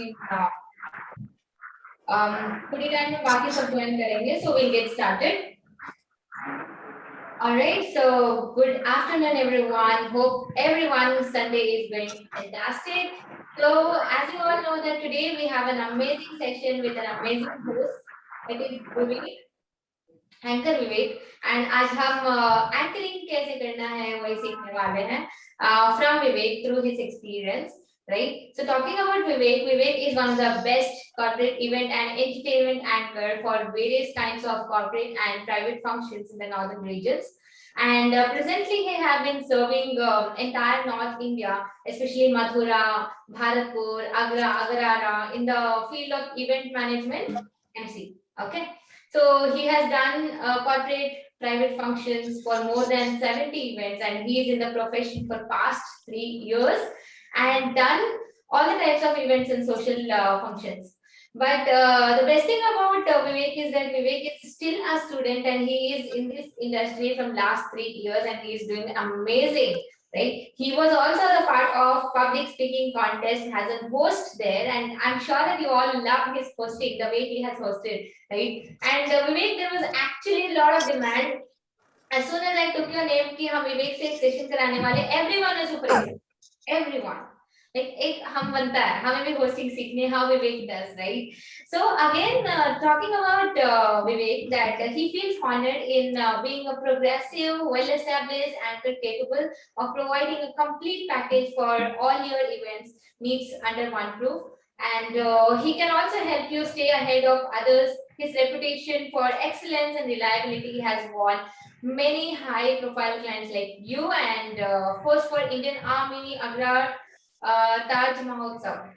in थोड़ी time में बाकी सब ज्वाइन करेंगे, so we'll get started. All right, so good afternoon, everyone. Hope everyone's Sunday is going fantastic. So, as you all know, that today we have an amazing session with an amazing host. It is Vivek, Anchor Vivek, and आज हम anchoring कैसे करना है वही सीखने वाले हैं from Vivek through his experience. Right. So talking about Vivek, Vivek is one of the best corporate event and entertainment anchor for various kinds of corporate and private functions in the northern regions. And presently, he have been serving entire North India, especially Mathura, Bharatpur, Agarara, in the field of event management, MC. Okay. So he has done corporate private functions for more than 70 events, and he is in the profession for past 3 years and done all the types of events and social functions. But the best thing about Vivek is that Vivek is still a student and he is in this industry from last 3 years and he is doing amazing, right? He was also the part of public speaking contest as a host there, and I'm sure that you all love his hosting, the way he has hosted, right? And Vivek, there was actually a lot of demand. As soon as I took your name कि हम विवेक से एक session कराने वाले, everyone is super excited. Everyone. Like एक हम बनता है, हमें भी hosting सीखने, how Vivek does, right? So again, talking about Vivek, that he feels honored in being a progressive, well-established anchor capable of providing a complete package for all your events needs under one roof. And he can also help you stay ahead of others. His reputation for excellence and reliability has won many high-profile clients like you and host for Indian Army, Agrar, Taj Mahotsav.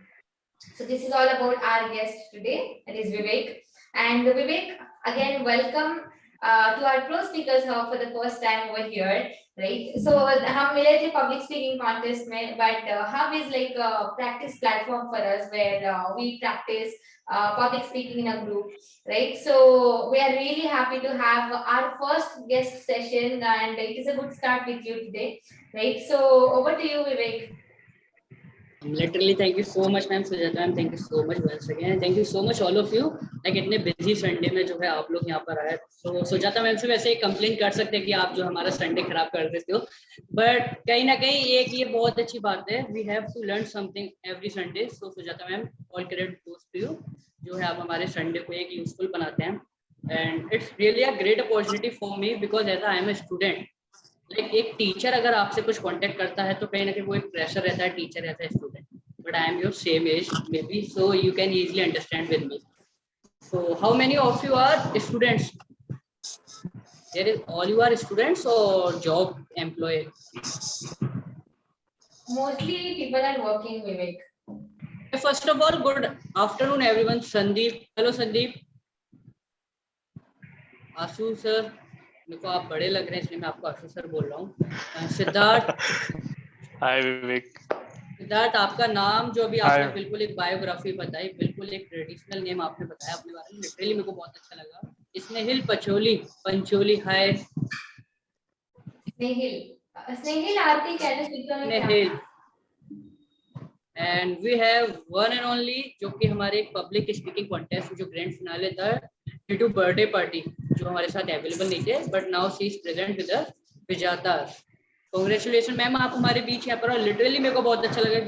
So this is all about our guest today, that is Vivek. And Vivek, again, welcome to our pro speakers hub for the first time over here, right? So हम मिले थे public speaking contest में, but hub is like a practice platform for us where we practice public speaking in a group, right? So we are really happy to have our first guest session, and it is a good start with you today, right? So over to you, Vivek. Literally, thank you so much, ma'am, Sujata ma'am. Thank you so much once again. Thank you so much all of you. Like इतने busy Sunday में जो है आप लोग यहाँ पर आए. So Sujata ma'am से वैसे कंप्लेन कर सकते हैं कि आप जो हमारा संडे खराब कर देते हो. But कहीं ना कहीं एक ये बहुत अच्छी बात है. We have to learn something every Sunday. So Sujata ma'am, all credit goes to you. जो है आप हमारे संडे को एक यूजफुल बनाते हैं. And it's really a great opportunity for me because as I am a student. Like एक teacher अगर आपसे कुछ कांटेक्ट करता है तो कहीं ना कहीं वो एक प्रेशर रहता है टीचर रहता है student but I am your same age maybe so you can easily understand with me so how many of you are students there is all you are students और job employ Mostly people are working, Vivek. First of all, good afternoon everyone. Sandeep, hello Sandeep. Ashu sir, मेरे को आप बड़े लग रहे हैं इसलिए मैं आपको आशु सर बोल रहा हूँ. सिद्धार्थ, हाय विवेक. सिद्धार्थ, आपका नाम जो अभी आपने बिल्कुल एक बायोग्राफी बताई, बिल्कुल एक ट्रेडिशनल नेम आपने बताया अपने बारे में, लिटरली मेरे को बहुत अच्छा लगा. Snehil Pancholi, hi Snehil Aarti Snehil. And we have one and only जो कि हमारे एक पब्लिक स्पीकिंग कॉन्टेस्ट जो ग्रैंड फिनाले था ड्यू टू बर्थडे पार्टी जो हमारे साथ अवेलेबल नहीं थे but now she is present with us. Vijata, congratulation ma'am, आप हमारे बीच यहाँ पर. और लिटरली मेरे को बहुत अच्छा लगा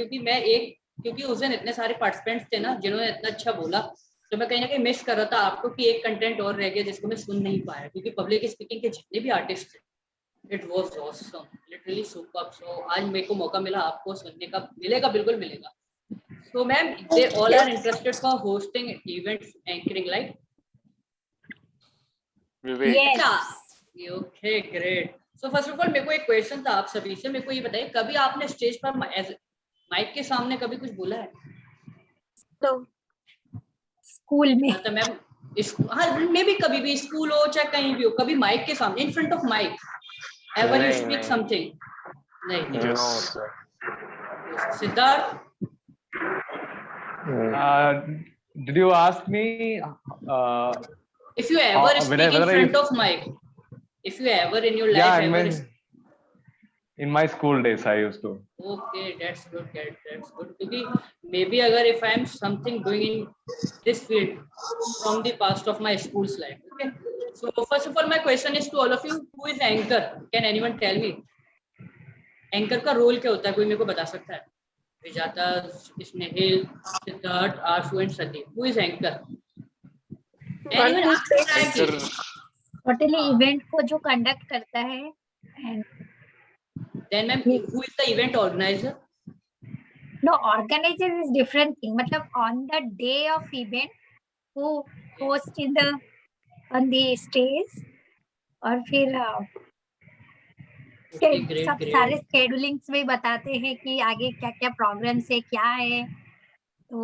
क्योंकि उस दिन इतने सारे पार्टिसिपेंट्स थे ना जिन्होंने इतना अच्छा बोला तो मैं कहीं ना कहीं मिस कर रहा था आपको कि एक कंटेंट और रह गया जिसको मैं सुन नहीं पाया क्योंकि पब्लिक स्पीकिंग के जितने भी आर्टिस्ट थे it was awesome, literally superb. So आज मेरे को मौका मिला आपको सुनने का, बिल्कुल मिलेगा. So ma'am, they all are interested for hosting events anchoring like Vivek. Okay great. So first of all मेरे को एक क्वेश्चन था आप सभी से. मेरे को ये बताइए, कभी आपने स्टेज पर माइक के सामने कभी कुछ बोला है? तो स्कूल में तो मैम हाँ, मे भी कभी भी स्कूल हो चाहे कहीं भी हो, कभी माइक के सामने in front of mic ever you speak something? नहीं. Siddharth, did you ask me if you ever speak in front of mic, if you ever in your life In my school days, I used to. Okay, that's good. That's good. क्योंकि maybe अगर if I am something doing in this field from the past of my school's life. Okay. So first of all, my question is to all of you: who is anchor? Can anyone tell me? Anchor का role क्या होता है? कोई मेरे को बता सकता है? Vijata, Snehil, Siddharth, Ashu, and Sati. Who is anchor? One Anyone? who Answer try Anchor, please. Totally event को जो कंडक्ट करता है and Then, ma'am, who is the event organizer? No organizer is different thing मतलब on the day of event who host in the on the stage और फिर Okay, great, सब great. सारे शेड्यूलिंग्स में बताते हैं कि आगे क्या क्या प्रोग्राम्स है क्या है तो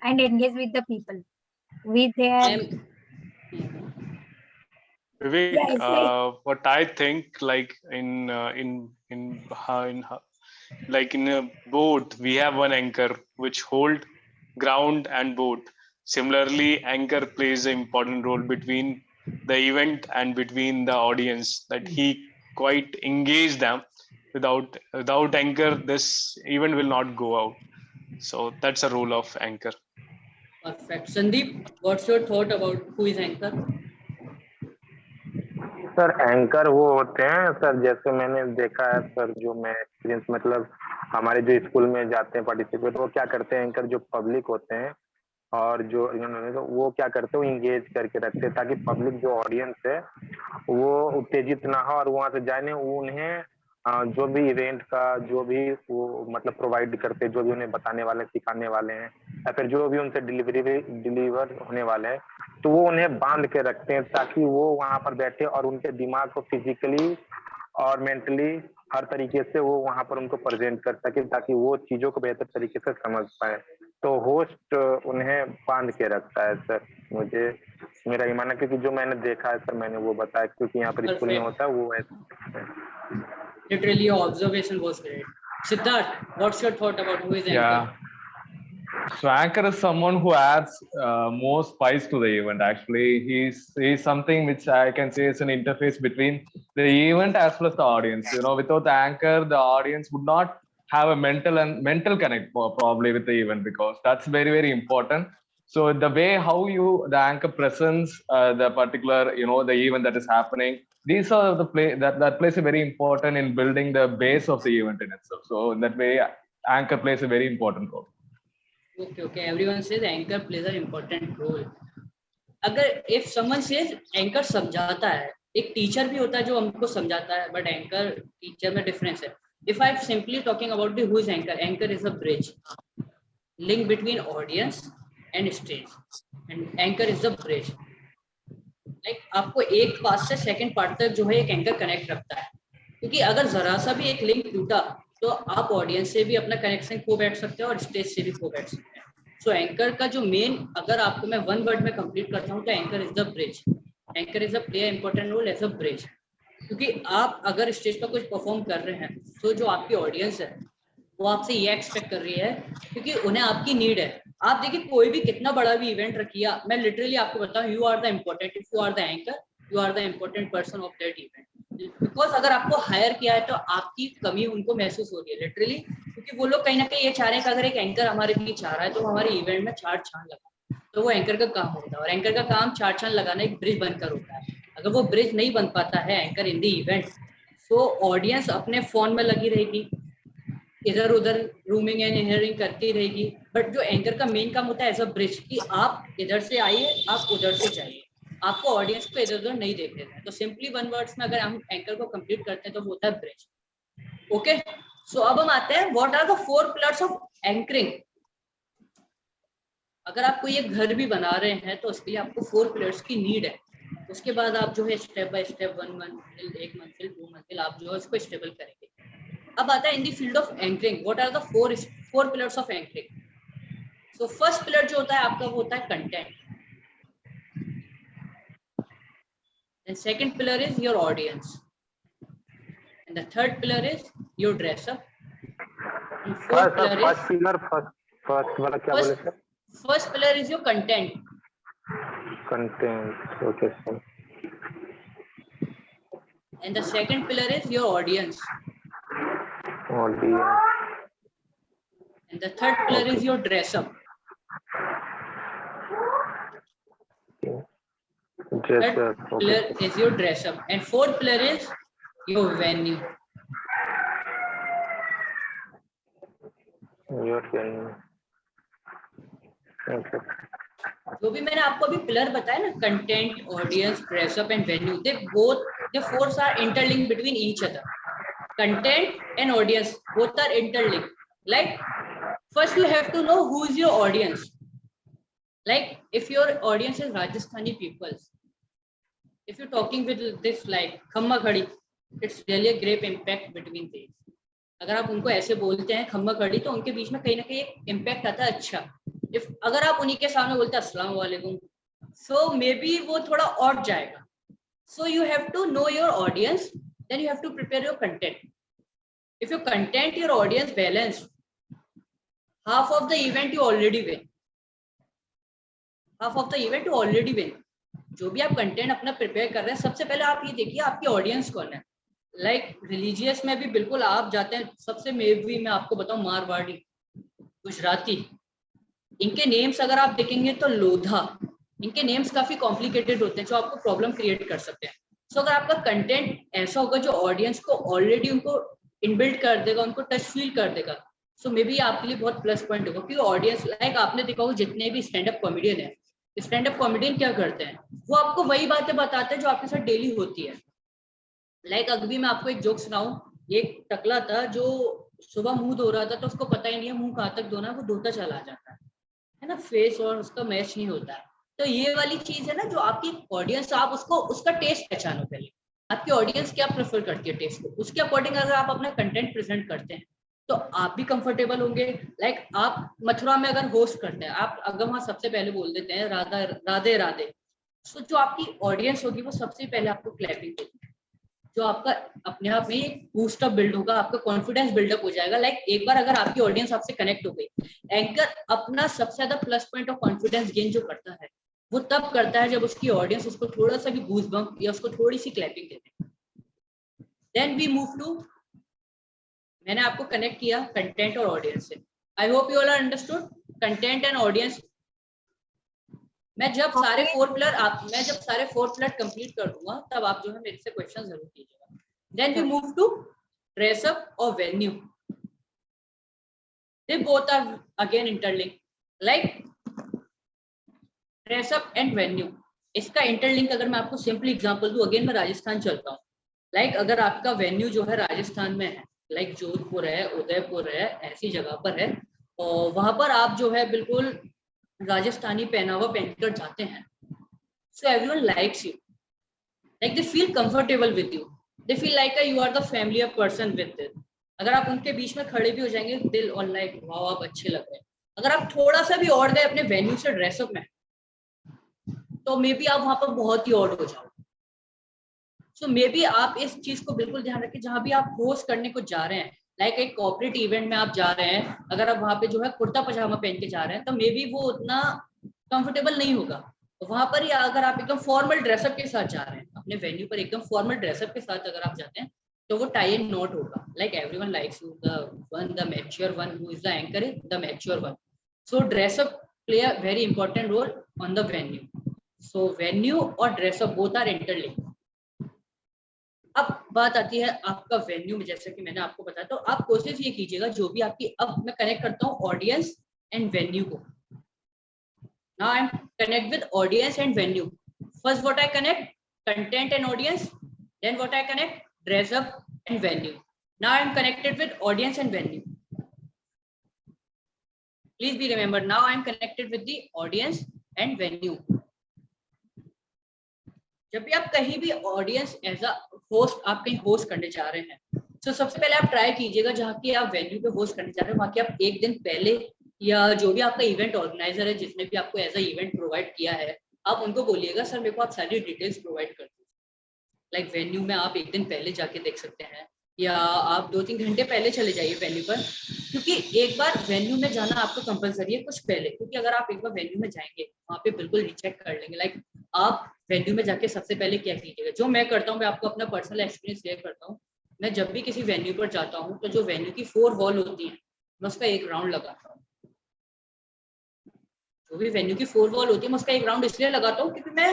and engage with the people with their Ma'am, Vivek, ऐसे what I think, like like in a boat, we have one anchor which hold ground and boat. Similarly, anchor plays an important role between the event and between the audience. That he quite engage them. Without anchor, this event will not go out. So that's a role of anchor. perfect. Sandeep, what's your thought about who is anchor? Sir anchor वो होते हैं sir, जैसे मैंने देखा है sir, जो मैं experience मतलब हमारे जो स्कूल में जाते हैं पार्टिसिपेट, वो क्या करते हैं, एंकर जो पब्लिक होते हैं और जो तो वो क्या करते हैं, वो इंगेज करके रखते हैं ताकि पब्लिक जो ऑडियंस है वो उत्तेजित ना हो और वहां से जाने उन्हें जो भी इवेंट का जो भी वो मतलब प्रोवाइड करते हैं, जो भी उन्हें बताने वाले सिखाने वाले हैं या फिर जो भी उनसे डिलीवर होने वाले हैं, तो वो उन्हें बांध के रखते हैं ताकि वो वहां पर बैठे और उनके दिमाग को फिजिकली और मेंटली हर तरीके से वो वहां पर उनको प्रेजेंट कर सके ताकि वो चीजों को बेहतर तरीके से समझ पाए। तो होस्ट उन्हें बांध के रखता है सर, मुझे मेरा ये मानना, क्योंकि जो मैंने देखा है सर मैंने वो बताया, क्योंकि यहाँ पर स्कूल में Perfect. होता है वो ऐसा। Literally, your observation was great. Siddharth, what's your thought about who is anchor? Yeah. So anchor is someone who adds more spice to the event. Actually, he's something which I can say is an interface between the event as well as the audience. You know, without the anchor, the audience would not have a mental connect probably with the event, because that's very important. So the way how the anchor presents the particular the event that is happening, these are the play that plays a very important in building the base of the event in itself. So in that way, anchor plays a very important role. Okay. Everyone says anchor plays an important role. अगर if someone says anchor समझाता है, एक teacher भी होता है जो हमको समझाता है, but anchor टीचर में डिफरेंस है. If I'm simply talking about the who is anchor is a bridge, link between audience and stage, and anchor is the bridge. Like आपको एक पार्ट से सेकंड पार्ट तक जो है एक एंकर कनेक्ट रखता है, क्योंकि अगर जरा सा भी एक लिंक टूटा तो आप ऑडियंस से भी अपना कनेक्शन खो बैठ सकते हैं और स्टेज से भी खो बैठ सकते हैं. सो एंकर का जो मेन, अगर आपको मैं वन वर्ड में कंप्लीट करता हूँ तो anchor is the bridge. Anchor is a play important role as a bridge, क्योंकि आप अगर स्टेज पर कुछ परफॉर्म कर रहे हैं तो जो आपकी ऑडियंस है वो आपसे ये एक्सपेक्ट कर रही है, क्योंकि उन्हें आपकी नीड है. आप देखिए कोई भी कितना बड़ा भी इवेंट रखिए, मैं लिटरली आपको बताऊं, you are the important, if you are the anchor you are the important person of that event. Because अगर आपको हायर किया है तो आपकी कमी उनको महसूस हो रही है लिटरली, क्योंकि वो लोग कहीं ना कहीं ये चाह रहे हैं कि अगर एक एंकर हमारे बीच आ रहा है तो हमारे इवेंट में चार चांद लगा, तो वो एंकर का काम होता है. और एंकर का काम चार चांद लगाना एक ब्रिज बनकर होता है. अगर वो ब्रिज नहीं बन पाता है एंकर इन द इवेंट, तो ऑडियंस अपने फोन में लगी रहेगी, इधर उधर रूमिंग एंड इनहरिंग करती रहेगी. बट जो एंकर का मेन काम होता है एज अ ब्रिज, कि आप इधर से आइए आप उधर से जाइए, आपको ऑडियंस को इधर उधर नहीं देख देते हैं. तो सिंपली वन वर्ड्स में अगर हम एंकर को कंप्लीट करते हैं तो वो होता है ब्रिज. ओके, सो अब हम आते हैं what are the 4 pillars of anchoring. अगर आप कोई एक घर भी बना रहे हैं तो उसके लिए आपको 4 पिलर्स की नीड है. उसके बाद आप जो है स्टेप बाय स्टेप 1 मंजिल 1 मंजिल 2 मंजिल आप जो है उसको स्टेबल करेंगे. अब आता है in the field of anchoring, what are the 4 pillars of anchoring. So first pillar जो होता है आपका वो होता है content. Then second pillar is your audience, and the third pillar is your dress up, and fourth pillar is first वाला क्या बोले sir? first pillar is your content, content. Okay sir. and the second pillar is your audience, Audience. And the third pillar is your dress up. Dress Third up. pillar Okay. is your dress up. And fourth pillar is your venue. Your venue. Okay. जो भी मैंने आपको अभी pillar बताया ना, content, audience, dress up and venue, the fours are interlinked between each other. Content and audience both are interlinked. Like first you have to know who is your audience. Like if your audience is Rajasthani people, if you're talking with this like खम्मा खड़ी, it's really a great impact between these. अगर आप उनको ऐसे बोलते हैं खम्मा खड़ी, तो उनके बीच में कहीं ना कहीं एक इम्पैक्ट आता है अच्छा. इफ अगर आप उन्हीं के सामने बोलते हैं अस्सलाम वालेकुम, so maybe वो थोड़ा और जाएगा. So you have to know your audience, then you have to prepare your content. If your content, your audience balanced, half of the event you already win. Half of the event you already win. जो भी आप content अपना prepare कर रहे हैं, सबसे पहले आप ये देखिए आपकी ऑडियंस कौन है. लाइक रिलीजियस में भी बिल्कुल आप जाते हैं, सबसे मैं आपको बताऊं, मारवाड़ी, गुजराती, इनके नेम्स अगर आप देखेंगे तो लोधा, इनके नेम्स काफी कॉम्प्लिकेटेड होते हैं जो आपको प्रॉब्लम क्रिएट कर सकते हैं. सो अगर आपका कंटेंट ऐसा होगा जो ऑडियंस को ऑलरेडी उनको इनबिल्ट कर देगा, उनको टच फील कर देगा, सो मे बी आपके लिए बहुत प्लस पॉइंट होगा. क्योंकि ऑडियंस, लाइक आपने देखा होगा जितने भी स्टैंड अप कॉमेडियन है, स्टैंड अप कॉमेडियन क्या करते हैं, वो आपको वही बातें बताते हैं जो आपके साथ डेली होती है. लाइक अभी मैं आपको एक जोक सुनाऊं. एक टकला था जो सुबह मुंह धो रहा था, तो उसको पता ही नहीं है मुंह कहाँ तक धोना है, वो धोता चला जाता है ना, फेस और उसका मैच नहीं होता है. तो ये वाली चीज है ना, जो आपकी ऑडियंस, आप उसको उसका टेस्ट पहचानो. पहले आपकी ऑडियंस क्या प्रेफर करती है टेस्ट को, उसके अकॉर्डिंग अगर आप अपना कंटेंट प्रेजेंट करते हैं तो आप भी कंफर्टेबल होंगे. लाइक आप मथुरा में अगर होस्ट करते हैं, आप अगर वहां सबसे पहले बोल देते हैं राधा राधे राधे, तो जो आपकी ऑडियंस होगी वो सबसे पहले आपको क्लैपिंग देगी, जो आपका अपने आप में एक बूस्टअप बिल्ड होगा, आपका कॉन्फिडेंस बिल्डअप हो जाएगा. लाइक एक बार अगर आपकी ऑडियंस आपसे कनेक्ट हो गई, एंकर अपना सबसे ज्यादा plus point of confidence gain जो करता है, वो तब करता है जब उसकी ऑडियंस उसको थोड़ा सा भी गूज बम्प या उसको थोड़ी सी क्लैपिंग देते हैं. देन वी मूव टू, मैंने आपको कनेक्ट किया कंटेंट और ऑडियंस से. I hope you all are understood content and audience. मैं जब सारे फोर पिलर कंप्लीट कर दूंगा, तब आप जो है मेरे से क्वेश्चन जरूर कीजिएगा. Then we move to dress up और venue. They both are again interlink. Like dress up and venue, इसका इंटरलिंक अगर मैं आपको सिंपल एग्जांपल दूं, अगेन मैं राजस्थान चलता हूँ. लाइक अगर आपका वेन्यू जो है राजस्थान में है, लाइक जोधपुर है, उदयपुर है, ऐसी जगह पर है, और वहां पर आप जो है बिल्कुल राजस्थानी पहनावा पहनकर जाते हैं, so everyone likes you, like they feel comfortable with you, they feel like you are the familiar person with them. अगर आप उनके बीच में खड़े भी हो जाएंगे, दिल और लाइक वाओ आप अच्छे लग रहे हैं. अगर आप थोड़ा सा भी और गए अपने वेन्यू से ड्रेसअप में, तो मे बी आप वहां पर बहुत ही और हो जाओ. सो मे बी आप इस चीज को बिल्कुल ध्यान रखें जहां भी आप होस्ट करने को जा रहे हैं. लाइक एक कॉर्पोरेट इवेंट में आप जा रहे हैं, अगर आप वहां पे जो है कुर्ता पजामा पहन के जा रहे हैं, तो मे बी वो उतना कंफर्टेबल नहीं होगा. तो वहां पर ही अगर आप एकदम फॉर्मल ड्रेसअप के साथ जा रहे हैं, अपने वेन्यू पर एकदम फॉर्मल ड्रेसअप के साथ अगर आप जाते हैं, तो वो टाई एंड नॉट होगा. Like everyone likes you, the mature one who is the anchor is the mature one. So dress up play a very important roll on the venue. So venue और ड्रेसअप बोथ आर इंटरलिंक्ड. अब बात आती है आपका venue में, जैसे कि मैंने आपको बताया, तो आप कोशिश ये कीजिएगा जो भी आपकी, अब मैं कनेक्ट करता हूँ ऑडियंस एंड वेन्यू को. Now I am connect with audience and venue. First what I connect, content and audience. Then what I connect, dress up and venue. Now I am connected with audience and venue. Please be remember, now I am connected with the audience and venue. जब भी आप कहीं भी audience as a host, आप कहीं host करने जा रहे हैं, तो सबसे पहले आप ट्राई कीजिएगा जहाँ की आप वेन्यू पे होस्ट करने जा रहे हैं, वहाँ के आप एक दिन पहले, या जो भी आपका इवेंट ऑर्गेनाइजर है जिसने भी आपको एज अ इवेंट प्रोवाइड किया है, आप उनको बोलिएगा सर मेरे को आप सारी डिटेल्स प्रोवाइड कर दीजिए. लाइक वेन्यू में आप एक दिन पहले जाके देख सकते हैं, या आप 2-3 घंटे पहले चले जाइए वेन्यू पर, क्योंकि एक बार वेन्यू में जाना आपको कंपलसरी है कुछ पहले. क्योंकि अगर आप एक बार वेन्यू में जाएंगे, वहाँ पे बिल्कुल रिचेक कर लेंगे. लाइक आप वेन्यू में जाके सबसे पहले क्या कीजिएगा, जो मैं करता हूँ, मैं आपको अपना पर्सनल एक्सपीरियंस शेयर करता हूँ. मैं जब भी किसी वेन्यू पर जाता हूँ तो जो वेन्यू की 4 वॉल होती है मैं उसका एक राउंड लगाता हूँ। जो भी वेन्यू की 4 वॉल होती है मैं उसका एक राउंड इसलिए लगाता हूँ क्योंकि मैं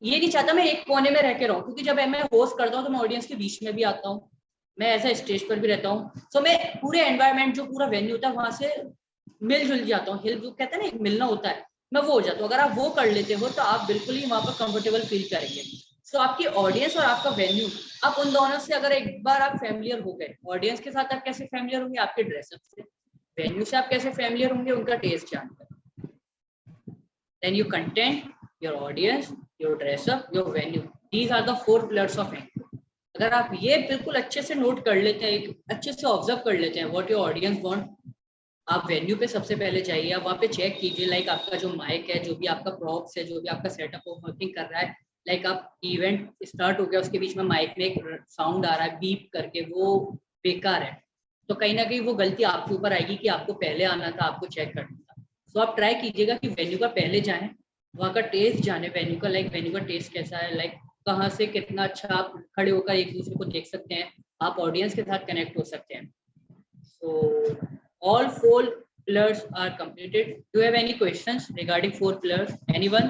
ये नहीं चाहता मैं एक कोने में रह के रहूँ, क्योंकि जब मैं होस्ट करता हूँ तो मैं ऑडियंस के बीच में भी आता हूँ, मैं ऐसा स्टेज पर भी रहता हूँ, तो मैं पूरे एनवायरनमेंट जो पूरा वेन्यू होता है वहां से मिलजुल जाता हूँ, हिल जो कहते हैं ना मिलना होता है, मैं वो हो जाता हूँ। अगर आप वो कर लेते हो तो आप बिल्कुल ही वहां पर कंफर्टेबल फील करेंगे। सो आपकी ऑडियंस और आपका वेन्यू, आप उन दोनों से अगर एक बार आप फैमिलियर हो गए, ऑडियंस के साथ आप कैसे फैमिलियर होंगे आपके ड्रेसअप से, वेन्यू से आप कैसे फैमिलियर होंगे उनका टेस्ट जानकर, then your content, your audience, your dress up, your venue, these are the 4 pillars of Anchor। अगर आप ये बिल्कुल अच्छे से नोट कर लेते हैं, एक अच्छे से ऑब्जर्व कर लेते हैं व्हाट योर ऑडियंस वांट, आप वेन्यू पे सबसे पहले जाइए, आप वहाँ पे चेक कीजिए लाइक आपका जो माइक है, जो भी आपका प्रॉप्स है, जो भी आपका सेटअप वर्किंग कर रहा है, लाइक आप इवेंट स्टार्ट हो गया उसके बीच में माइक में एक साउंड आ रहा है बीप करके, वो बेकार है, तो कहीं ना कहीं वो गलती आपके ऊपर आएगी कि आपको पहले आना था, आपको चेक करना था। तो आप ट्राई कीजिएगा कि वेन्यू का पहले जाएं, वहाँ का टेस्ट जाने वेन्यू का, लाइक वेन्यू का टेस्ट कैसा है, लाइक कहाँ से कितना अच्छा आप खड़े होकर एक दूसरे को देख सकते हैं, आप ऑडियंस के साथ कनेक्ट हो सकते हैं। सो all 4 pillars are completed. Do you have any questions regarding 4 pillars? Anyone?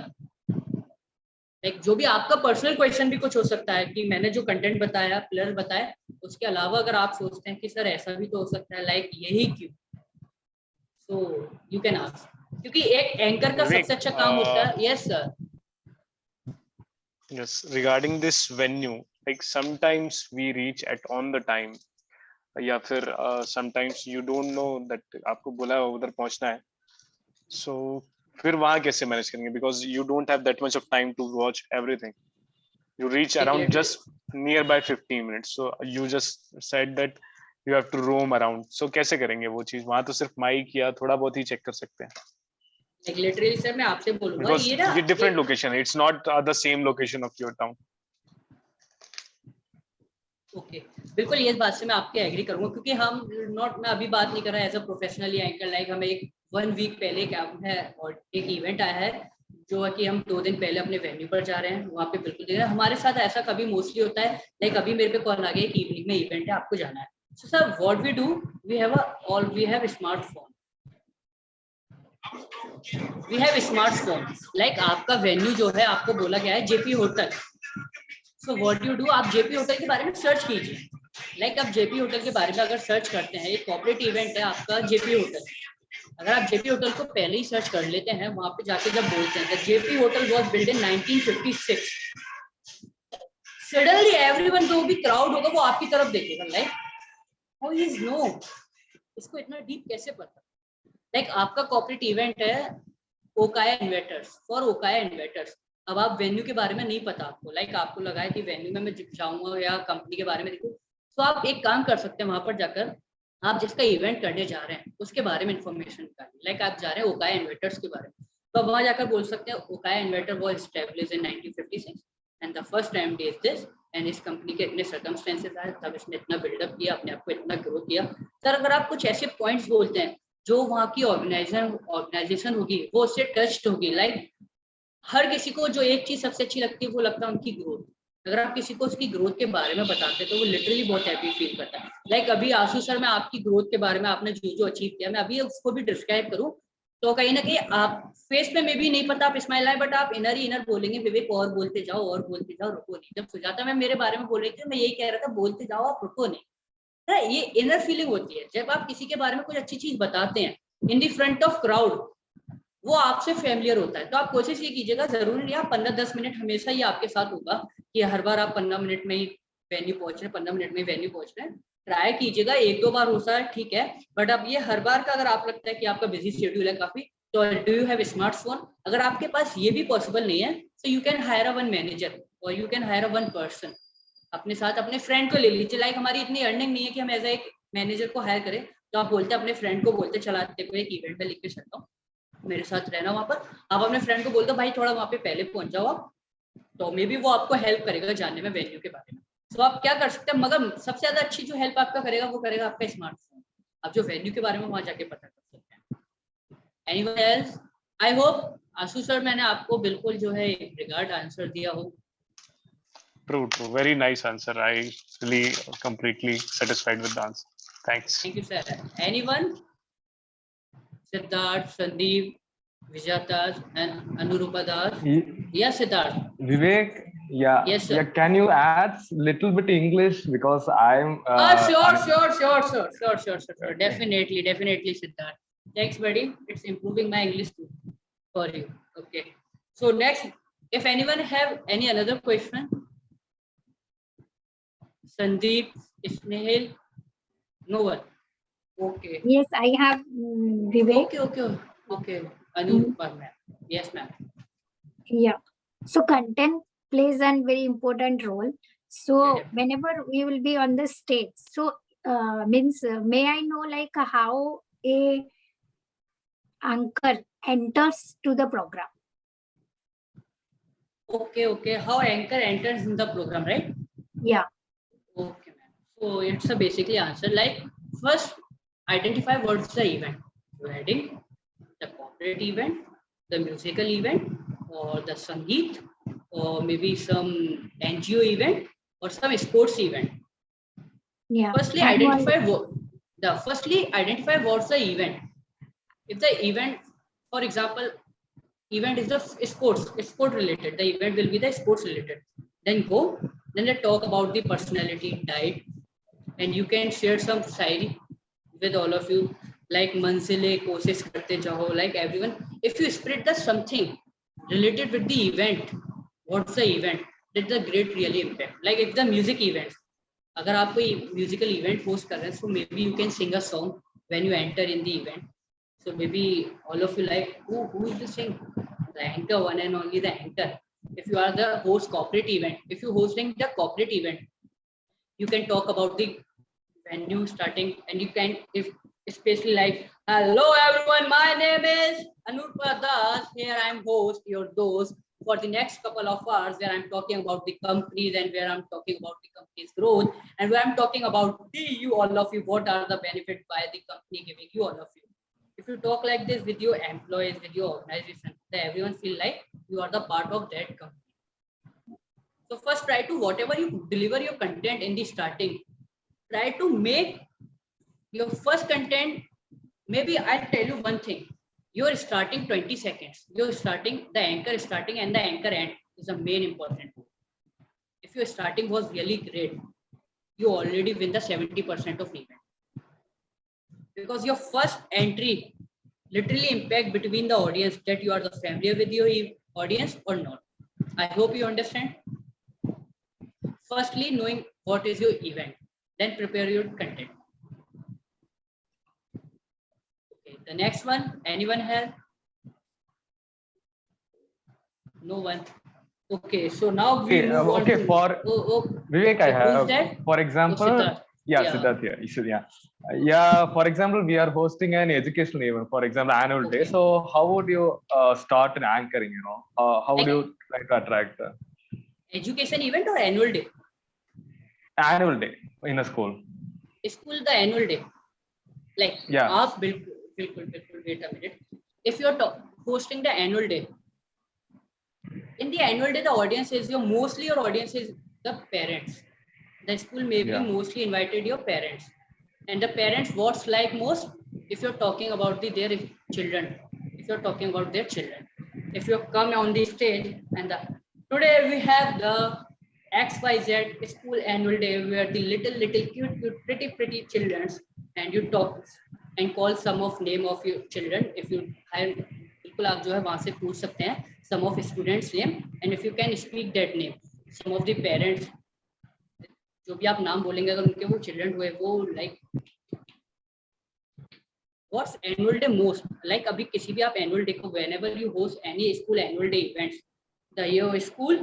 Like जो भी आपका पर्सनल क्वेश्चन भी कुछ हो सकता है कि मैंने जो कंटेंट बताया, पिलर बताया, उसके अलावा अगर आप सोचते हैं कि सर ऐसा भी तो हो सकता है, लाइक यही क्यों, सो यू कैन आस्क, क्योंकि एक एंकर का सबसे अच्छा काम होता है। Yes sir. Yes, regarding this venue, like sometimes we reach at on the time, या फिर sometimes you don't know that आपको बोला उधर पहुंचना है, so फिर वहाँ कैसे मैनेज करेंगे, because you don't have that much of time to watch everything, you reach around just nearby 15 minutes, so you just said that you have to roam around, so कैसे करेंगे वो चीज, वहाँ तो सिर्फ माइक या थोड़ा बहुत ही चेक कर सकते हैं, like literally सर मैं आपसे बोलूंगा because ये ना ये different location, it's not the same location of your town। Okay बिल्कुल ये बात से मैं आपके एग्री करूंगा, क्योंकि हम नॉट, मैं अभी बात नहीं कर रहा as a professionally anchor, like हमें एक 1 वीक पहले क्या है और एक इवेंट आया है जो है कि हम 2 दिन पहले अपने वेन्यू पर जा रहे हैं, वहाँ पे बिल्कुल देख रहे हैं। हमारे साथ ऐसा कभी मोस्टली होता है, लाइक अभी मेरे पे कॉल आ गया कि इवनिंग में इवेंट है आपको जाना है, so sir what we do, we have smartphone, like आपका वेन्यू जो है आपको बोला गया है JP hotel, so what you do, आप जेपी होटल के बारे में सर्च कीजिए, लाइक आप जेपी होटल के बारे में अगर सर्च करते हैं, एक कॉर्पोरेट इवेंट है आपका जेपी होटल, अगर आप जेपी होटल को पहले ही सर्च कर लेते हैं, वहां पे जाके जब बोलते हैं JP hotel was build in 1956, suddenly everyone जो भी क्राउड होगा वो आपकी तरफ देखेगा, लाइक हाउ इज नो, इसको इतना डीप कैसे पता, लाइक आपका कॉर्पोरेट इवेंट है Okaya investors, for Okaya investors, अब आप वेन्यू के बारे में नहीं पता आपको, लाइक आपको लगा है कि वेन्यू में मैं जाऊंगा या कंपनी के बारे में देखूं, तो आप एक काम कर सकते हैं, वहां पर जाकर आप जिसका इवेंट करने जा रहे हैं उसके बारे में इंफॉर्मेशन निकालिए, लाइक आप जा रहे हैं ओकाया इन्वेटर्स के बारे में, तो आप वहां जाकर बोल सकते हैं Okaya inverter was established in 1956 and the first time is this and इस कंपनी के इतने सर्कमस्टेंसेस आए, तब इसने इतना बिल्डअप किया, अपने आप को इतना ग्रो किया। सर अगर आप कुछ ऐसे पॉइंट्स बोलते हैं जो वहाँ की ऑर्गेनाइजेशन होगी वो उससे टच्ड होगी, लाइक हर किसी को जो एक चीज सबसे अच्छी लगती है वो लगता है उनकी ग्रोथ, अगर आप किसी को उसकी ग्रोथ के बारे में बताते हैं तो वो लिटरली बहुत हैप्पी फील करता है, लाइक अभी आशु सर मैं आपकी ग्रोथ के बारे में, आपने जो जो अचीव किया, मैं अभी उसको भी डिस्क्राइब करूँ तो कहीं ना कहीं आप फेस पे में भी नहीं पता आप स्माइल आए, बट आप इनर ही इनर बोलेंगे विवेक और बोलते जाओ और बोलते जाओ, रुको नहीं। जब सुजाता मैम मेरे बारे में बोल रही थी मैं यही कह रहा था, बोलते जाओ आप रुको नहीं, है ये इनर फीलिंग होती है जब आप किसी के बारे में कुछ अच्छी चीज बताते हैं इन दी फ्रंट ऑफ क्राउड, वो आपसे फेमिलियर होता है। तो आप कोशिश ये कीजिएगा, जरूरी नहीं आप 15-10 मिनट हमेशा ही आपके साथ होगा कि हर बार आप 15 मिनट में ही वेन्यू पहुंच रहे हैं, 15 मिनट में वेन्यू पहुंच रहे हैं, ट्राई कीजिएगा, 1-2 बार हो सकता है ठीक है, बट अब ये हर बार का अगर आप लगता है कि आपका बिजी शेड्यूल है काफी, तो डू यू हैव स्मार्टफोन, अगर आपके पास ये भी पॉसिबल नहीं है तो you can hire a one manager और you can hire a one person, अपने साथ अपने फ्रेंड को ले लीजिए, लाइक हमारी इतनी अर्निंग नहीं है कि हम एज एक मैनेजर को हायर करें, तो आप बोलते अपने फ्रेंड को बोलते चलाते को एक इवेंट में लेके चलता हूँ, मेरे साथ रहना वहां पर, आप अपने फ्रेंड को बोलते भाई थोड़ा वहां पे पहले पहुंच जाओ आप, तो मे बी वो आपको हेल्प करेगा जानने में वेन्यू के बारे में। तो आप क्या कर सकते हैं, मगर सबसे ज्यादा अच्छी जो हेल्प आपका करेगा वो करेगा आपका स्मार्टफोन, आप जो वेन्यू के बारे में वहां जाके पता कर सकते हैं। Anyone else? I hope Ashu sir मैंने आपको बिल्कुल जो है रिगार्ड आंसर दिया हो। True. Very nice answer. I really completely satisfied with the answer. Thanks. Thank you, sir. Anyone? Siddharth, Sandeep, Vijata, and Anurupa Das. Yes, Siddharth. Vivek, yeah, Yes, sir. yeah. Can you add little bit English because I'm. Sure. Okay. Definitely, Siddharth. Thanks, buddy. It's improving my English too for you. Okay. So next, if anyone have any another question, Sandeep, Snehil, no one. Okay. Yes, I have Vivek. Okay. Anurupa, ma'am. Yes, ma'am. Yeah. So content plays a very important role. So whenever we will be on the stage, so may I know like how a anchor enters to the program? Okay. How anchor enters in the program, right? Yeah. Okay, ma'am. So it's a basically answer like first identify what's the event. Wedding, the corporate event, the musical event, or the Sangeet, or maybe some NGO event or some sports event. Yeah. Firstly, identify what's the event. If the event, for example, event is the sport related, the event will be the sports related. Then let's talk about the personality, diet, and you can share some Shayari with all of you, like मंजिले कोशिश करते जाओ, like everyone. If you spread the something related with the event, what's the event? Did the great really impact? Like if the music events, अगर आप कोई musical event host कर रहे हैं, so maybe you can sing a song when you enter in the event. So maybe all of you like who is the sing? The anchor, one and only the anchor. If you are the host corporate event, if you hosting the corporate event, you can talk about the venue starting, and you can, if especially like, hello everyone, my name is Anurupa Das. Here I am host your host for the next couple of hours, where I'm talking about the companies and where I'm talking about the company's growth, and where I'm talking about you all of you, what are the benefits by the company giving you all of you. If you talk like this with your employees, with your organization, then everyone feel like you are the part of that company. So first try to, whatever you deliver your content in the starting, try to make your first content. Maybe I'll tell you one thing. You're starting 20 seconds. You're starting, the anchor starting and the anchor end is the main important. If your starting was really great, you already win the 70% of event. Because your first entry literally impact between the audience, that you are the familiar with your audience or not. I hope you understand. Firstly, knowing what is your event, then prepare your content. Okay, the next one, anyone have? No one. Okay, so now we move on to, Vivek, I have. That? For example, Siddharth. Siddharth here. Yeah, for example, we are hosting an educational event, for example, annual day. So how would you start an anchoring, how would you try to attract education event or annual day? Annual day in a school. School, the annual day. Like, ask, wait a minute. If you're hosting the annual day, in the annual day, the audience is mostly your audience is the parents. The school maybe mostly invited your parents, and the parents what's like most, if you're talking about their children, if you're talking about their children, if you come on the stage and today we have the XYZ school annual day, where the little cute pretty children, and you talk and call some of name of your children. If you have, बिल्कुल आप जो है वहाँ से पूछ सकते हैं some of students name, and if you can speak that name, some of the parents, जो भी आप नाम बोलेंगे अगर उनके वो चिल्ड्रन हुए, वो like what's annual day most, like अभी किसी भी आप एनुअल डे को, whenever you host any school annual day events, the your school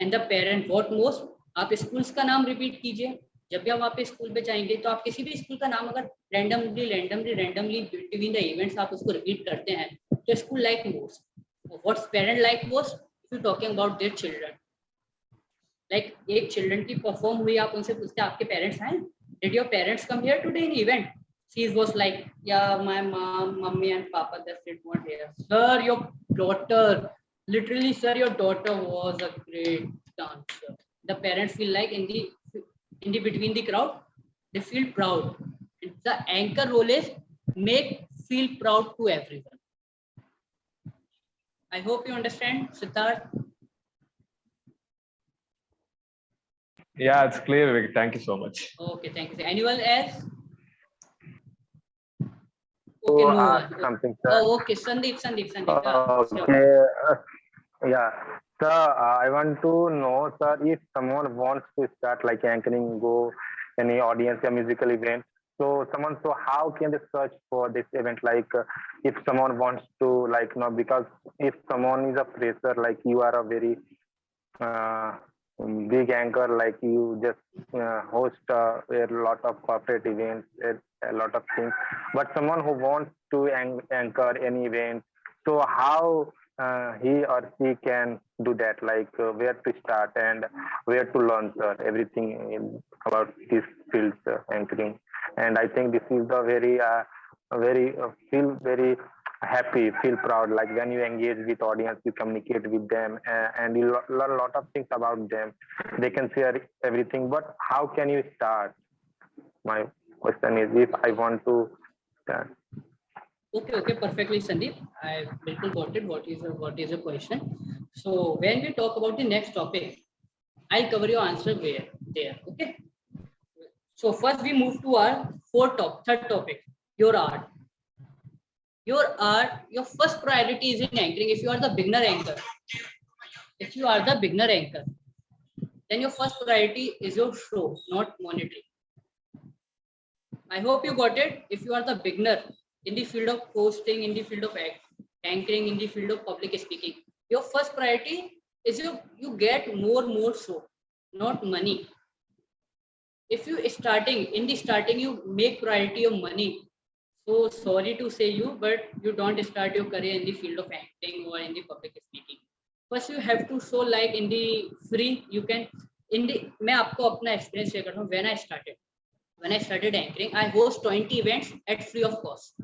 and the parent what most, आप स्कूल्स का नाम रिपीट कीजिए. जब भी आप वहाँ पे स्कूल पे जाएंगे तो आप किसी भी स्कूल का नाम अगर रैंडमली बिटवीन द इवेंट्स आप उसको रिपीट करते हैं, तो school like most, what's parent like most, if you talking about their children. Like एक चिल्ड्रन की परफॉर्म हुई, आप उनसे पूछते हैं आपके पेरेंट्स आए, did your parents come here today in event? She was like, या माय मॉम, मम्मी एंड पापा that's it, weren't here. Sir, your daughter, literally sir, your daughter was a great dancer. the parents feel like in the between the crowd, they feel proud. The anchor role is make feel proud to everyone. I hope you understand, Siddharth. Yeah, it's clear, Vivek. Thank you so much. Okay, thank you. Anyone else? To Okay, no ask one. something, sir. Oh, okay, Sandeep. Okay. Yeah. Sir, I want to know, sir, if someone wants to start like anchoring, go any audience or musical event. So how can they search for this event? Like, if someone wants to, like, because if someone is a fresher, like you are a very uh, big anchor, like you just host a lot of corporate events, a lot of things. But someone who wants to anchor any event, so how he or she can do that? Like where to start and where to learn, sir, everything about this field, anchoring. And I think this is the very feel very happy, feel proud, like when you engage with audience, you communicate with them, and you learn a lot of things about them. They can share everything, but how can you start? My question is, if I want to start. Okay, perfectly, Sandeep. I bilkul got it. What is your question? So when we talk about the next topic, I'll cover your answer there. Okay. So first we move to our third topic, your art. Your first priority is in anchoring. If you are the beginner anchor, then your first priority is your show, not monetary. I hope you got it. If you are the beginner in the field of hosting, in the field of anchoring, in the field of public speaking, your first priority is you get more show, not money. If you in the starting you make priority of money, so sorry to say you, but you don't start your career in the field of acting or in the public speaking. First you have to show, like in the free you can मैं आपको अपना experience share करता हूँ. When I started anchoring, I host 20 events at free of cost.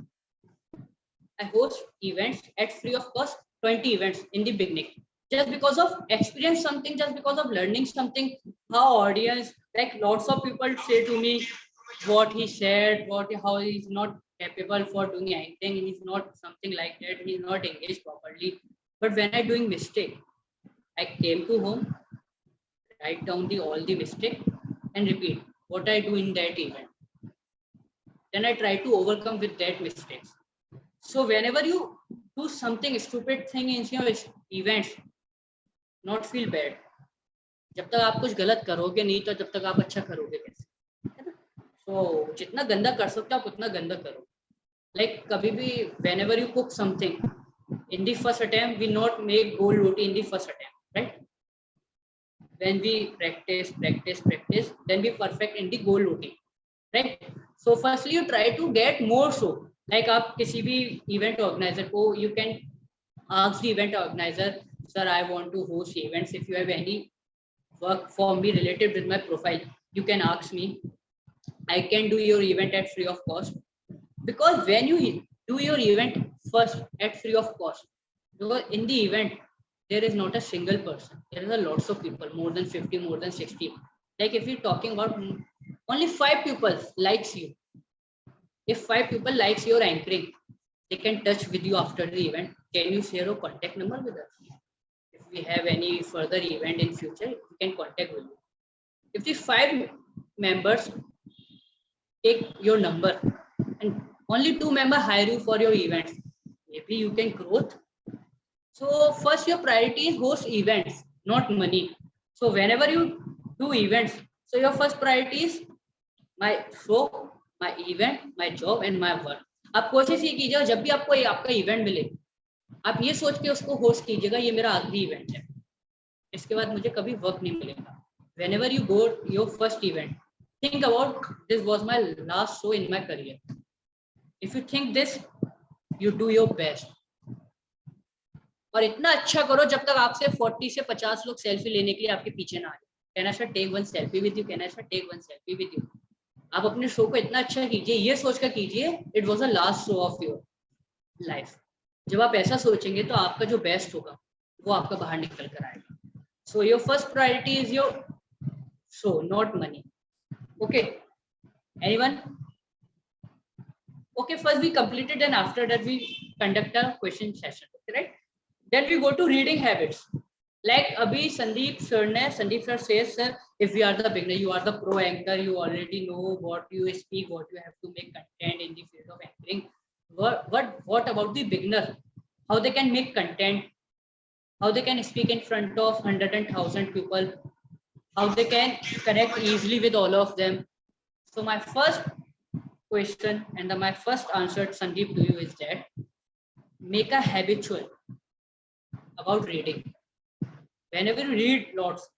20 events in the beginning, just because of experience something, just because of learning something, how audience, like lots of people say to me what he said, how he's not capable for doing anything, he's not something like that, he's not engaged properly. But when I doing mistake, I came to home, write down all the mistake and repeat what I do in that event. Then I try to overcome with that mistakes. So whenever you do something stupid thing in your events, not feel bad. जब तक आप कुछ गलत करोगे नहीं, तो जब तक आप अच्छा करोगे कैसे? So जितना गंदा कर सकते हो आप उतना गंदा करो. Like कभी भी whenever you cook something, in the first attempt we not make gold roti in the first attempt, right? When we practice, then we perfect in the gold roti, right? So firstly you try to get more show. Like आप किसी भी event organizer को, you can ask the event organizer, sir, I want to host events. If you have any work for me related with my profile, you can ask me. I can do your event at free of cost. Because when you do your event first at free of cost, because in the event there is not a single person, there is a lots of people, more than 50, more than 60. Like if you're talking about only 5 people likes you, if 5 people likes your anchoring, they can touch with you after the event. Can you share your contact number with us? If we have any further event in future, we can contact with you. If the 5 members take your number and only 2 members hire you for your events, maybe you can growth. So first your priority is host events, not money. So whenever you do events, so your first priority is my show, my event, my job and my work. आप कोशिश ये कीजिए जब भी आपको आपका event मिले, आप ये सोच के उसको होस्ट कीजिएगा ये मेरा आखिरी इवेंट है, इसके बाद मुझे कभी वर्क नहीं मिलेगा. Whenever you go your first event, think about this was my last show in my career. If you think this, you do your best. और इतना अच्छा करो जब तक आपसे 40 से 50 लोग सेल्फी लेने के लिए आपके पीछे ना आए. Can I sir take one selfie with you? Can I sir take one selfie with you? आप अपने शो को इतना अच्छा कीजिए, ये सोचकर कीजिए it was a last show off your life. जब आप ऐसा सोचेंगे तो आपका जो बेस्ट होगा वो आपका बाहर निकल कर आएगा. So your first priority is your show, not money. Okay, anyone? Okay, first we completed and after that we conduct a question session, right? Then we go to reading habits. Like abhi Sandeep sir says, sir, if we are the beginner, you are the pro anchor, you already know what you speak, what you have to make content in the field of anchoring. What about the beginner? How they can make content, how they can speak in front of 100,000 people, how they can connect easily with all of them. So my first question and my first answer, Sandeep, to you is that make a habitual about reading. Whenever you read lots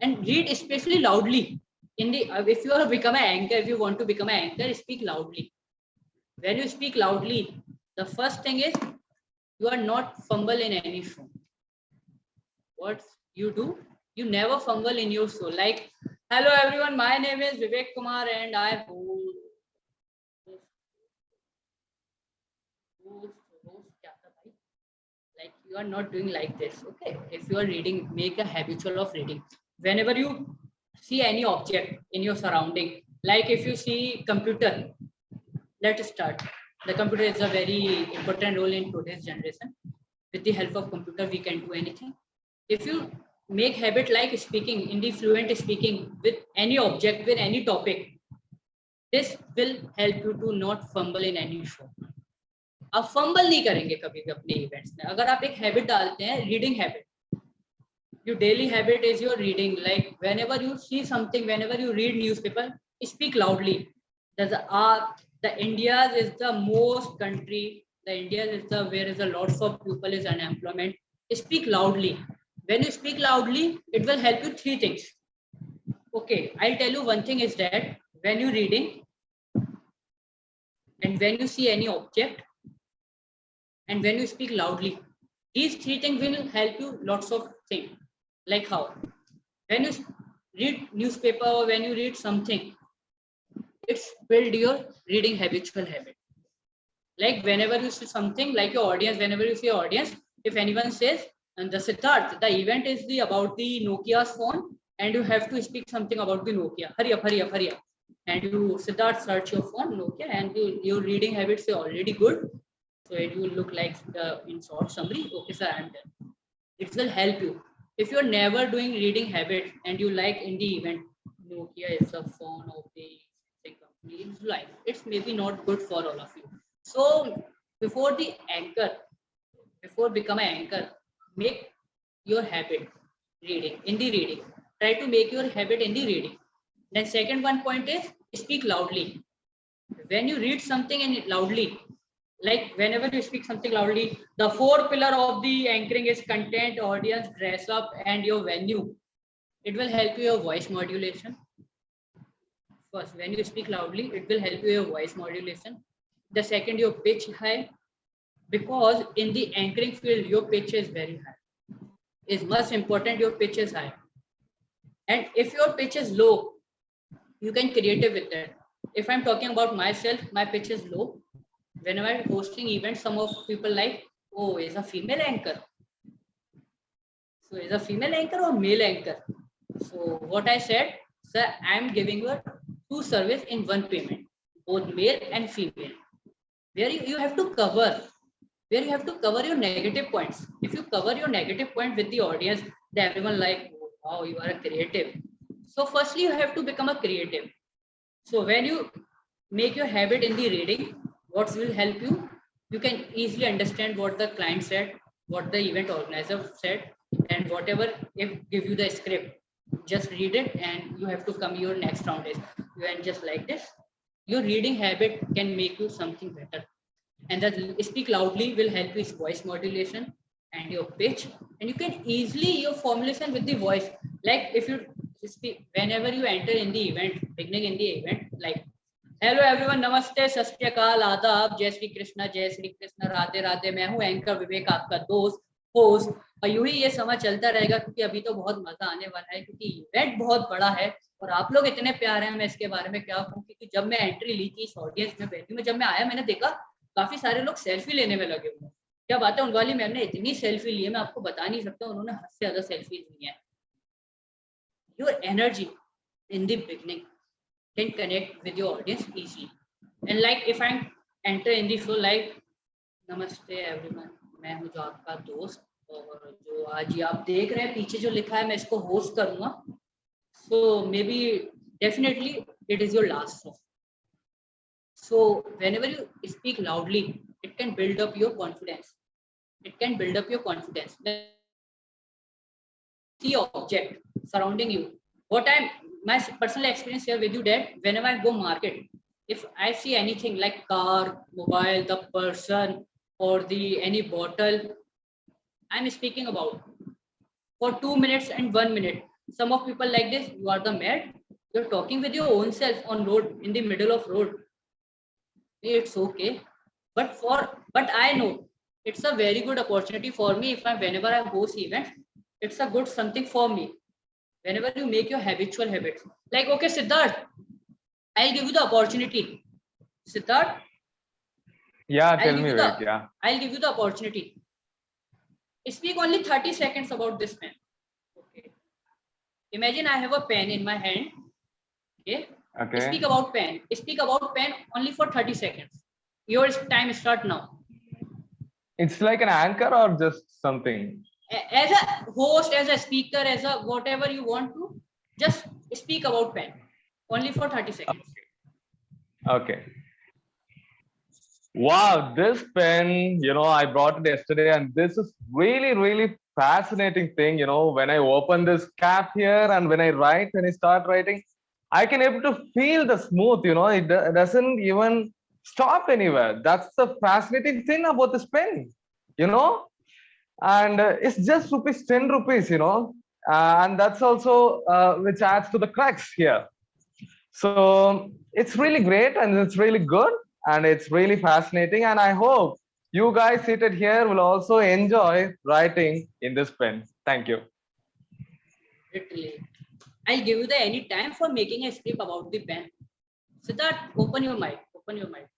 and read especially loudly in the if you are become an anchor, if you want to become an anchor, speak loudly. When you speak loudly, the first thing is you are not fumble in any show. What you do, you never fumble in your show. Like, hello everyone, my name is Vivek Kumar and I host like you are not doing like this. Okay, if you are reading, make a habitual of reading. Whenever you see any object in your surrounding, like if you see computer, let's start. The computer is a very important role in today's generation. With the help of computer, we can do anything. If you make habit like speaking in the fluent speaking with any object, with any topic, this will help you to not fumble in any show. आप fumble नहीं करेंगे कभी भी अपने events में अगर आप एक हैबिट डालते हैं reading habit. Your daily habit is your reading. Like whenever you see something, whenever you read newspaper, speak loudly. The India is the most country. The India is the where is a lots of people is unemployment. Speak loudly. When you speak loudly, it will help you 3 things. Okay, I'll tell you one thing is that when you reading and when you see any object and when you speak loudly, these 3 things will help you lots of things. Like how? When you read newspaper or when you read something, it's build your reading habitual habit. Like whenever you see something, like your audience, whenever you see audience, if anyone says, and the Siddharth, the event is about the Nokia's phone, and you have to speak something about the Nokia. Hurry up, hurry up, hurry up. And you Siddharth search your phone, Nokia, and your reading habits are already good. So it will look like in short summary, okay sir, I'm done. It will help you. If you're never doing reading habit and you like in the event, Nokia is a phone of the company, it's like it's maybe not good for all of you. So before the anchor, before become an anchor, make your habit reading in the reading. Try to make your habit in the reading. Then second one point is speak loudly. When you read something and loudly, like whenever you speak something loudly, the 4 pillar of the anchoring is content, audience, dress up, and your venue. It will help you your voice modulation. First, when you speak loudly, it will help you your voice modulation. The second, your pitch high, because in the anchoring field, your pitch is very high. It's much important your pitch is high. And if your pitch is low, you can create it with that. If I'm talking about myself, my pitch is low. Whenever I'm hosting events, some of people like, oh, is a female anchor. So is a female anchor or male anchor? So what I said, sir, I'm giving you 2 service in 1 payment, both male and female. Where you have to cover, where you have to cover your negative points. If you cover your negative point with the audience, then everyone like, oh, wow, you are a creative. So firstly, you have to become a creative. So when you make your habit in the reading, what will help you? You can easily understand what the client said, what the event organizer said, and whatever, if give you the script, just read it and you have to come your next round is you and just like this. Your reading habit can make you something better. And that speak loudly will help you voice modulation and your pitch. And you can easily your formulation with the voice. Like if you speak, whenever you enter in the event, beginning in the event, like hello everyone, नमस्ते, सत श्री अकाल, आदाब, जय श्री कृष्ण, राधे राधे, मैं हूँ anchor विवेक, आपका दोस्त host. और यूं ही ये समय चलता रहेगा क्योंकि अभी तो बहुत मजा आने वाला है क्योंकि इवेंट बहुत बड़ा है और आप लोग इतने प्यारे हैं. मैं इसके बारे में क्या कहूँ, क्योंकि जब मैं एंट्री ली थी इस ऑडियंस में, वेन्यू में जब मैं आया, मैंने देखा काफी सारे लोग सेल्फी लेने में लगे हुए हैं. क्या बात है, उन वाली मैम ने इतनी सेल्फी ली है, मैं आपको बता नहीं सकता, उन्होंने हद से ज्यादा सेल्फी ली है. Your energy, in the beginning can connect with your audience easily. And like if I enter in the flow like नमस्ते एवरीवन, मैं हूं जो आपका दोस्त, और जो आज ये आप देख रहे हैं पीछे जो लिखा है मैं इसको होस्ट करूंगा. So maybe definitely it is your last song. So whenever you speak loudly, it can build up your confidence. It can build up your confidence. See object surrounding you. What my personal experience here with you that whenever I go market, if I see anything like car, mobile, the person, or the any bottle, I'm speaking about for 2 minutes and 1 minute. Some of people like this, you are the mad. You're talking with your own self on road, in the middle of road. It's okay, but I know it's a very good opportunity for me. If I whenever I host events, it's a good something for me. Whenever you make your habitual habits, like okay, Siddharth, I'll give you the opportunity. Siddharth, Yeah, tell me, Vivek. Yeah. I'll give you the opportunity. Speak only 30 seconds about this pen. Okay. Imagine I have a pen in my hand. Okay. Okay. Speak about pen. Speak about pen only for 30 seconds. Your time start now. It's like an anchor or just something? As a host, as a speaker, as a whatever you want to, just speak about pen only for 30 seconds. Okay. Wow, this pen, I brought it yesterday, and this is really fascinating thing. When I open this cap here and when I start writing, I can able to feel the smooth, it doesn't even stop anywhere. That's the fascinating thing about this pen, and it's just rupees 10 rupees, and that's also which adds to the cracks here. So it's really great and it's really good and it's really fascinating, and I hope you guys seated here will also enjoy writing in this pen. Thank you. Literally. I'll give you the any time for making a script about the pen. Siddharth, open your mic. Open your mic.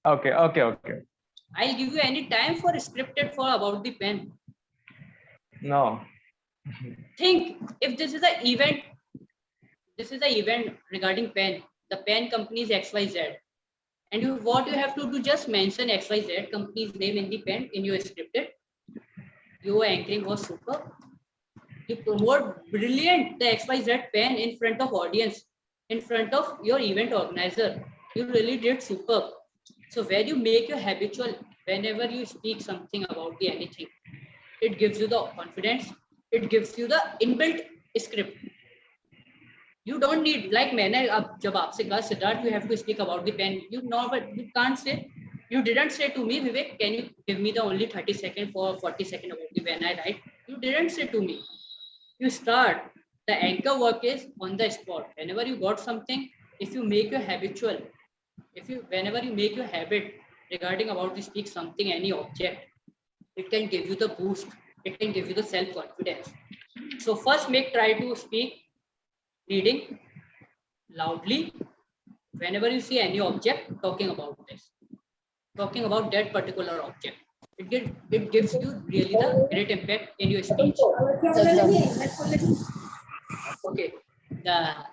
Okay. I'll give you any time for scripted for about the pen. No. Think if this is an event. This is the event regarding pen. The pen company is XYZ. And what you have to do, just mention XYZ company's name in the pen in your scripted. Your anchoring was super. You promote brilliant the XYZ pen in front of audience, in front of your event organizer. You really did superb. So where you make your habitual, whenever you speak something about the anything, it gives you the confidence. It gives you the inbuilt script. You don't need like मैंने अब जब आपसे कहा Siddharth, you have to speak about the pen. You can't say. You didn't say to me, Vivek, can you give me the only 30 seconds for 40 seconds about the when I write? You didn't say to me. You start. The anchor work is on the spot. Whenever you got something, if you make your habitual, whenever you make your habit regarding about to speak something, any object, it can give you the boost. It can give you the self-confidence. So first try to speak reading loudly whenever you see any object, talking about that particular object. It gives you really the great impact in your speech. Okay.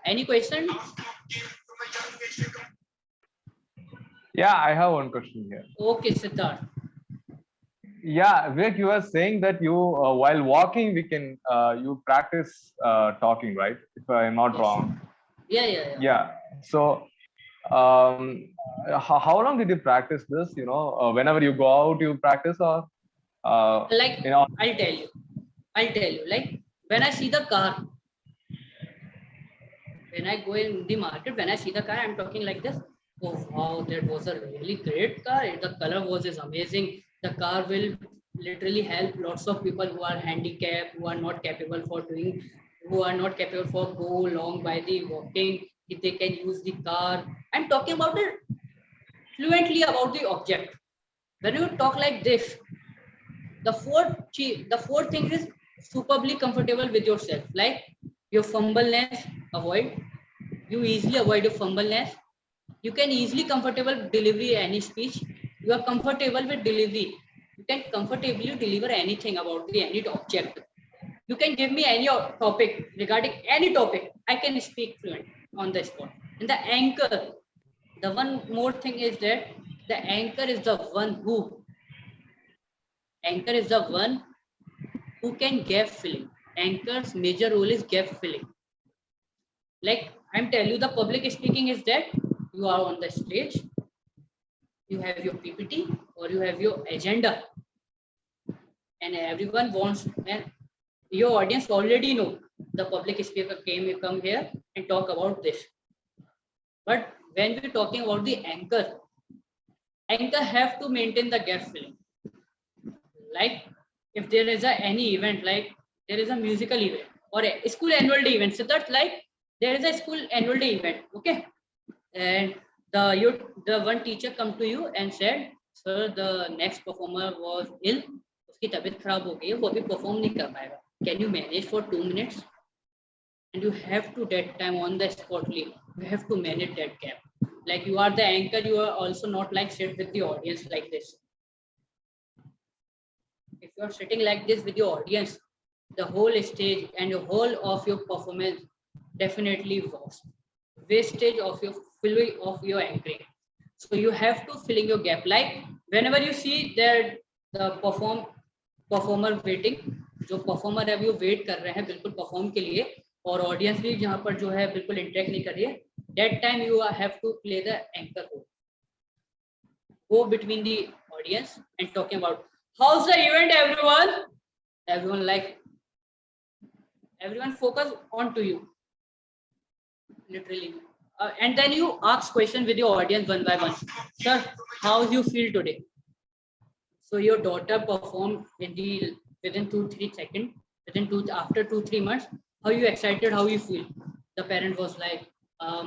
Any question? Yeah, I have one question here. Okay, Siddharth. Yeah, Vivek, you were saying that you while walking we can you practice talking, right? If I'm not wrong. Yeah. So how long did you practice this? Whenever you go out you practice, or like I'll tell you like when I see the car, when I go in the market, when I see the car, I'm talking like this. Oh wow, that was a really great car. The color was amazing. The car will literally help lots of people who are handicapped, who are not capable for go long by the walking. If they can use the car. I'm talking about it fluently about the object. When you talk like this, the fourth thing is superbly comfortable with yourself. Like your fumbleness, avoid. You easily avoid your fumbleness. You can easily comfortable delivery any speech. You are comfortable with delivery. You can comfortably deliver anything about the any object. You can give me any topic regarding any topic. I can speak fluent on the spot. And the anchor, the one more thing is that the anchor is the one who can gap filling. Anchor's major role is gap filling. Like I'm telling you, the public speaking is that you are on the stage, you have your PPT or you have your agenda, and everyone wants, and your audience already know the public speaker come here and talk about this. But when we're talking about the anchor have to maintain the gap filling. Like if there is any event, like there is a musical event or a school annual day event, so that's like there is a school annual day event, okay, and the one teacher come to you and said, sir, the next performer was ill, उसकी तबीयत खराब हो गई है, वो अभी perform नहीं कर पाएगा, can you manage for 2 minutes? And you have to that time on the spotly, you have to manage that gap. Like you are the anchor, you are also not like sit with the audience like this. If you are sitting like this with your audience, the whole stage and the whole of your performance definitely was wastage of your filling of your anchoring. So you have to filling your gap. Like whenever you see that the performer waiting, जो performer है वो wait कर रहे हैं बिल्कुल perform के लिए, और audience भी जहाँ पर जो है बिल्कुल interact नहीं कर रही है, that time you have to play the anchor role. Go between the audience and talking about how's the event, everyone. Everyone focus on to you, literally. And then you ask question with your audience one by one. Sir, how you feel today? So your daughter performed within 2-3 seconds, after 2-3 months. How you excited? How you feel? The parent was like,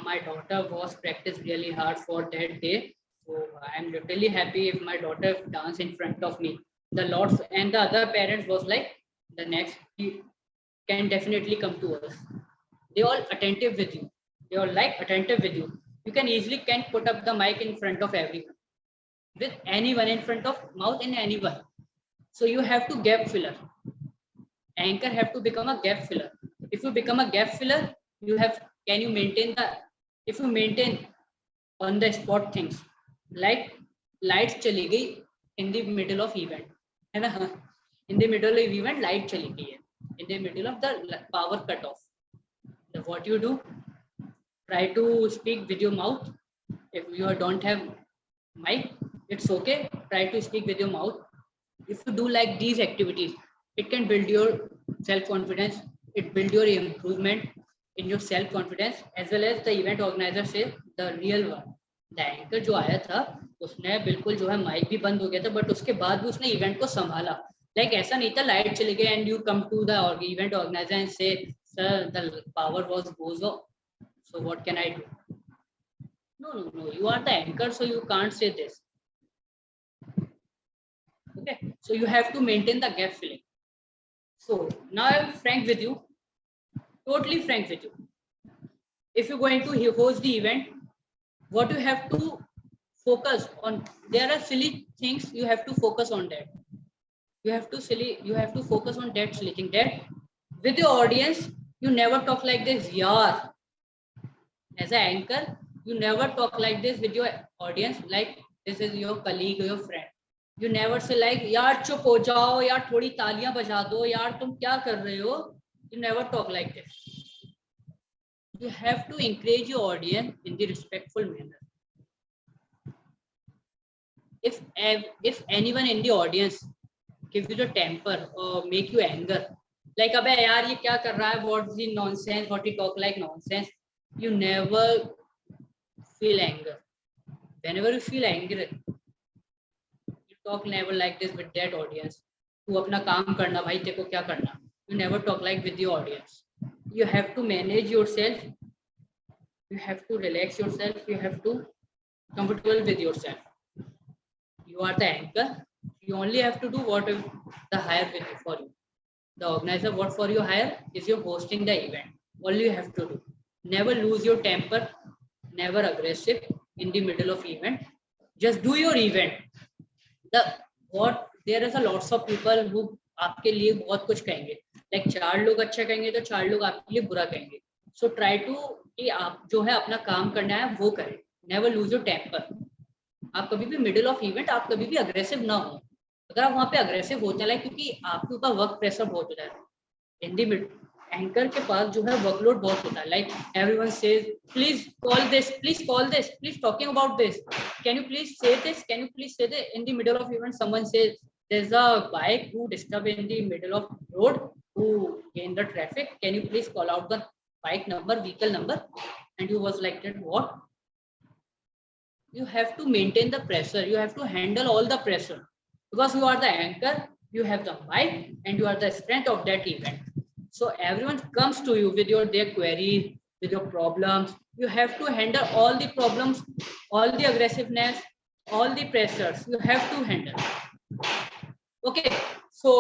my daughter was practiced really hard for that day. So I'm really happy if my daughter dance in front of me. The lots and the other parents was like, the next can definitely come to us. They all attentive with you. They all like attentive with you. You can easily put up the mic in front of everyone, with anyone in front of mouth and anyone. So you have to gap filler. Anchor have to become a gap filler. If you become a gap filler, can you maintain if you maintain on the spot things, like lights chali gayi in the middle of event, है ना? In the middle of event light chali gayi hai, in the middle of the power cut off. What you do, try to speak with your mouth. If you don't have mic, it's okay, try to speak with your mouth. If you do like these activities, it can build your self-confidence, it build your improvement in your self-confidence, as well as the event organizer say the real one. The anchor जो आया था उसने बिल्कुल जो है mic भी बंद हो गया था, बट उसके बाद भी उसने इवेंट को संभाला. Like ऐसा नहीं था लाइट चली गई and you come to the event organizer and say, sir, the power goes off, so what can I do? No, you are the anchor, so you can't say this. Okay, so you have to maintain the gap filling. So now I'm frank with you, totally frank with you. If you're going to host the event, what you have to focus on, there are silly things you have to focus on that. You have to focus on that silly thing, that with your audience, you never talk like this, yaar. As an anchor, you never talk like this with your audience, like this is your colleague or your friend. You never say like, yaar chup ho jao, yaar thodi taaliyan baja do, yaar tum kya kar rahe ho. You never talk like this. You have to encourage your audience in the respectful manner. If anyone in the audience give you the temper or make you anger, like abe yaar ye kya kar raha hai, what's the nonsense, what he talk like nonsense, you never feel anger. Whenever you feel angry, you talk never like this with that audience. तू अपना काम करना भाई, तेरे को क्या करना. You never talk like with the audience. You have to manage yourself. You have to relax yourself. You have to comfortable with yourself. You are the anchor. You only have to do what the hire will do for you. The organizer, what for you hire is you hosting the event. All you have to do. Never lose your temper. Never aggressive in the middle of event. Just do your event. There is a lots of people who आपके लिए बहुत कुछ कहेंगे, like 4 लोग अच्छा कहेंगे तो 4 लोग आपके लिए बुरा कहेंगे. सो ट्राई टू कि आप जो है अपना काम करना है वो करें. Never lose your temper. आप कभी भी मिडिल ऑफ इवेंट आप कभी भी अग्रेसिव ना हो. अगर आप वहाँ पे अग्रेसिव होते हैं क्योंकि आपके ऊपर वर्क प्रेशर बहुत होता है. इन दी एंकर के पास जो है वर्कलोड बहुत होता है. Like everyone says please call this, please talking about this, can you please से दिस, कैन यू प्लीज से this. In the middle of event someone says there's a bike who disturbed in the middle of road who in the traffic, can you please call out the bike number, vehicle number. And you was like that, what? You have to maintain the pressure, you have to handle all the pressure because you are the anchor, you have the mic and you are the strength of that event. So everyone comes to you with their queries, with your problems. You have to handle all the problems, all the aggressiveness, all the pressures you have to handle. Okay, so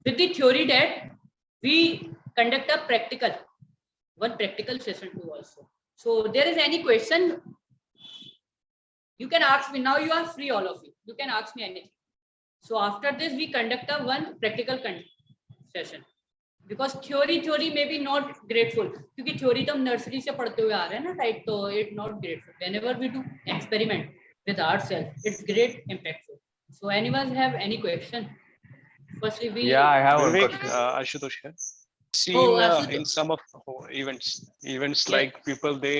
with the theory that we conduct a one practical session too also. So there is any question, you can ask me now. You are free, all of you. You can ask me anything. So after this, we conduct a one practical session because theory may be not grateful. क्योंकि theory तो हम nursery से पढ़ते हुए आ रहे हैं ना, right? तो it's not grateful. Whenever we do experiment with ourselves, it's great impactful. So anyone have any question? Firstly, we. Yeah, I have one Vivek, question. Ashutosh here. Seen in some of events Yeah. like people, they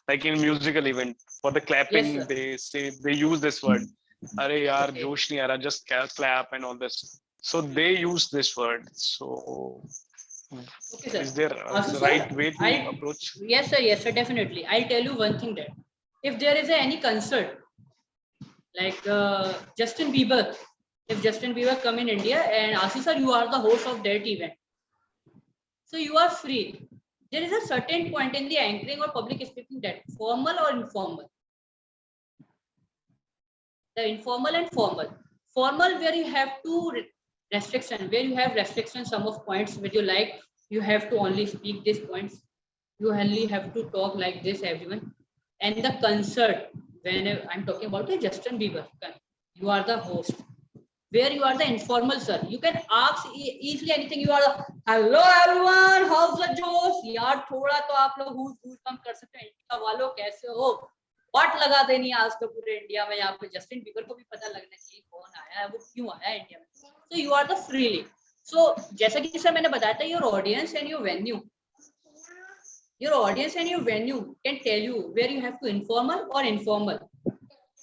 like in musical event for the clapping, Yes, sir. they say they use this word. Are yaar, Okay. josh nahi aa raha, just clap and all this. So they use this word. So Okay, sir. is there Also, the sir, right way to approach? Yes, sir, definitely. I'll tell you one thing that if there is any concert like Justin Bieber, if Justin Bieber come in India and Ashish sir, you are the host of that event, so you are free. There is a certain point in the anchoring or public speaking that formal or informal. The informal and formal. Formal where you have where you have restrictions, some of points where you like, you have to only speak these points. You only have to talk like this, everyone. And the concert, when I'm talking about the Justin Bieber, you are the host. Where you are the informal, sir. You can ask easily anything. You are the, hello everyone, how's the Josh? यार थोड़ा तो आप लोग who's कम कर सकते हैं. India वालों कैसे हो? वाट लगा देनी आज तो पूरे इंडिया में. यहाँ पे जस्टिन बीबर को भी पता लगना चाहिए कौन आया है, वो क्यों आया है इंडिया में. So you are the freely. So जैसा कि सर मैंने बताया था, your audience and your venue. Your audience and your venue can tell you where you have to informal or informal,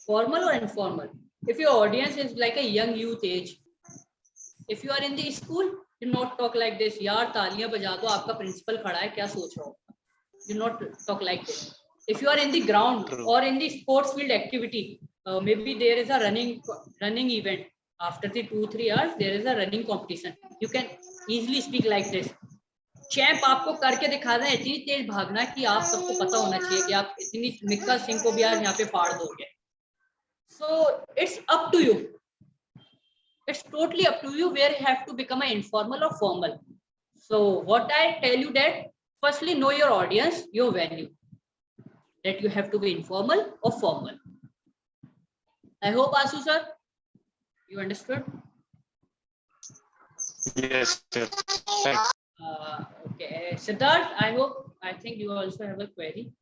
formal or informal. If your audience is like a young youth age, if you are in the school, do not talk like this. यार तालियां बजा दो, आपका principal खड़ा है, क्या सोच रहा हो? Do not talk like this. If you are in the ground or in the sports field activity, maybe there is a running event. After the 2-3 hours, there is a running competition. You can easily speak like this. Champ आपको करके दिखा रहे हैं, इतनी तेज भागना कि आप सबको पता होना चाहिए कि आप इतनी मिक्का सिंह को भी आज यहाँ पे फाड़ दोगे. So it's up to you. It's totally up to you where you have to become an informal or formal. So what I tell you that firstly know your audience, your venue. That you have to be informal or formal. I hope Asu sir, you understood. Yes. Thanks. Okay, Siddharth, I think you also have a query.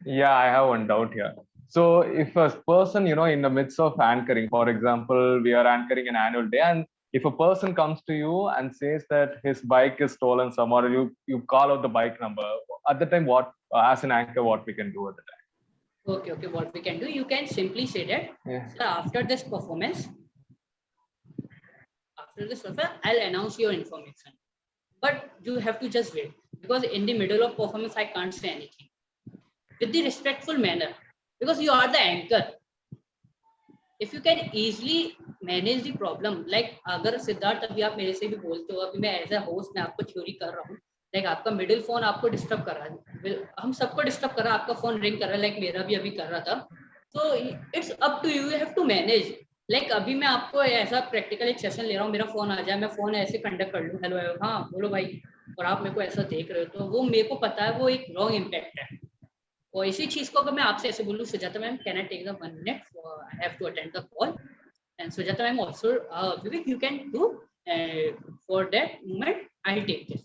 Yeah, I have one doubt here. So if a person, in the midst of anchoring, for example, we are anchoring an annual day, and if a person comes to you and says that his bike is stolen somewhere, you call out the bike number. At the time, what, as an anchor, what we can do at the time? Okay, what we can do, you can simply say that, sir, after this performance, I'll announce your information. But you have to just wait, because in the middle of performance, I can't say anything. With the respectful manner, because you are the anchor. If you can easily manage the problem, like अगर सिद्धार्थ अभी आप मेरे से भी बोलते हो, अभी मैं एज अ होस्ट मैं आपको थ्योरी कर रहा हूँ, लाइक आपका मिडिल फोन आपको डिस्टर्ब कर रहा है, हम सबको डिस्टर्ब कर रहा है, आपका फोन रिंग कर रहा है, लाइक मेरा भी अभी कर रहा था. तो it's up to you have to manage. Like अभी मैं आपको ऐसा प्रैक्टिकल एक सेशन ले रहा हूँ, मेरा फोन आ जाए, मैं फोन ऐसे कंडक्ट कर लूँ, हेलो हाँ बोलो भाई, और आप मेरे को ऐसा देख रहे हो, तो वो मेरे को पता है वो एक रॉन्ग इम्पैक्ट है. और इसी चीज को अगर मैं आपसे ऐसे बोलूँ, Sujata ma'am can I take the 1 minute, I have to attend the call, and Sujata ma'am also, Vivek you can do for that moment I'll take this.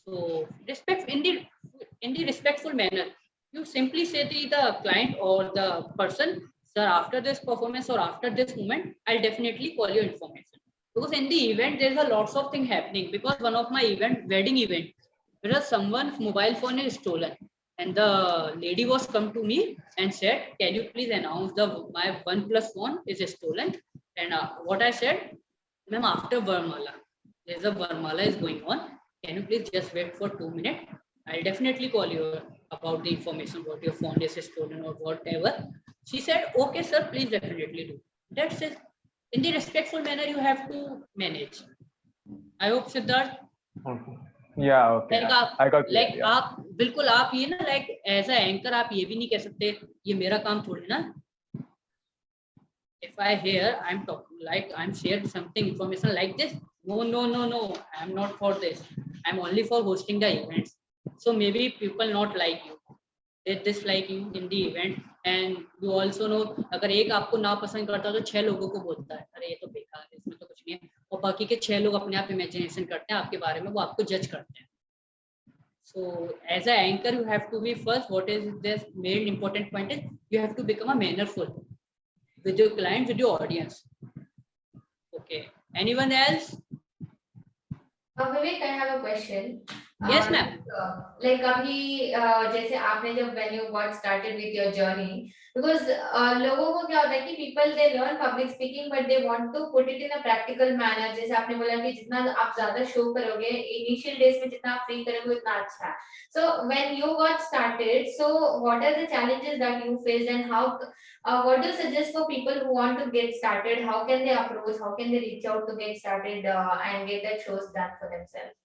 So respect in the respectful manner, you simply say to the client or the person, sir, after this performance or after this moment I'll definitely call your information. Because in the event there's a lots of thing happening. Because one of my wedding event, where someone's mobile phone is stolen, and the lady was come to me and said, can you please announce my OnePlus phone is stolen. And what I said, ma'am, after Varmala, there's a Varmala is going on, can you please just wait for 2 minutes, I'll definitely call you about the information what your phone is stolen or whatever. She said, okay sir, please definitely do. That's it. In the respectful manner you have to manage. I hope Siddharth, Okay. Yeah, okay. like आप I got you. like Yeah. आप बिल्कुल आप ये ना like as a anchor आप ये भी नहीं कह सकते ये मेरा काम थोड़ी ना. If I hear I'm talking like I'm shared something information like this, no, I'm not for this. I'm only for hosting the events. So maybe people not like you, they dislike you in the event. And you also know, अगर एक आपको ना पसंद करता है तो 6 लोगों को बोलता है अरे ये तो बेकार है, इसमें तो कुछ नहीं है, और बाकी के 6 लोग अपने आप इमेजिनेशन करते हैं आपके बारे में, वो आपको जज करते हैं. So as an anchor you have to be first, what is this main important point is you have to become a mannerful with your client, with your audience. Okay, anyone else? Vivek, I have a question. Yes, ma'am. Like अभी जैसे आपने जब when you got started with your journey, because लोगों को क्या होता है कि people they learn public speaking but they want to put it in a practical manner. जैसे आपने बोला कि जितना आप ज़्यादा show करोगे initial days में जितना आप free करोगे उतना अच्छा है. So when you got started, so what are the challenges that you faced and how what do you suggest for people who want to get started? How can they approach? How can they reach out to get started and get their shows done for themselves?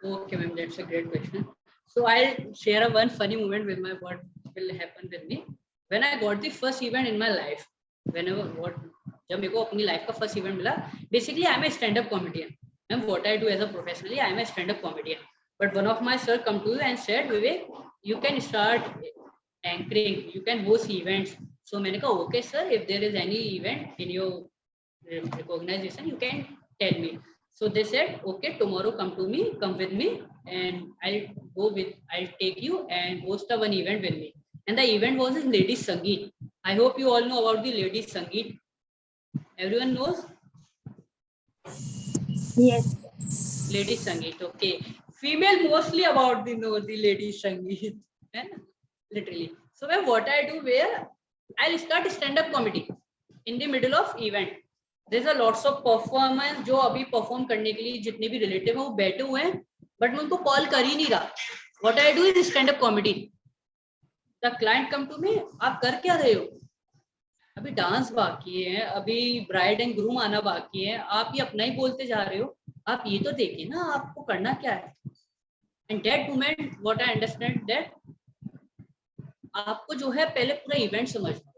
Okay, ma'am, that's a great question. So I'll share a one funny moment with my what will happen with me when I got the first event in my life. Whenever what जब मेरे को अपनी life का first event मिला, basically I'm a stand-up comedian. Ma'am, what I do as a professionally, I'm a stand-up comedian. But one of my sir come to you and said, Vivek, you can start anchoring, you can host events. So मैंने कहा okay sir, if there is any event in your recognition, you can tell me. So they said, okay, tomorrow come with me, and I'll take you and host one event with me. And the event was in Ladies Sangeet. I hope you all know about the Ladies Sangeet. Everyone knows? Yes. Ladies Sangeet, okay. Female mostly about the Ladies Sangeet. Literally. So what I do where I'll start stand-up comedy in the middle of event. There's a lots of performance जो अभी perform करने के लिए जितने भी relative हैं वो बैठे हुए हैं, but मैं उनको call कर ही नहीं रहा. What I do is stand-up comedy. The client come to me, आप कर क्या रहे हो? अभी डांस बाकी है, अभी ब्राइड एंड ग्रूम आना बाकी है, आप ये अपना ही बोलते जा रहे हो, आप ये तो देखिए ना आपको करना क्या है. And that moment what I understand that आपको जो है पहले पूरा इवेंट समझना.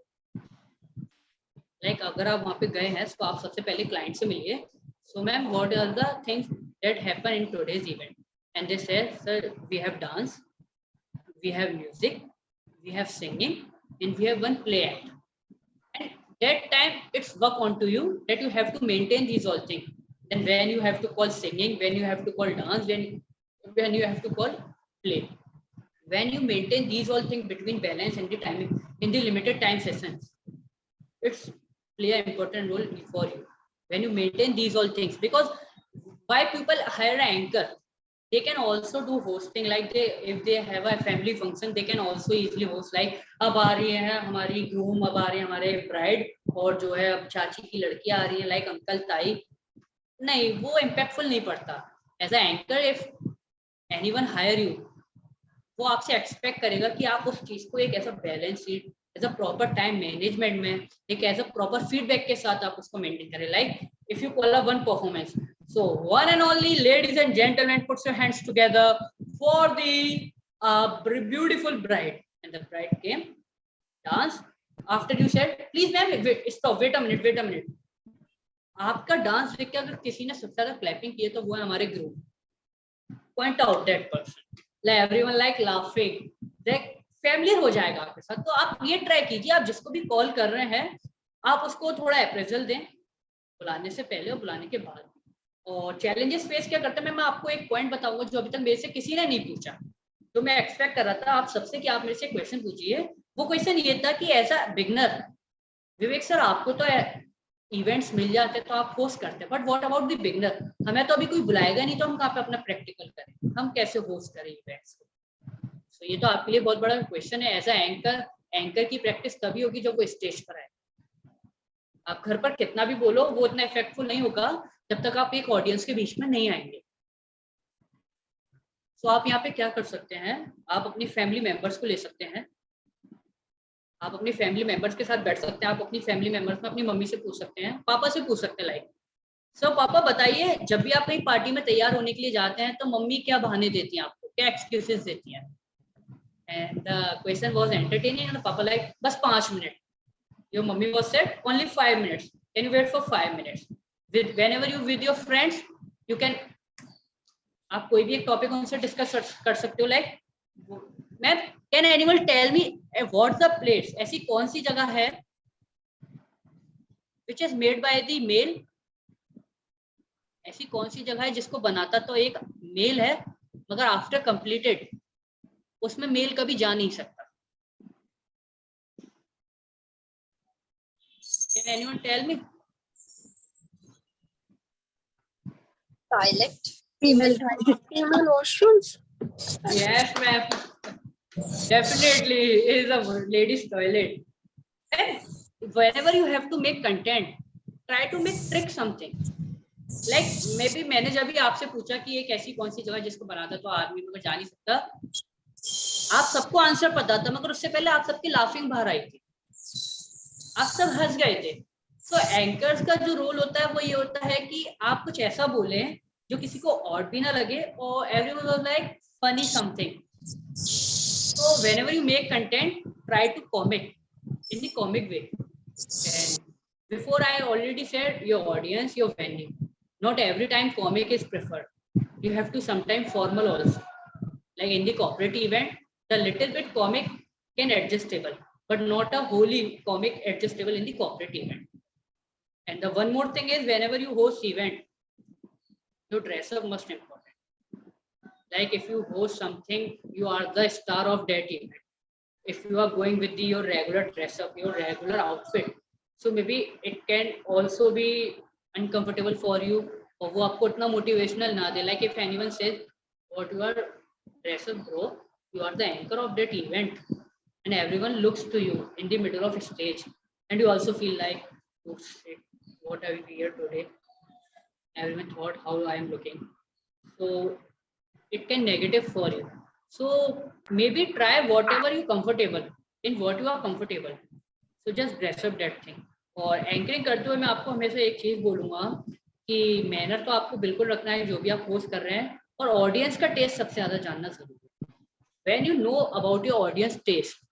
Like अगर आप वहाँ पे गए हैं तो आप सबसे पहले क्लाइंट से मिलिए. So ma'am, what are the things that happen in today's event? And they said, sir, we have dance, we have music, we have singing, and we have one play act. And that time it's work onto you that you have to maintain these all things. And when you have to call singing, when you have to call dance, when you have to call play. When you maintain these all things between balance and the timing in the limited time sessions, it's play an important role for you when you maintain these all things. Because why people hire an anchor, they can also do hosting, like if they have a family function they can also easily host. Like अब आ रही है हमारी groom, अब आ रही है हमारे bride, और जो है अब चाची की लड़की आ रही है, like अंकल ताई, नहीं वो impactful नहीं पड़ता. As an anchor, if anyone hire you, वो आपसे एक्सपेक्ट करेगा कि आप उस चीज को एक ऐसा balance sheet, as a proper time management में, एक एज अ प्रॉपर फीडबैक के साथ आप उसको मेंटेन करें. Like if you call a one performance, so one and only ladies and gentleman, puts your hands together for the beautiful bride. And the bride came, dance. After you said please ma'am stop, wait a minute. आपका dance देख के अगर किसी ने सबसे ज्यादा clapping की है तो वो है हमारे group. Point out that person. Everyone like laughing, like familiar हो जाएगा आपके साथ. तो आप ये ट्राई कीजिए, आप जिसको भी कॉल कर रहे हैं आप उसको थोड़ा अप्रेजल दें, बुलाने से पहले और बुलाने के बाद. और चैलेंजेस फेस क्या करते हैं, मैं आपको एक पॉइंट बताऊंगा जो अभी तक मेरे से किसी ने नहीं पूछा, तो मैं एक्सपेक्ट कर रहा था आप सबसे कि आप मेरे से क्वेश्चन पूछिए। वो क्वेश्चन ये था कि as a beginner Vivek sir आपको तो इवेंट्स मिल जाते तो आप होस्ट करते, but what about the beginner, हमें तो अभी कोई बुलाएगा नहीं तो हम कहाँ पे अपना प्रैक्टिकल करें, हम कैसे होस्ट करें इवेंट्स को। तो ये तो आपके लिए बहुत बड़ा क्वेश्चन है। एज अ एंकर, एंकर की प्रैक्टिस तभी होगी जब वो स्टेज पर आए। आप घर पर कितना भी बोलो वो उतना इफेक्टफुल नहीं होगा जब तक आप एक ऑडियंस के बीच में नहीं आएंगे। तो आप यहाँ पे क्या कर सकते हैं, आप अपनी फैमिली मेंबर्स को ले सकते हैं, आप अपनी फैमिली मेंबर्स के साथ बैठ सकते हैं, आप अपनी फैमिली मेंबर्स में अपनी मम्मी से पूछ सकते हैं, पापा से पूछ सकते हैं, लाइक सर पापा बताइए जब भी आप कहीं पार्टी में तैयार होने के लिए जाते हैं तो मम्मी क्या बहाने देती हैं आपको, क्या एक्सक्यूजेस देती हैं। And the question was entertaining and papa like बस 5 minute, your mummy was said only 5 minutes, can you wait for 5 minutes with whenever you with your friends you can, आप कोई भी एक टॉपिक उनसे डिस्कस कर सकते हो, like ma'am can anyone tell me what the place, ऐसी कौन सी जगह है which is made by the male, ऐसी कौन सी जगह है जिसको बनाता तो एक मेल है मगर आफ्टर कंप्लीटेड उसमें मेल कभी जा नहीं सकता। Can anyone tell me? Toilet. Female toilet. Female washrooms. Yes ma'am, definitely is a ladies toilet. And whenever you have to make content, try to make trick something. Like maybe मैंने जब भी आपसे पूछा कि एक ऐसी कौन सी जगह जिसको बनाता तो आदमी मगर जा नहीं सकता, आप सबको आंसर पता था मगर उससे पहले आप सबकी लाफिंग बाहर आई थी, आप सब हंस गए थे। तो एंकर्स का जो रोल होता है वो ये होता है कि आप कुछ ऐसा बोलें जो किसी को ऑड भी ना लगे और everyone was like funny something. So whenever you make content, try to comic in the comic way. And before I already said your audience, your venue. Not every time comic is preferred. You have to sometimes formal also. Like in the corporate event, the little bit comic can adjustable, but not a wholly comic adjustable in the corporate event. And the one more thing is whenever you host event, your dress up must important. Like if you host something, you are the star of that event. If you are going with your regular dress up, your regular outfit, so maybe it can also be uncomfortable for you और वो आपको उतना motivational ना दे. Like if anyone says what you are dress up bro, you are the anchor of that event and everyone looks to you in the middle of stage and you also feel like oh shit, what are we here today, everyone thought how I am looking, so it can negative for you. So maybe try whatever you comfortable, in what you are comfortable, so just dress up that thing. और anchoring करते हुए मैं आपको हमेशा एक चीज बोलूंगा कि मैनर तो आपको बिल्कुल रखना है जो भी आप होस्ट कर रहे हैं, और ऑडियंस का टेस्ट सबसे ज्यादा जानना जरूरी है. When you know about your audience taste,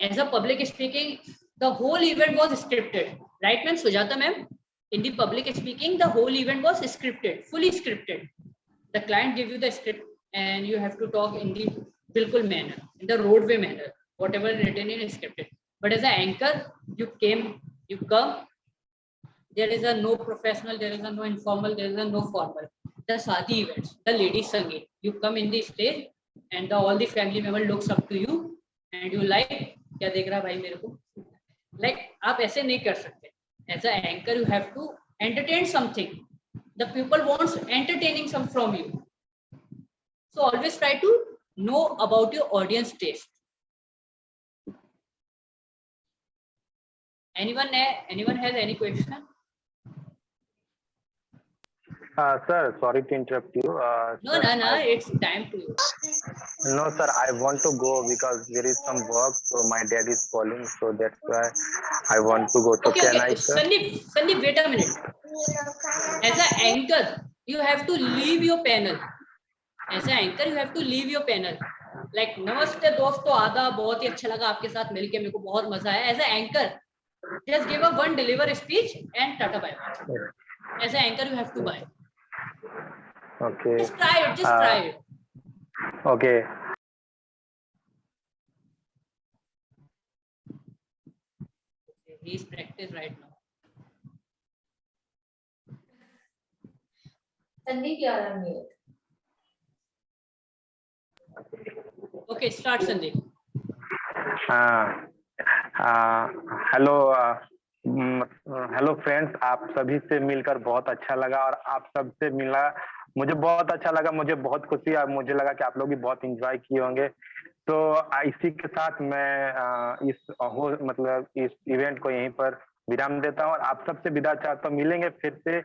as a public speaking, the whole event was scripted, right ma'am Sujata ma'am? In the public speaking, the whole event was scripted, fully scripted. The client give you the script and you have to talk in the bilkul manner, in the roadway manner, whatever written in scripted. But as an anchor, you come, there is a no professional, there is a no informal, there is a no formal. The Sadi events, the ladies sangeet, you come in the stage and all the family member looks up to you and you like, क्या देख रहा भाई मेरे को, like आप ऐसे नहीं कर सकते. As an anchor, you have to entertain something. The people wants entertaining some from you. So always try to know about your audience taste. Anyone has any question? Sir, sorry to interrupt you. No, it's time to you. No, sir, I want to go because there is some work. So my dad is calling, so that's why I want to go. So Okay, can okay. I, sir? Sandeep, wait a minute. As an anchor, you have to leave your panel. As an anchor, you have to leave your panel. Like नमस्ते दोस्तों, आदाब, बहुत ही अच्छा लगा आपके साथ मिलके, मेरे को बहुत मजा आया. As an anchor, just give a one deliver speech and tata bye bye. As an anchor, you have to buy. Okay. Just try it. Just try it. Okay. He is practice right now. Sandeep, you are on mute. Okay, start Sandeep. Hello hello friends, आप सभी से मिलकर बहुत अच्छा लगा और आप सबसे मिला मुझे बहुत अच्छा लगा, मुझे बहुत खुशी और मुझे लगा कि आप लोग भी बहुत एंजॉय किए होंगे। तो इसी के साथ मैं मतलब इस इवेंट को यहीं पर विराम देता हूँ और आप सबसे विदा चाहता हूँ। मिलेंगे फिर से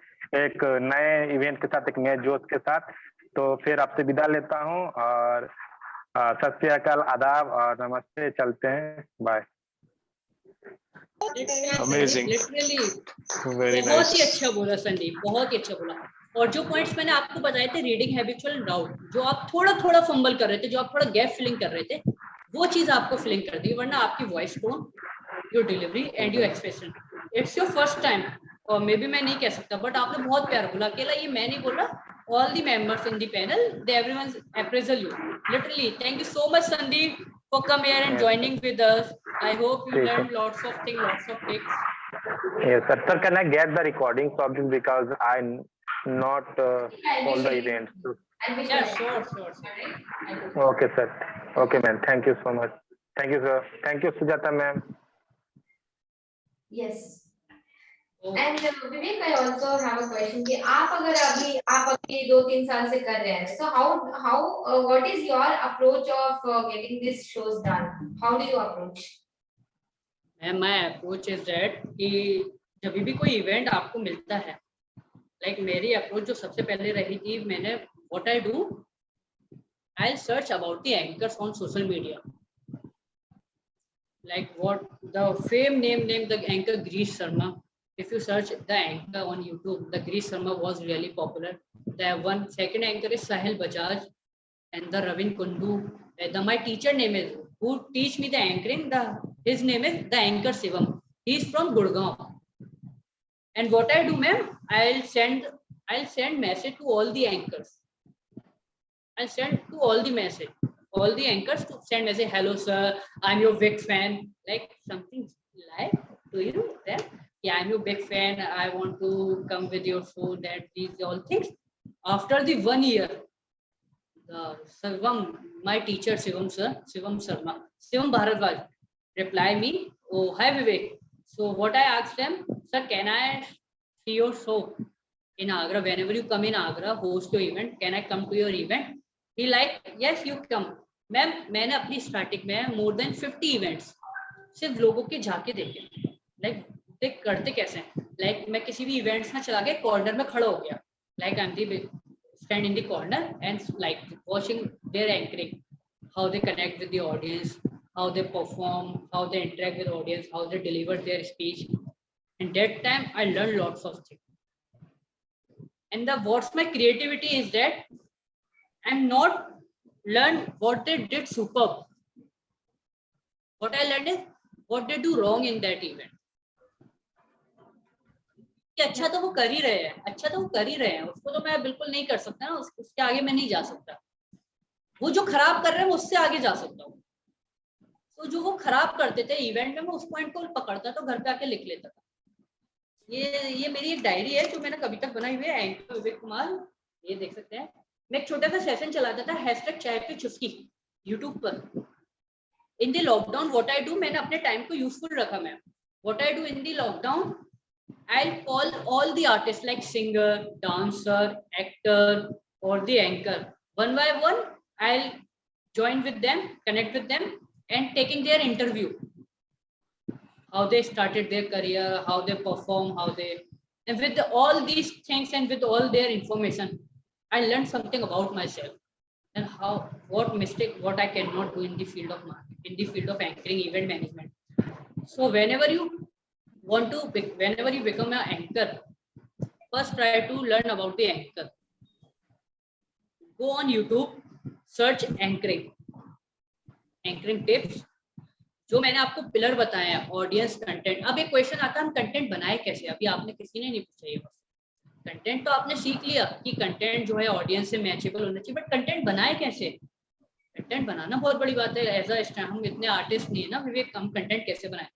एक नए इवेंट के साथ, एक नए जोश के साथ। तो फिर आपसे विदा लेता हूँ और सत श्री अकाल, आदाब और नमस्ते। चलते हैं, बाय। Amazing. लिटरली Very बहुत ही nice. अच्छा बोला संदीप, बहुत ही अच्छा बोला। और जो पॉइंट्स मैंने आपको बताए थे, रीडिंग हैबिचुअल डाउट, जो आप थोड़ा थोड़ा फंबल कर रहे थे, जो आप थोड़ा गैप फिलिंग कर रहे थे, वो चीज आपको फिलिंग कर दी, वरना आपकी voice tone, your delivery and your expression, it's your first time. और मे बी मैं नहीं कह सकता, बट आपने बहुत प्यार बोला। अकेला ये मैं नहीं बोल रहा, all the members in the panel, they everyone's appraisal you. Literally, thank you so much, Sandeep, for come here and Yes, joining with us. I hope you ठीक है। learned lots of things, lots of tricks. Yes, sir. Sir, can I get the recordings of this because I not I'll be all the sharing. events. I'll be Yeah, sharing. sure. Alright? I'll do that. Okay, sir. Okay, ma'am. Thank you so much. Thank you, sir. Thank you, Sujata, ma'am. Yes. Oh, And Vivek, I also have a question कि आप अभी 2-3 साल से कर रहे हैं, so how what is your approach of getting these shows done? How do you approach? my approach is that कि जब भी कोई इवेंट आपको मिलता है, लाइक मेरी अप्रोच जो सबसे पहले रही थी, मैंने what I do, I search about the anchors on social media, like what the fame name the anchor Greece Sharma. If you search the anchor on YouTube, the Greece Sharma was really popular. The one second anchor is Sahil Bajaj and the Ravin Kundu. My teacher name is, who teach me the anchoring, his name is the anchor Shivam. He is from Gurgaon. And what I do, ma'am, I'll send message to all the anchors. I'll send to all the anchors to send message, hello sir, I'm your big fan, like something like to you then, yeah, I'm your big fan, I want to come with your show, that these all things. After the 1 year, Shivam, my teacher Shivam Sharma, Shivam Bharadwaj reply me, oh hi Vivek. So what I asked them, sir, can I see your show in Agra? Whenever you come in Agra, host your event, can I come to your event? He like, yes you come. Ma'am मैंने अपनी starting में more than 50 events सिर्फ लोगों के जाके देखे, like देख करते कैसे हैं, लाइक मैं किसी भी इवेंट्स में चला गया, कॉर्नर में खड़ा हो गया, like I am the stand in the corner and like watching their anchoring, how they connect with the audience, how they perform, how they interact with audience, how they deliver their speech. In that time I learned lots of things, and what's my creativity is that I'm not learn what they did superb. What I learned is what they do wrong in that event. कि अच्छा तो वो कर ही रहे हैं, उसको तो मैं बिल्कुल नहीं कर सकता ना, उसके आगे मैं नहीं जा सकता। वो जो खराब कर रहे हैं उससे आगे जा सकता हूँ। तो जो वो खराब करते थे इवेंट में, मैं उस पॉइंट को पकड़ता तो घर पे आके लिख लेता था। ये मेरी एक डायरी है जो मैंने कभी तक बनाई हुई है, एंकर विवेक कुमार, ये देख सकते हैं। मैं एक छोटा सा सेशन चलाता था, हैशटैग चाय पे चुस्की, यूट्यूब पर। In the lockdown what I do, मैंने अपने टाइम को यूजफुल रखा। मैं what I do in the lockdown, I call all the artist like singer, dancer, actor और the anchor, one by one I join with them, connect with them and taking their interview, how they started their career, how they perform, how they, and with all these things and with all their information, I learned something about myself and how, what mistake, what I cannot do in the field of marketing, in the field of anchoring, event management. So whenever you become an anchor, first try to learn about the anchor. Go on YouTube, search anchoring tips, जो मैंने आपको pillar बताए हैं, audience, content. अब एक question आता है, हम कंटेंट बनाए कैसे? अभी आपने किसी ने नहीं पूछा ये बस। कंटेंट तो आपने सीख लिया कि कंटेंट जो है ऑडियंस से मैचेबल होना चाहिए, बट कंटेंट बनाए कैसे? कंटेंट बनाना बहुत बड़ी बात है। एज अ हम इतने आर्टिस्ट नहीं है ना विवेक, हम कंटेंट कैसे बनाए?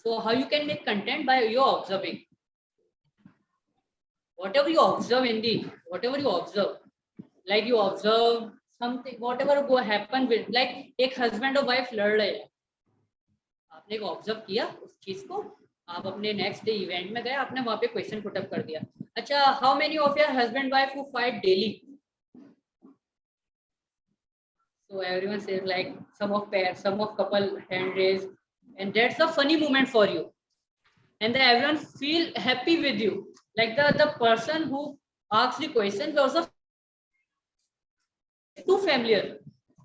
So how you can make content by your observing. whatever you observe in the, whatever you observe, like you observe something, whatever go happen with, like एक husband और wife लड़ रहे हैं, आपने एक ऑब्जर्व किया उस चीज को, आप अपने नेक्स्ट डे इवेंट में गए, आपने वहां पे क्वेश्चन पुट अप कर दिया, अच्छा how many of your husband wife who fight daily, so everyone says like some of pair, some of couple hand raise, and that's a funny moment for you, and then everyone feel happy with you, like the person who asks the question was too familiar.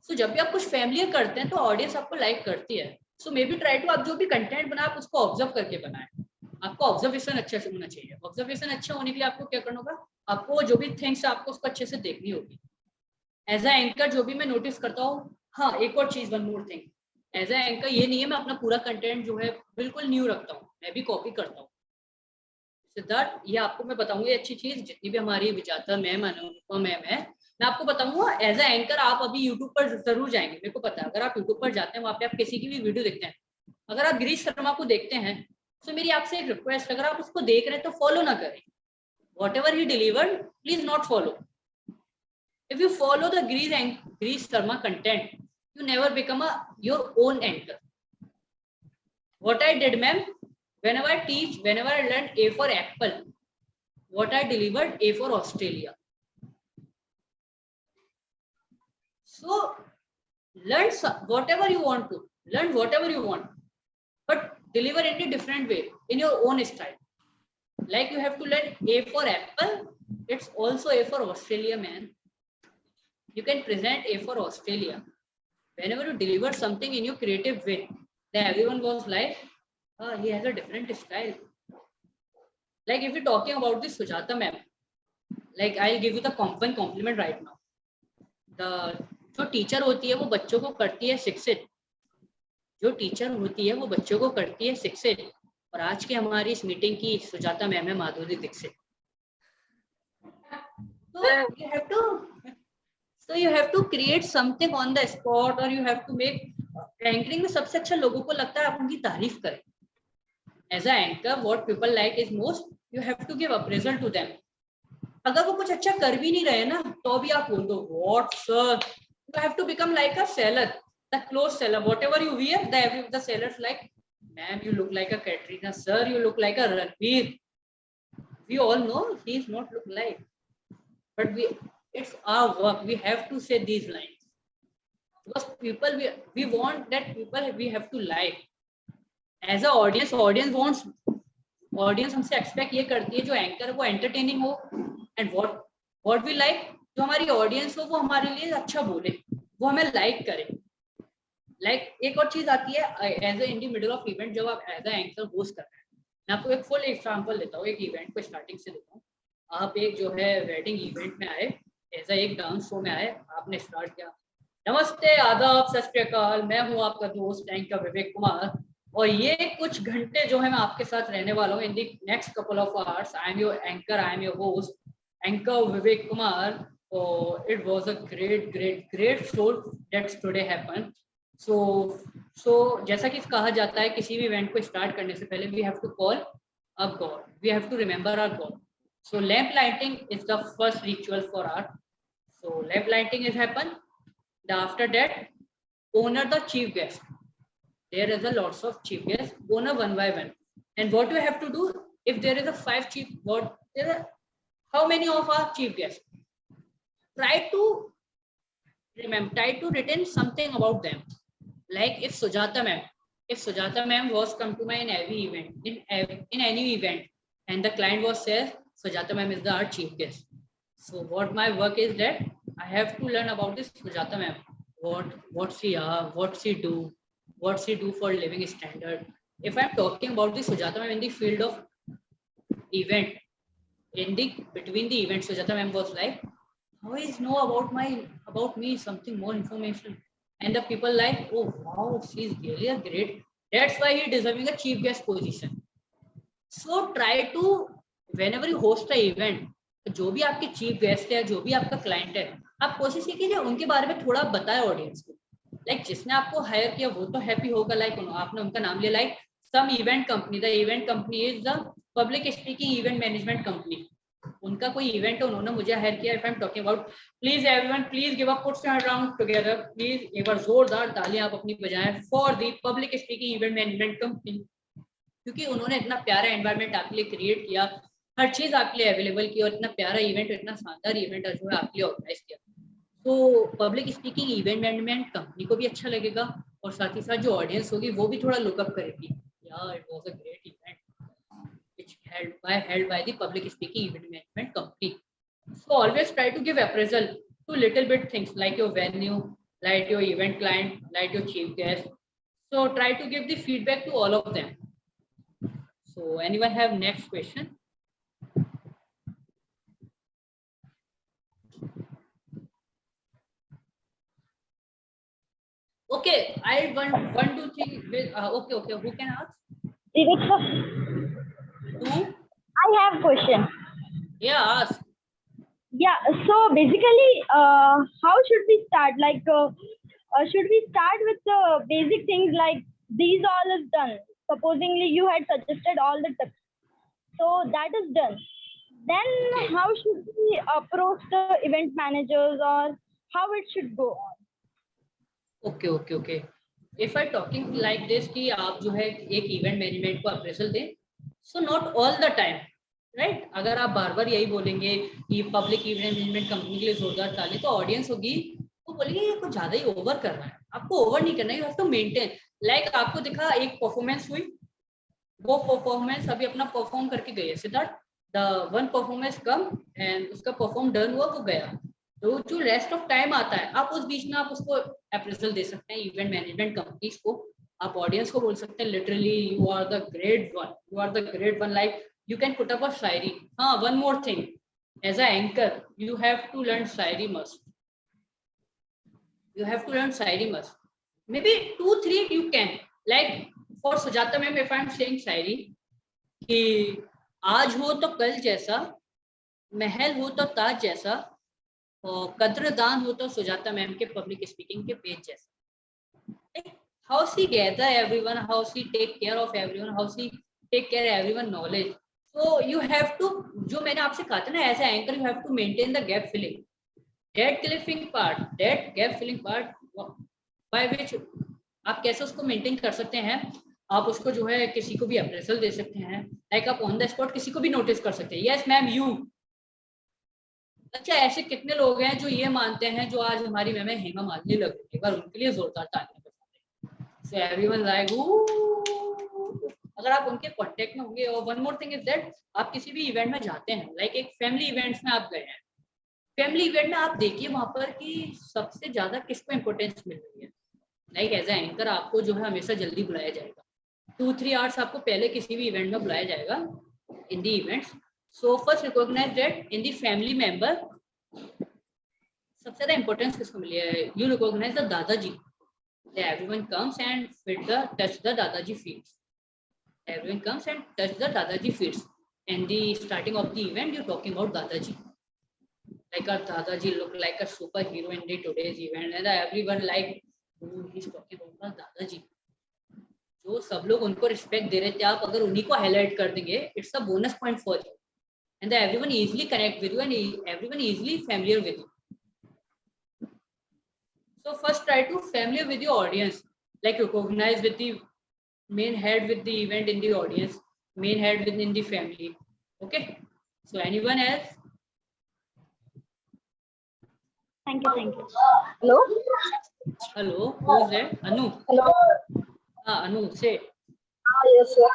So जब भी आप कुछ familiar करते हैं तो audience आपको like करती है, सो मे बी ट्राई टू, आप जो भी कंटेंट बनाए आप उसको ऑब्जर्व करके बनाएं, आपको ऑब्जर्वेशन अच्छा से होना चाहिए, ऑब्जर्वेशन अच्छा होने के लिए आपको क्या करना होगा, आपको जो भी थिंग्स आपको उसको अच्छे से देखनी होगी। एज अ एंकर जो भी मैं नोटिस करता हूँ, हाँ एक और चीज, one more thing, as a anchor ये नहीं है मैं अपना पूरा कंटेंट जो है बिल्कुल न्यू रखता हूँ, मैं भी कॉपी करता हूँ। सिद्धार्थ, ये आपको मैं बताऊंगा अच्छी चीज, जितनी भी हमारी विजाता मैम, अनुपमा मैम है, मैं आपको बताऊंगा एज अ एंकर। आप अभी यूट्यूब पर जरूर जाएंगे, मेरे को पता है, अगर आप यूट्यूब पर जाते हैं वहाँ पे आप किसी की भी वीडियो देखते हैं, अगर आप गिरीश शर्मा को देखते हैं, तो मेरी आपसे एक रिक्वेस्ट, अगर आप उसको देख रहे हैं तो फॉलो ना करें, what ever he delivered please not follow. If you follow the Girish Sharma content, you never become your own anchor. What I did, ma'am, whenever I teach, whenever I learned A for apple, what I delivered A for Australia. So learn whatever you want to, learn whatever you want, but deliver in a different way, in your own style. Like you have to learn A for apple, it's also A for Australia, man. You can present A for Australia. Whenever you deliver something in your creative way, then everyone was like, oh, he has a different style. Like if you're talking about this Sujata ma'am, like I'll give you the one compliment right now. The जो teacher होती है वो बच्चों को करती है शिक्षित, जो टीचर होती है वो बच्चों को करती है शिक्षित, और आज की हमारी इस मीटिंग की सुजाता मैम है Madhuri Dixit. So you have to create something on the spot, or you have to make anchoring में सबसे अच्छा लोगों को लगता है आप उनकी तारीफ करें। As a anchor what people like is most, you have to give appraisal to them. अगर वो कुछ अच्छा कर भी नहीं रहे ना तो भी आप बोल दो what sir, you have to become like a seller, the cloth seller, whatever you wear the sellers like ma'am you look like a Katrina, sir you look like a Ranveer. We all know he is not look like, but we, it's our work, we have to say these lines because people, we want that people we have to like as a audience wants, audience हमसे expect ये करती है जो anchor वो entertaining हो, and what we like, जो हमारी audience हो वो हमारे लिए अच्छा बोले, वो हमें लाइक करे। लाइक एक और चीज आती है as a in the middle of event, जब आप एज अ एंकर होस्ट कर रहे हैं, मैं आपको एक फुल एग्जांपल देता हूँ, एक इवेंट को स्टार्टिंग से देता हूँ। आप एक जो है वेडिंग इवेंट में आए, ऐसा एक डांस शो में आए, आपने स्टार्ट किया, नमस्ते आदाब सत श्री अकाल, मैं हूँ आपका दोस्त एंकर विवेक कुमार, और ये कुछ घंटे जो है मैं आपके साथ रहने वाला हूँ in the next couple of hours, I am your anchor, I am your host anchor Vivek Kumar. It was a great show that's today happened. So जैसा कि कहा जाता है किसी भी इवेंट को स्टार्ट करने से पहले we have to call a god, we have to remember our god. So lamp lighting is the first ritual for art. So lamp lighting is happen. After that, honor the chief guest. There is a lots of chief guests. Honor one by one. And what you have to do if there is a 5 chief? What there are? How many of our chief guests? Try to remember. Try to retain something about them. Like if Sujata ma'am was come to my in every event, in any event, and the client was says, Sujata ma'am is the art chief guest. So what my work is that I have to learn about this Sujata ma'am. What she are, what she do for living standard. If I'm talking about the Sujata ma'am in the field of event, between the event, Sujata ma'am was like, how is know about me something more information, and the people like, oh wow, she's really a great. That's why he deserving a chief guest position. So try to whenever you host a event, जो भी आपके chief guest है, जो भी आपका client है, आप कोशिश कीजिए उनके बारे में थोड़ा बताएं ऑडियंस को। लाइक जिसने आपको हायर किया वो तो हैप्पी होगा, लाइक आपने उनका नाम लिया, like some event company, the event company is the public speaking event management company, उनका कोई इवेंट है, उन्होंने मुझे हायर किया, if I am talking about, please everyone please give a puts your round together, please एक बार जोरदार तालियां आप अपनी बजाएं for the public speaking event management company, क्योंकि उन्होंने इतना प्यारा एनवायरनमेंट आपके लिए क्रिएट किया, हर चीज आपके लिए अवेलेबल की और इतना प्यारा इवेंट, इतना शानदार इवेंट जो है आपके लिए ऑर्गेनाइज किया। तो public speaking event management company को भी अच्छा लगेगा और साथ ही साथ जो ऑडियंस होगी वो भी थोड़ा लुकअप करेगी, यार it was a great event which held by the public speaking event management company. So always try to give appraisal to little bit things like your venue, like your event client, like your chief guest. So try to give the feedback to all of them. So anyone have next question? Okay, I want to think with okay, who can ask? Vivek, Who? I have question. Yeah, ask. Yeah, so basically, how should we start? Like, should we start with the basic things like these all is done? Supposingly, you had suggested all the tips, so that is done. Then, how should we approach the event managers, or how it should go on? Okay. If I talking like this कि आप जो है एक event management को appraisal दें, so not all the time, right? अगर आप बार बार यही बोलेंगे कि पब्लिक इवेंट मैनेजमेंट कंपनी के लिए जोरदार ताली, तो ऑडियंस होगी तो बोलेंगे ये कुछ ज्यादा ही ओवर कर रहा है। आपको ओवर नहीं करना है, you have to maintain. Like आपको दिखा एक परफॉर्मेंस हुई, वो परफॉर्मेंस अभी अपना परफॉर्म करके गई है Siddharth, the one performance come and उसका परफॉर्म डन हुआ, वो गया, तो जो रेस्ट ऑफ टाइम आता है आप उस बीच में आप उसको अप्रेजल दे सकते हैं इवेंट मैनेजमेंट कंपनीज को। आप ऑडियंस को बोल सकते हैं literally you are the great one, you are the great one, like you can put up a shayari. हाँ, one more thing, as a anchor you have to learn shayari must, you have to learn शायरी must, maybe 2-3 you can, like for Sujata ma'am if I am saying शायरी कि आज हो तो कल जैसा, महल हो तो ताज जैसा, और कद्रदान हो तो सुजाता मैम के पब्लिक स्पीकिंग के पेज जैसा। How she gather everyone, how she take care of everyone, how she take care everyone knowledge. So you have to, जो मैंने आपसे कहा था ना, as a anchor you have to maintain the gap filling. That gap filling part by which आप कैसे उसको maintain कर सकते हैं, आप उसको जो है किसी को भी अप्रेजल दे सकते हैं, लाइक आप ऑन द स्पॉट किसी को भी नोटिस कर सकते हैं, यस मैम यू। अच्छा, ऐसे कितने लोग हैं जो ये मानते हैं जो आज हमारी मैम हेमा मालिनी लग रही है, एक बार उनके लिए जोरदार तालियां बजाते हैं। सो एवरीवन लाइक अगर आप उनके कांटेक्ट में होंगे। और one more thing is that आप किसी भी इवेंट में जाते हैं, लाइक एक फैमिली इवेंट्स में आप गए हैं, फैमिली इवेंट में आप देखिए वहां पर कि सबसे ज्यादा किसको इंपॉर्टेंस मिल रही है। लाइक एज ए एंकर आपको जो है हमेशा जल्दी बुलाया जाएगा, 2-3 आवर्स आपको पहले किसी भी इवेंट में बुलाया जाएगा in the events. So first recognise that in the family member सबसे ज्यादा इंपॉर्टेंस किसको मिली है, you recognise the dadaji, everyone comes and touch the dadaji feets, everyone comes and touch the Dadaji feet. In the starting of the event, you're talking about Dadaji. Like our Dadaji look like a superhero in the today's event, and everyone like, oh, he's talking about Dadaji. जो सब लोग उनको respect दे रहे थे, आप अगर उन्हीं को हाईलाइट कर देंगे, it's a bonus point for you, and everyone easily connect with you and everyone easily familiar with you. So first try to familiar with your audience, like recognize with the main head with the event in the audience, main head within the family. Okay, so anyone else? Thank you. Hello, who's there? Anu. Hello. Anu, say. Yes, sir.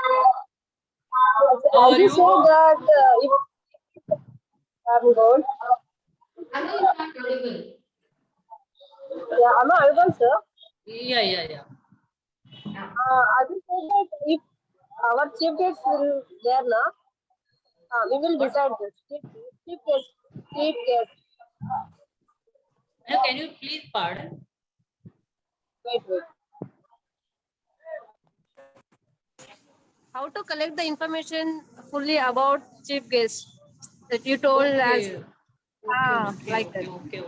How are As you you? said that I'm good. Anu is not audible. Yeah, am I audible, sir? Yeah. I will say that if our chief guest will there now, we will decide this. Chief guest. Now, can you please pardon? Wait. How to collect the information fully about chief guest that you told as like that. Okay.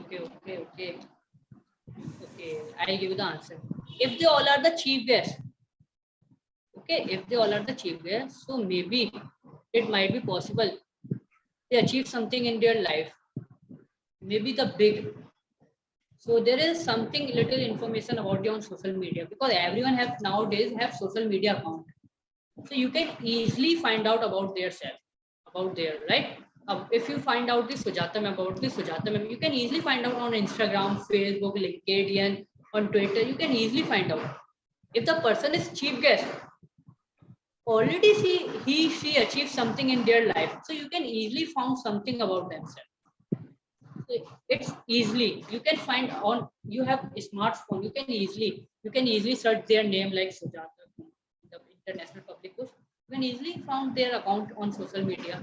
I'll give you the answer. If they all are the chief guests, okay, if they all are the chief guests, so maybe it might be possible they achieve something in their life, maybe the big. So there is something little information about you on social media, because everyone have nowadays have social media account. So you can easily find out about their self, about their, right? If you find out the Sujata ma'am, about the Sujata ma'am, you can easily find out on Instagram, Facebook, LinkedIn, on Twitter. You can easily find out. If the person is chief guest, already she achieved something in their life, so you can easily find something about themselves. It's easily, you can find on, you have a smartphone, you can easily search their name like Sujata, the international public post. You can easily found their account on social media,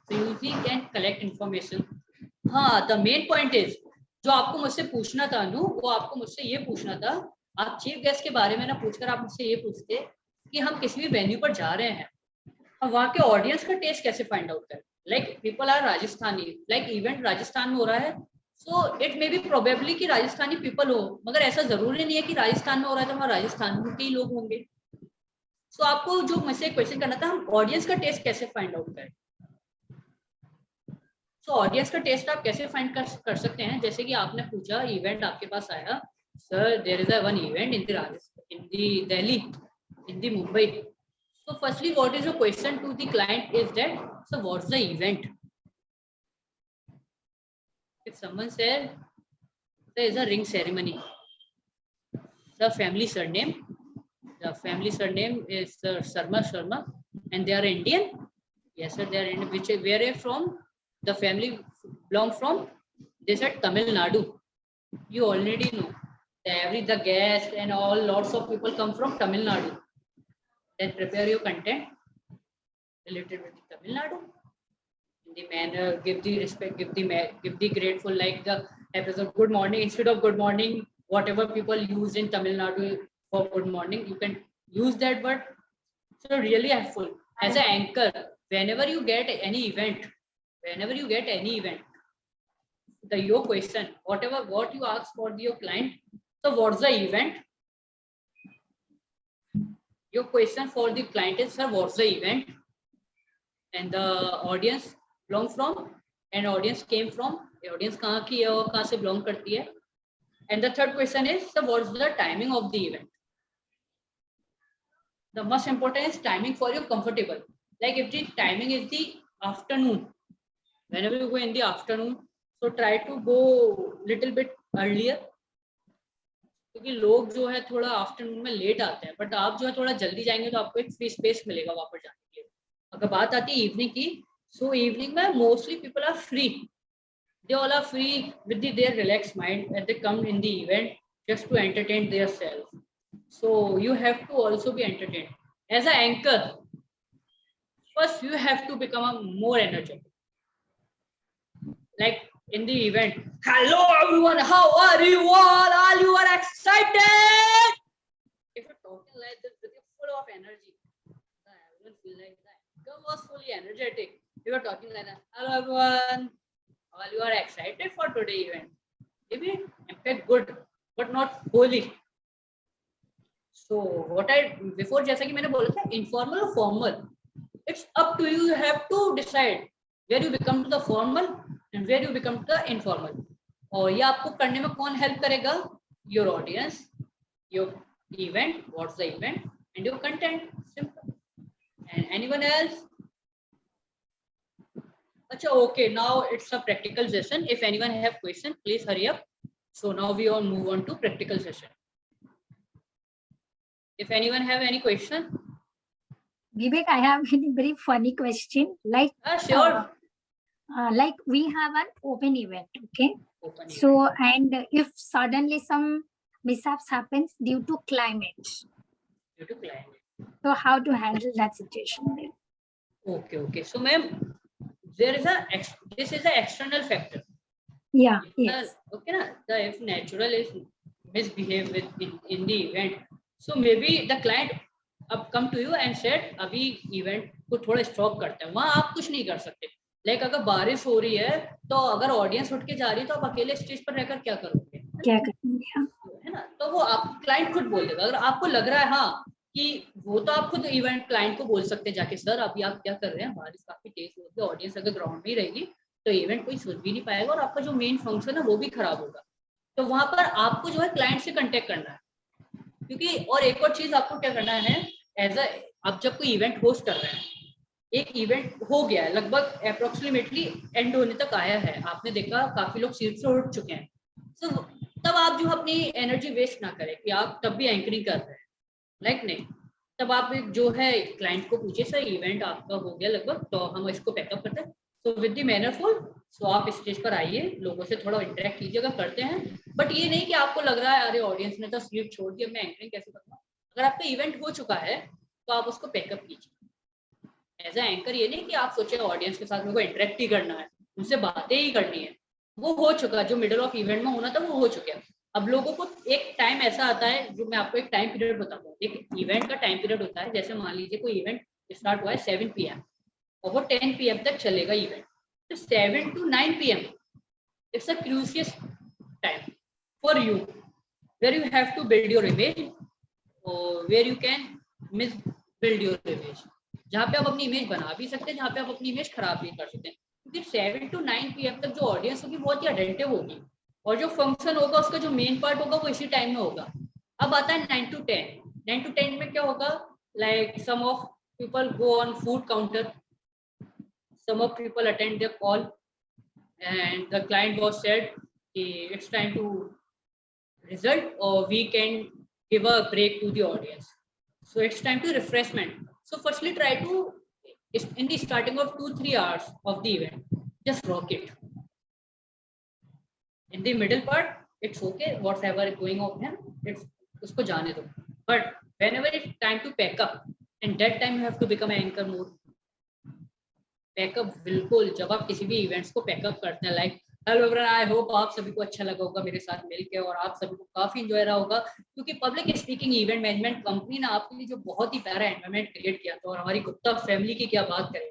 so you easily can collect information. हाँ, the main point is, जो आपको मुझसे पूछना था अनु, वो आपको मुझसे ये पूछना था, आप चीफ गेस्ट के बारे में ना पूछकर आप मुझसे ये पूछते कि हम किसी भी वेन्यू पर जा रहे हैं, हम वहाँ के ऑडियंस का टेस्ट कैसे फाइंड आउट करें. Like people are Rajasthani, like event Rajasthan में हो रहा है, so it may be probably कि राजस्थानी पीपल हो, मगर ऐसा जरूरी नहीं है कि राजस्थान में हो रहा है तो वहाँ राजस्थान के ही लोग होंगे. सो आपको जो मुझसे क्वेश्चन करना था, हम ऑडियंस का टेस्ट कैसे फाइंड आउट करें. सो ऑडियंस का टेस्ट आप कैसे फाइंड कर सकते हैं, जैसे कि आपने पूछा, इवेंट आपके पास आया, sir there is a one event in the Delhi, in the Mumbai. So firstly, what is your question to the client is that, so what's the event? If someone said there is a ring ceremony, the family surname is Sharma, and they are Indian. Yes sir, they are Indian. Which, where are from? The family belong from? They said Tamil Nadu. You already know the guest and all lots of people come from Tamil Nadu. Then prepare your content related with Tamil Nadu in the manner, give the respect, give the grateful, like the episode good morning, instead of good morning, whatever people use in Tamil Nadu for good morning, you can use that word. So really helpful as an anchor. Whenever you get any event, your question, what you ask for your client, so what's the event? Your question for the client is, sir, what's the event? And the audience belong from, and audience came from, the audience kahan ki hai aur kahan se belong karti hai. And the third question is, sir, what's the timing of the event? The most important is timing for you comfortable. Like if the timing is the afternoon, whenever you go in the afternoon, so try to go little bit earlier, क्योंकि लोग जो है थोड़ा afternoon में late आते हैं, but आप जो है थोड़ा जल्दी जाएंगे तो आपको एक फ्री स्पेस मिलेगा वापस जाने के लिए. अगर बात आती है इवनिंग की, सो इवनिंग में mostly people are free, they all are free with their relax mind and they come in the event just to entertain their self. So you have to also be entertained as a anchor. First you have to become a more energetic, like in the event, hello everyone, how are you all you are excited. If you're talking like this with you full of energy, everyone feel like that girl was fully energetic. You are talking like that, hello everyone, all you are excited for today event, maybe impact good but not wholly. So what I before, जैसा कि मैंने बोला था, informal or formal, it's up to you. You have to decide where you become to the formal and where you become to the informal. और ये आपको करने में कौन हेल्प करेगा? Your audience, your event, what's the event, and your content. Simple. And anyone else? अच्छा, okay, now it's a practical session. If anyone have question, please hurry up. So now we all move on to practical session. If anyone have any question? Vivek, I have a very funny question. Like, sure. Like we have an open event, okay? Open so event. And if suddenly some mishaps happens due to climate, so how to handle that situation then? Okay. So ma'am, this is an external factor. Yeah. Yes. Okay na? If natural is misbehave in the event, so maybe the client अब come to you and said अभी event को थोड़ा stop करते हैं, वहाँ आप कुछ नहीं कर सकते. लाइक अगर बारिश हो रही है तो अगर ऑडियंस उठ के जा रही है तो आप अकेले स्टेज पर रहकर क्या करोगे? है ना? तो वो आप क्लाइंट खुद बोल देगा. अगर आपको लग रहा है हाँ कि वो, तो आप खुद इवेंट क्लाइंट को बोल सकते हैं जाके, सर अभी आप क्या कर रहे हैं, बारिश काफी तेज हो क्योंकि ऑडियंस अगर ग्राउंड में ही रहेगी तो इवेंट कोई सोच भी नहीं पाएगा और आपका जो मेन फंक्शन है वो भी खराब होगा। तो वहां पर आपको जो है क्लाइंट से कांटेक्ट करना है, क्योंकि और एक और चीज आपको क्या करना है, एज अ आप जब कोई इवेंट होस्ट कर रहे हैं, एक इवेंट हो गया है लगभग अप्रोक्सीमेटली एंड होने तक आया है, आपने देखा काफी लोग सीट से उठ चुके हैं, तो तब आप जो अपनी एनर्जी वेस्ट ना करें कि आप तब भी एंकरिंग कर रहे हैं, लाइक नहीं, तब आप जो है क्लाइंट को पूछे सर इवेंट आपका हो गया लगभग, तो हम इसको पैकअप करते हैं, तो विद द मैनरफुल, सो आप स्टेज पर आइए, लोगों से थोड़ा इंटरेक्ट कीजिएगा, करते हैं, बट ये नहीं कि आपको लग रहा है अरे ऑडियंस ने तो स्लीप छोड़ दी, मैं एंकरिंग कैसे करूँगा। अगर आपका इवेंट हो चुका है तो आप उसको पैकअप कीजिए। एज ए एंकर ये नहीं कि आप सोचे ऑडियंस के साथ मेरे को इंटरेक्ट ही करना है, उनसे बातें ही करनी है, वो हो चुका, जो मिडल ऑफ इवेंट में होना था वो हो चुका है। अब लोगों को एक टाइम ऐसा आता है, जो मैं आपको एक टाइम पीरियड बताता हूँ, एक इवेंट का टाइम पीरियड होता है, जैसे मान लीजिए कोई इवेंट स्टार्ट हुआ है 7 PM और वो 10 PM तक चलेगा इवेंट, तो 7 to 9 PM it's a crucial time for you where you have to build your image or where you can build your image, जहाँ पे आप अपनी इमेज बना भी सकते हैं, जहाँ पे आप अपनी इमेज खराब भी कर सकते हैं, क्योंकि 7 to 9 PM तक जो ऑडियंस होगी बहुत ही अटेंटिव होगी और जो फंक्शन होगा उसका जो मेन पार्ट होगा वो इसी टाइम में होगा। अब आता है 9 to 10, 9 to 10 में क्या होगा, like some of people go on food counter, some of people attend their call and the client was said it's time to result or we can give a break to the audience, so it's time to refreshment. So firstly try to, in the starting of 2-3 hours of the event, just rock it. In the middle part it's okay, whatever is going on here it's usko jaane do, but whenever it's time to pack up, and that time you have to become an anchor mode. Pack up बिल्कुल, जब आप किसी भी events को pack up करते हैं, like hello everyone, I hope आप सभी को अच्छा लगा होगा मेरे साथ मिलके और आप सभी को काफी इंजॉय रहा होगा, क्योंकि public speaking event management company ने आपके लिए जो बहुत ही प्यारा एनवायरनमेंट क्रिएट किया था, और हमारी गुप्ता फैमिली की क्या बात करें,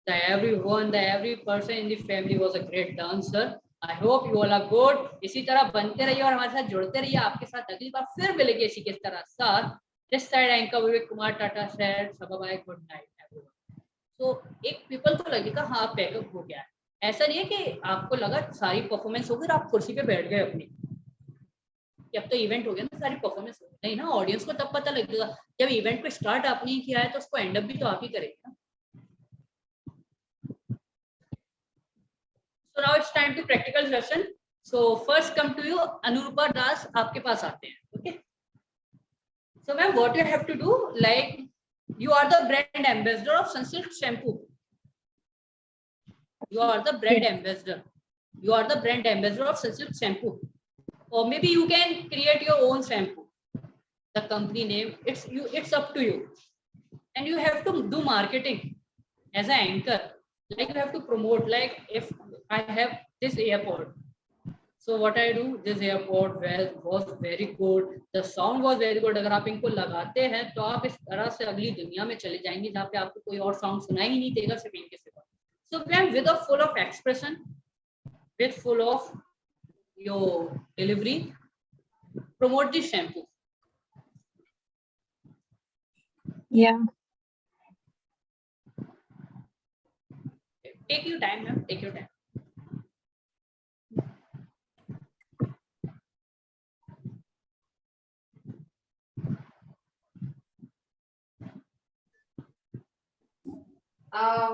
every person in the family was a great dancer. I hope you all are good. इसी तरह बनते रहिए और हमारे साथ जुड़ते रहिए, आपके साथ अगली बार फिर मिलेंगे इसी के तरह साथ। This side Anchor Vivek Kumar Tata said, bye good night everyone. तो एक पीपल को लगेगा हाँ पैकअप हो गया है, ऐसा नहीं है कि आपको लगा सारी परफॉर्मेंस हो गई और आप कुर्सी पे बैठ गए अपनी कि अब तो इवेंट हो गया ना, सारी परफॉर्मेंस हो गई, नहीं ना, ऑडियंस को तब पता लगेगा जब इवेंट को स्टार्ट आपने ही किया है, तो उसको एंड अप भी तो आप ही करेंगे ना। So now it's time to practical session. So first come to you, Anurupa Das, आपके पास आते हैं, okay? So ma'am, what you have to do, like you are the brand ambassador of Sunsilk shampoo. You are the brand ambassador. You are the brand ambassador of Sunsilk shampoo. Or maybe you can create your own shampoo. The company name, it's up to you. And you have to do marketing as an anchor. Like you have to promote, like if I have this airport. So what I do, this airport was very good. The sound was very good. अगर आप इनको लगाते हैं तो आप इस तरह से अगली दुनिया में चले जाएंगे जहाँ पे आपको कोई और साउंड सुनाई ही नहीं देगा सिर्फ इनके सिवा। So then with a full of expression, with full of your delivery, promote this shampoo. Yeah. Take your time, ma'am. Take your time.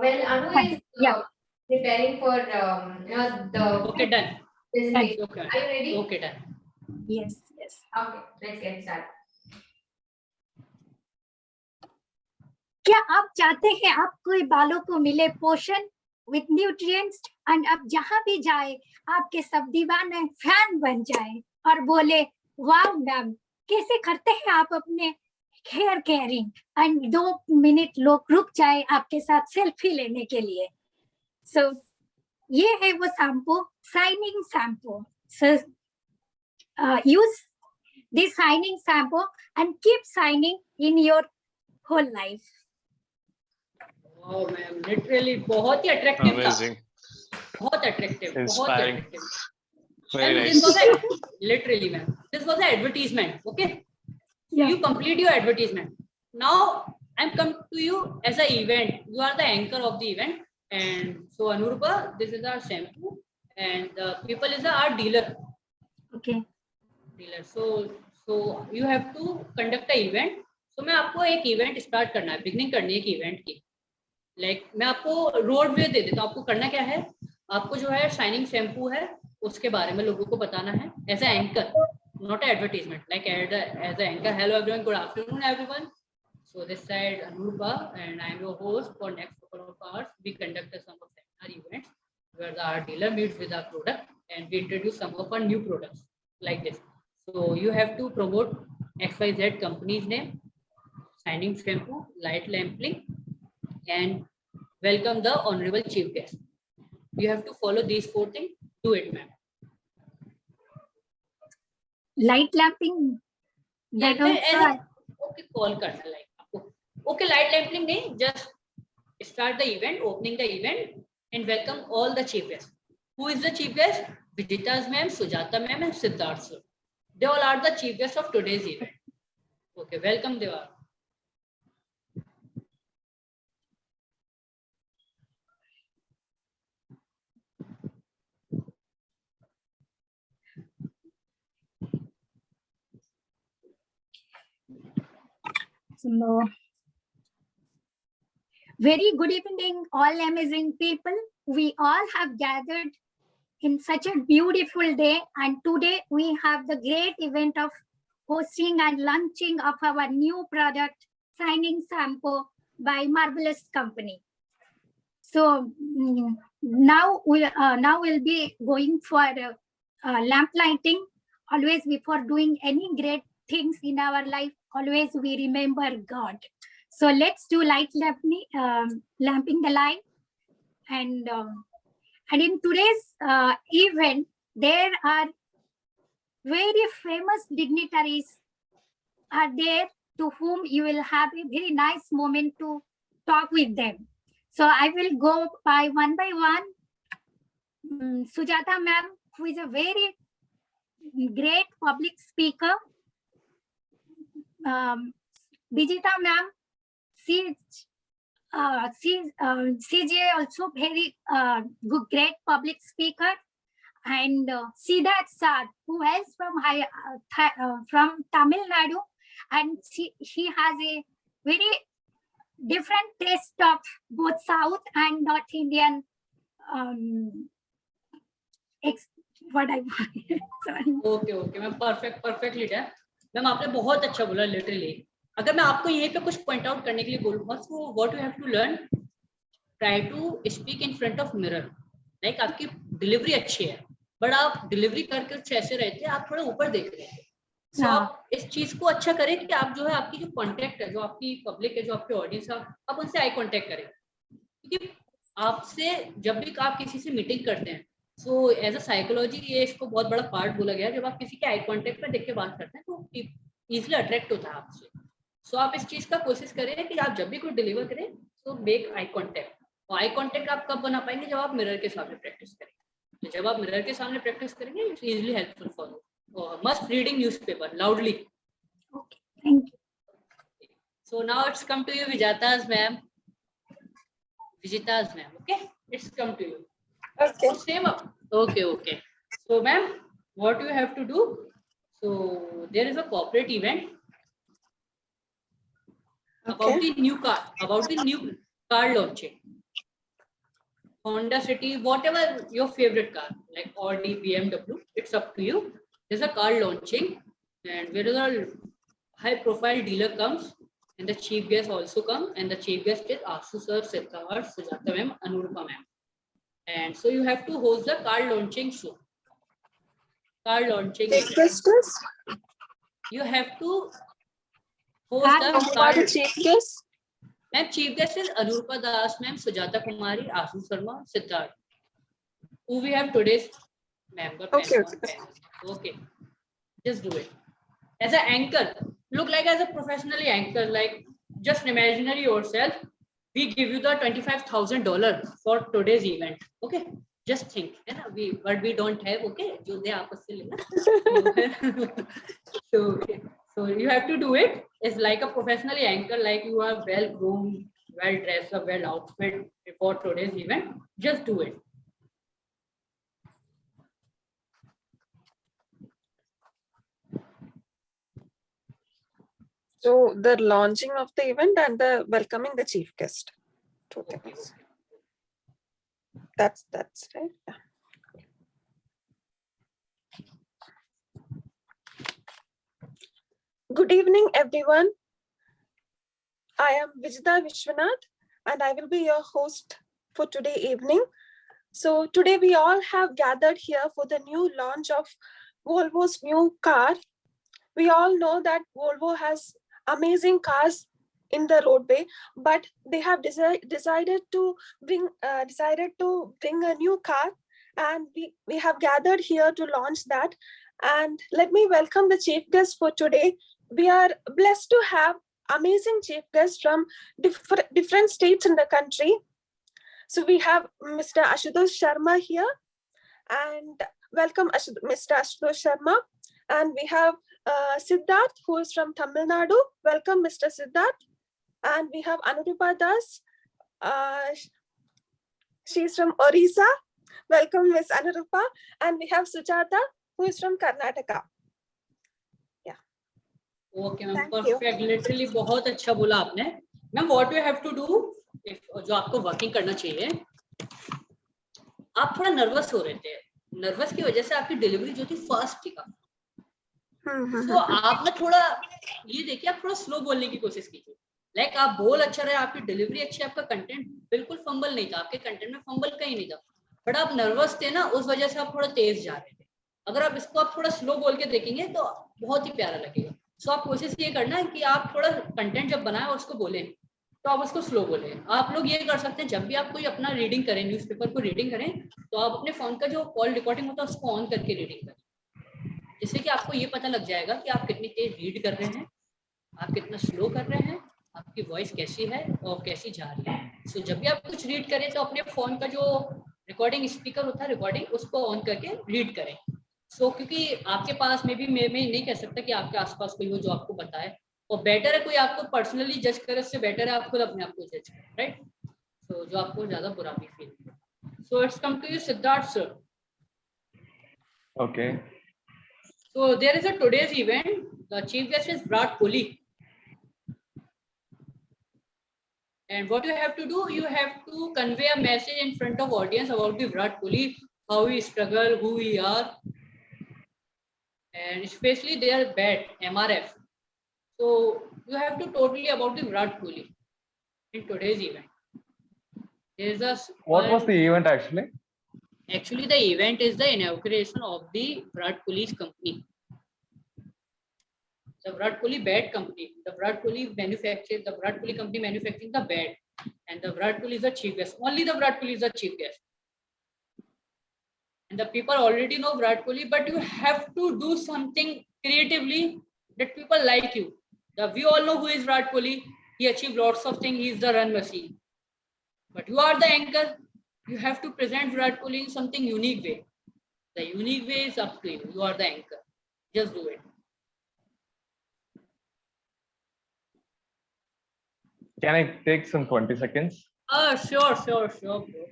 Well, Anu is preparing for the. Okay, done. Presentation. Okay. Are you ready? Okay, done. Yes, yes. Okay, let's get started. क्या आप चाहते हैं आपको बालों को मिले पोषण with nutrients, and अब जहां भी जाए आपके सब दीवाने फैन बन जाए और बोले वाह मैम कैसे करते हैं आप अपने हेयर केयरिंग, एंड 2 मिनट लोग रुक जाए आपके साथ सेल्फी लेने के लिए। सो ये है वो shampoo, shining shampoo. So use this shining shampoo and keep shining in your whole life. Wow, ma'am, literally बहुत ही attractive था, Amazing. बहुत attractive, Inspiring. बहुत attractive. Very And nice. this was literally, ma'am, this was an advertisement, okay? Yeah. You complete your advertisement. Now I'm come to you as an event. You are the anchor of the event. And so Anurupa, this is our shampoo, and the people is our dealer. Okay. Dealer. So you have to conduct a event. So मैं आपको एक event start करना है, beginning करनी है एक event की. Like मैं आपको road way दे देता हूँ. आपको करना क्या है? आपको जो है शाइनिंग शैम्पू है उसके बारे में लोगों को बताना है as an anchor, not an advertisement. Like as an anchor. Hello everyone, good afternoon everyone. So this side Anurupa and I am your host for next couple of hours. We conduct some of seminar events where our dealer meets with our product and we introduce some of our new products like this. So you have to promote XYZ company's name, shining shampoo, light lamping, and welcome the honorable chief guest. You have to follow these 4 things. Do it, ma'am. Light lamping. That also. Okay, call करना like. Okay, light lamping नहीं, just start the event, opening the event, and welcome all the chief guests. Who is the chief guest? Vijita's ma'am, Sujata ma'am, and Siddharth sir. They all are the chief guests of today's event. Okay, welcome they are. So, very good evening, all amazing people. We all have gathered in such a beautiful day, and today we have the great event of hosting and launching of our new product, Shining Shampoo by Marvelous Company. So now we'll be going for lamp lighting. Always before doing any great things in our life, always we remember God. So let's do light lamping the light. And in today's event, there are very famous dignitaries are there to whom you will have a very nice moment to talk with them. So I will go by one. Sujata ma'am, who is a very great public speaker. Vijita ma'am, she's also very good, great public speaker. And Siddharth sir, who is from Tamil Nadu, and he has a very different taste of both South and North Indian. What I sorry. Okay, ma'am perfect leader. Ma'am आपने बहुत अच्छा बोला literally. अगर मैं आपको यहीं पे कुछ point out करने के लिए बोलूँगा, so what you have to learn, try to speak in front of mirror. Like आपकी delivery अच्छी है, but आप delivery करके कुछ ऐसे रहते हैं, आप थोड़ा ऊपर देख रहे हैं. So आप इस चीज को अच्छा करें कि आप जो है आपकी जो कॉन्टेक्ट है, जो आपकी पब्लिक है, जो आपके ऑडियंस है, आप उनसे आई कॉन्टेक्ट करें. क्योंकि आपसे जब भी आप किसी से मीटिंग करते हैं, सो एज अ साइकोलॉजी ये इसको बहुत बड़ा पार्ट बोला गया है. जब आप किसी के आई कॉन्टेक्ट में देख के बात करते हैं तो इजीली अट्रैक्ट होता है आपसे. सो आप इस चीज का कोशिश करें कि आप जब भी कुछ डिलीवर करें तो मेक आई कॉन्टेक्ट. और आई कॉन्टेक्ट आप कब बना पाएंगे? जब आप मिरर के सामने प्रैक्टिस करेंगे. तो जब आप मिरर के सामने प्रैक्टिस करेंगे, it's easily helpful for you. Must reading newspaper loudly. Okay, thank you. So now it's come to you, Vijita's ma'am. Okay, it's come to you. Okay. So same up. Okay. So ma'am, what you have to do? So there is a corporate event about the new car launching. Honda City, whatever your favorite car, like Audi, BMW, it's up to you. There's a car launching, and where a high-profile dealer comes, and the chief guest also come, and the chief guest is Asu sir, Siddharth, Sujata ma'am, Anurupa ma'am. And so you have to host the car launching show. Car launching. You have to host the car. Chief guest? Ma'am, chief guest is Anurupa Das ma'am, Sujata Kumari, Asu Sharma, Siddharth. Who we have today's member. Okay, just do it. As an anchor, look like as a professionally anchor, like just imaginary yourself. We give you the $25,000 for today's event. Okay, just think. But we don't have. Okay, so you have to do it. It's like a professionally anchor, like you are well groomed, well dressed up, well outfit for today's event, just do it. So the launching of the event and the welcoming the chief guest. Two things. That's right. Yeah. Good evening, everyone. I am Vijita Vishwanath, and I will be your host for today evening. So today we all have gathered here for the new launch of Volvo's new car. We all know that Volvo has amazing cars in the roadway, but they have decided to bring a new car, and we have gathered here to launch that. And let me welcome the chief guest for today. We are blessed to have amazing chief guests from different states in the country. So we have Mr. Ashutosh Sharma here, and welcome Mr. Ashutosh Sharma. And we have Siddharth, who is from Tamil Nadu. Welcome, Mr. Siddharth. And we have Anurupa Das. She's from Orissa. Welcome, Miss Anurupa. And we have Sujata, who is from Karnataka. Yeah. Okay, ma'am. Perfect. Literally बहुत अच्छा बोला आपने. Ma'am, what you have to do, जो आपको working करना चाहिए, आप थोड़ा नर्वस हो रहे थे. नर्वस की वजह से आपकी डिलीवरी जो थी फास्ट थी का. तो आप ना थोड़ा ये देखिए, आप थोड़ा स्लो बोलने की कोशिश कीजिए. लाइक आप बोल अच्छा रहे, आपकी डिलीवरी अच्छी, आपका कंटेंट बिल्कुल फंबल नहीं था, आपके कंटेंट में फंबल कहीं नहीं था, बट आप नर्वस थे ना, उस वजह से आप थोड़ा तेज जा रहे थे. अगर आप इसको आप थोड़ा स्लो बोल के देखेंगे तो बहुत ही प्यारा लगेगा. सो आप कोशिश ये करना है कि आप थोड़ा कंटेंट जब बनाए और उसको बोलें तो आप उसको स्लो बोलें. आप लोग ये कर सकते हैं, जब भी आप कोई अपना रीडिंग करें, न्यूज़पेपर को रीडिंग करें, तो आप अपने फोन का जो कॉल रिकॉर्डिंग होता है उसको ऑन करके रीडिंग करें, जिससे कि आपको ये पता लग जाएगा कि आप कितनी तेज रीड कर रहे हैं, आप कितना स्लो कर रहे हैं, आपकी वॉइस कैसी है और कैसी जा रही है. सो जब भी आप कुछ रीड करें तो अपने फोन का जो रिकॉर्डिंग स्पीकर होता है, रिकॉर्डिंग, उसको ऑन करके रीड करें. सो क्योंकि आपके पास में भी मैं नहीं कह सकता कि आपके आसपास कोई हो जो आपको बताए, और बेटर है कोई आपको पर्सनली जज करे, उससे बेटर है आप खुद अपने आप को जज करें, राइट. सो जो आपको ज्यादा बुरा भी feel. So it's come to you Siddharth sir. Okay. So there is a today's event. The chief guest is Virat Kohli. And what you have to do, you have to convey a message in front of audience about the Virat Kohli, how he struggle, who we are, and especially their bat, MRF. So you have to totally about the Virat Kohli in today's event. There is a What was the event actually? Actually, the event is the inauguration of the Virat Kohli's company. The Virat Kohli bat company. The Virat Kohli company manufacturing the bat, and the Virat Kohli is the chief guest. Only the Virat Kohli is the chief guest. And the people already know Virat Kohli, but you have to do something creatively that people like you. We all know who is Virat Kohli. He achieved lots of things. He is the run machine. But you are the anchor. You have to present Virat Kohli in something unique way. The unique way is up to you. You are the anchor. Just do it. Can I take some 20 seconds? Sure. Bro. Okay.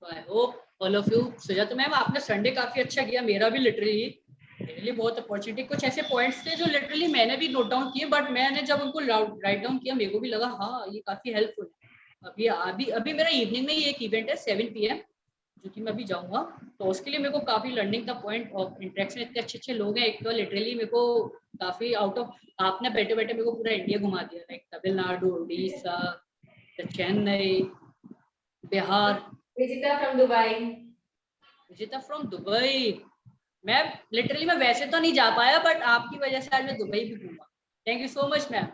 So I hope all of you. Sujata ma'am, आपने Sunday काफी अच्छा किया. मेरा भी literally बहुत opportunity. कुछ ऐसे points थे जो लिटरली मैंने भी नोट डाउन किए, बट मैंने जब उनको राइट डाउन किया मेरे को भी लगा हाँ ये काफी हेल्पफुल है. अभी मेरा इवनिंग में ही एक इवेंट है 7 PM, जो कि मैं अभी जाऊंगा, तो उसके लिए मेरे को काफी लर्निंग का पॉइंट ऑफ इंटरेक्शन. इतने अच्छे लोग हैं. एक तो लिटरली मेरे को काफी आउट ऑफ, आपने बैठे बैठे मेरे को पूरा इंडिया घुमा दिया, like Tamil Nadu, Orissa, Chennai, Bihar. Vijita from Dubai. Ma'am literally मैं वैसे तो नहीं जा पाया, बट आपकी वजह से आज मैं दुबई भी घूमा. Thank you so much ma'am.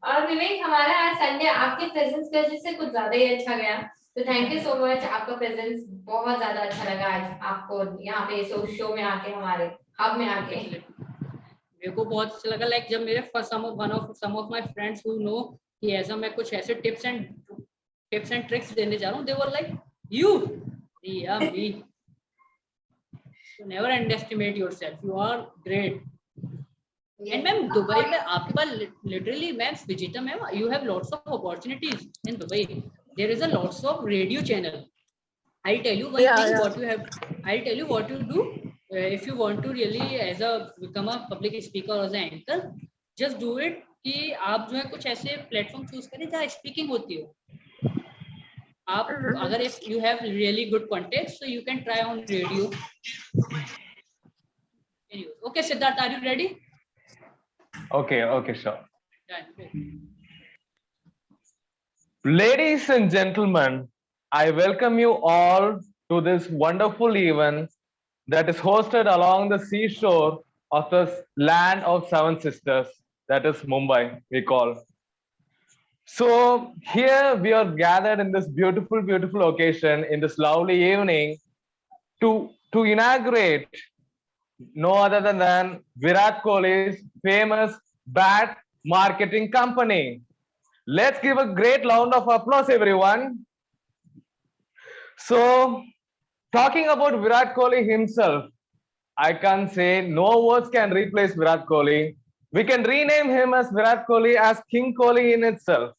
और विवेक, हमारा आज संडे आपके प्रेजेंस की वजह से कुछ ज्यादा ही अच्छा गया. तो थैंक यू सो मच. आपका प्रेजेंस बहुत ज्यादा अच्छा लगा आज आपको यहाँ पे शो में आके, हमारे हब में आके. मेरे को बहुत अच्छा लगा. लाइक जब मेरे some of my friends who know कि ऐसा मैं कुछ ऐसे टिप्स एंड ट्रिक्स देने जा रहा हूँ, दे वर लाइक यू. या me. So never underestimate yourself. You are great. And ma'am Dubai में आपके पास literally ma'am Vijita ma'am you have lots of opportunities in Dubai. There is a lots of radio channel. I'll tell you one thing what you have. I'll tell you what you do if you want to really as a become a public speaker or as an anchor. Just do it कि आप जो है कुछ ऐसे platform choose करें जहाँ speaking होती हो. आप अगर if you have really good contacts so you can try on radio. Okay Siddharth, are you ready? Okay, sure. Done. Ladies and gentlemen, I welcome you all to this wonderful event that is hosted along the seashore of the land of seven sisters, that is Mumbai, we call. So here we are gathered in this beautiful occasion in this lovely evening to inaugurate no other than Virat Kohli's famous bat marketing company. Let's give a great round of applause, everyone. So, talking about Virat Kohli himself, I can say no words can replace Virat Kohli. We can rename him as Virat Kohli as King Kohli in itself.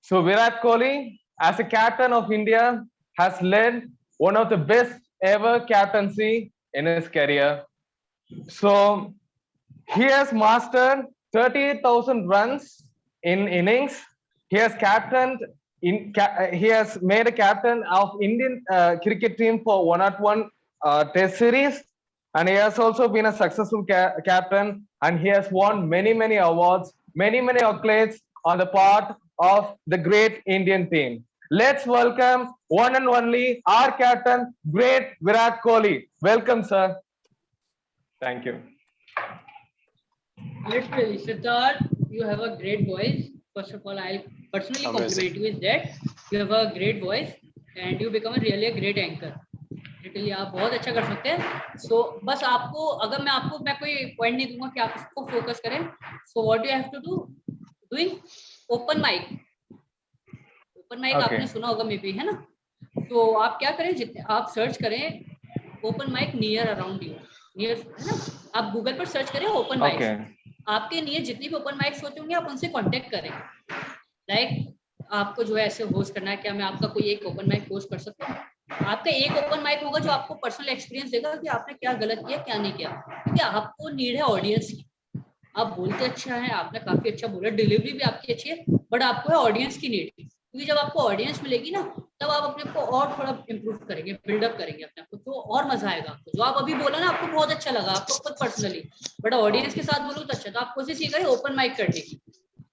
So, Virat Kohli, as a captain of India, has led one of the best ever captaincy in his career. So, he has mastered 38,000 runs in innings. He has captained. He has made a captain of Indian cricket team for 101 Test series, and he has also been a successful captain. And he has won many awards, many accolades on the part of the great Indian team. Let's welcome one and only our captain, great Virat Kohli. Welcome, sir. Thank you. Literally, Siddharth, you have a great voice. First of all, I'll personally compliment you with that. You have a great voice and you become really a great anchor. Literally, आप बहुत अच्छा कर सकते हैं. So बस आपको अगर मैं कोई पॉइंट नहीं दूंगा कि आप इसको फोकस करें. So what do you have to do? Doing open mic. Open mic आपने सुना होगा मे बी, है ना? तो आप क्या करें, जितने आप सर्च करें open mic near around you, near, है ना? आप गूगल पर सर्च करें ओपन माइक. आपके नियर जितनी भी ओपन माइक्स होते होंगे आप उनसे कांटेक्ट करें. लाइक आपको जो है ऐसे होस्ट करना है, क्या मैं आपका कोई एक ओपन माइक होस्ट कर सकता हूँ? आपका एक ओपन माइक होगा जो आपको पर्सनल एक्सपीरियंस देगा कि आपने क्या गलत किया क्या नहीं किया. क्योंकि आपको नीड है ऑडियंस की. आप बोलते अच्छा है, आपने काफी अच्छा बोला, डिलीवरी भी आपकी अच्छी है, बट आपको है ऑडियंस की नीड. क्योंकि जब आपको ऑडियंस मिलेगी ना तब आप अपने को और थोड़ा इम्प्रूव करेंगे, बिल्डअप करेंगे अपने आप को, तो और मजा आएगा आपको. जो आप अभी बोला ना आपको बहुत अच्छा लगा आपको खुद पर्सनली, बट ऑडियंस के साथ बोलो तो अच्छा. तो आप कोशिश ये करें ओपन माइक करने की.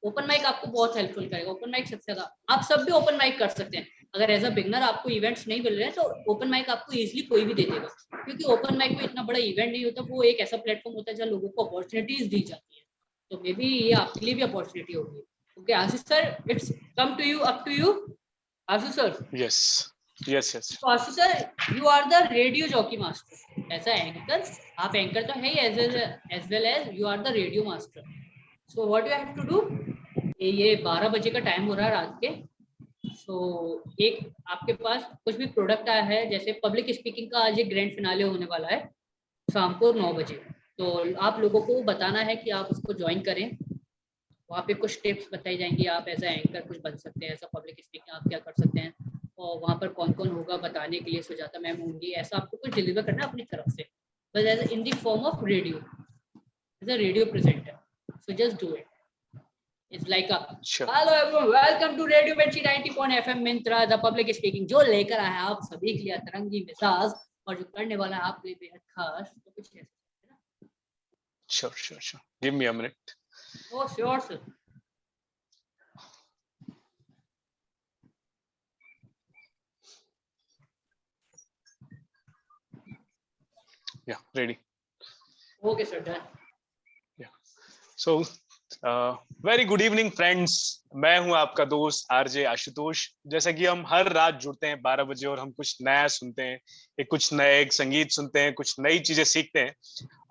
ओपन माइक आपको बहुत हेल्पफुल करेगा. ओपन माइक सबसे ज्यादा आप सब भी ओपन माइक कर सकते हैं. अगर एज अ बिगनर आपको इवेंट्स नहीं मिल रहे हैं तो ओपन माइक आपको इजीली कोई भी दे देगा. क्योंकि ओपन माइक में इतना बड़ा इवेंट नहीं होता, वो एक ऐसा प्लेटफॉर्म होता है जहाँ लोगों को अपॉर्चुनिटीज दी जाती है. तो मे बी ये आपके लिए भी अपॉर्चुनिटी होगी. Okay Ashish sir, it's come to you, up to you. Ashish sir. yes. So Ashu sir, you are the radio jockey master. As a anchor, आप anchor तो है ही, as well as you are the radio master. So what you have to do? ये 12 बजे का time हो रहा है रात के. So एक आपके पास कुछ भी प्रोडक्ट आया है, जैसे पब्लिक स्पीकिंग का आज एक ग्रैंड फिनाले होने वाला है शाम को 9 बजे. तो आप लोगों को बताना है कि आप उसको ज्वाइन करें. वहाँ पे कुछ टिप्स बताई जाएंगी, आप एज ए एंकर कुछ बन सकते हैं, ऐसा पब्लिक स्पीकिंग आप क्या कर सकते हैं, और वहाँ पर कौन कौन होगा बताने के लिए सुजाता मैम होंगी. ऐसा आपको कुछ डिलीवर करना है अपनी तरफ से, but as in the form of radio, as a radio presenter. So just do it. It's like a hello everyone, welcome to radio बेंची 90 FM Myntra, the public speaking, जो लेकर आया है आप सभी के लिए अतरंगी मिजाज, और जो करने वाला है आपके लिए बेहद खास. तो कुछ ऐसा है ना? Sure. Give me a minute. Oh, sure, sir. Yeah, ready. Okay, sir, done. Yeah. So, very good evening, friends. मैं हूं आपका दोस्त आरजे आशुतोष. जैसा कि हम हर रात जुड़ते हैं 12 बजे और हम कुछ नया सुनते हैं, कुछ नए संगीत सुनते हैं, कुछ नई चीजें सीखते हैं,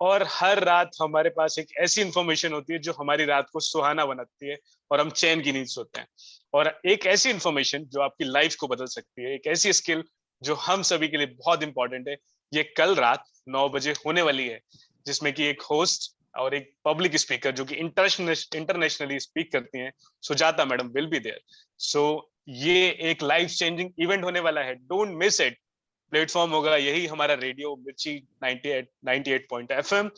और हर रात हमारे पास एक ऐसी इंफॉर्मेशन होती है जो हमारी रात को सुहाना बनाती है और हम चैन की नींद सोते हैं. और एक ऐसी इंफॉर्मेशन जो आपकी लाइफ को बदल सकती है, एक ऐसी स्किल जो हम सभी के लिए बहुत इंपॉर्टेंट है, ये कल रात 9 बजे होने वाली है, जिसमें कि एक होस्ट और एक पब्लिक स्पीकर जो कि इंटरनेशनली स्पीक करती हैं, Sujata madam will be there. So ये एक लाइफ चेंजिंग इवेंट होने वाला है, डोंट मिस इट. प्लेटफॉर्म होगा यही हमारा रेडियो मिर्ची 98.FM,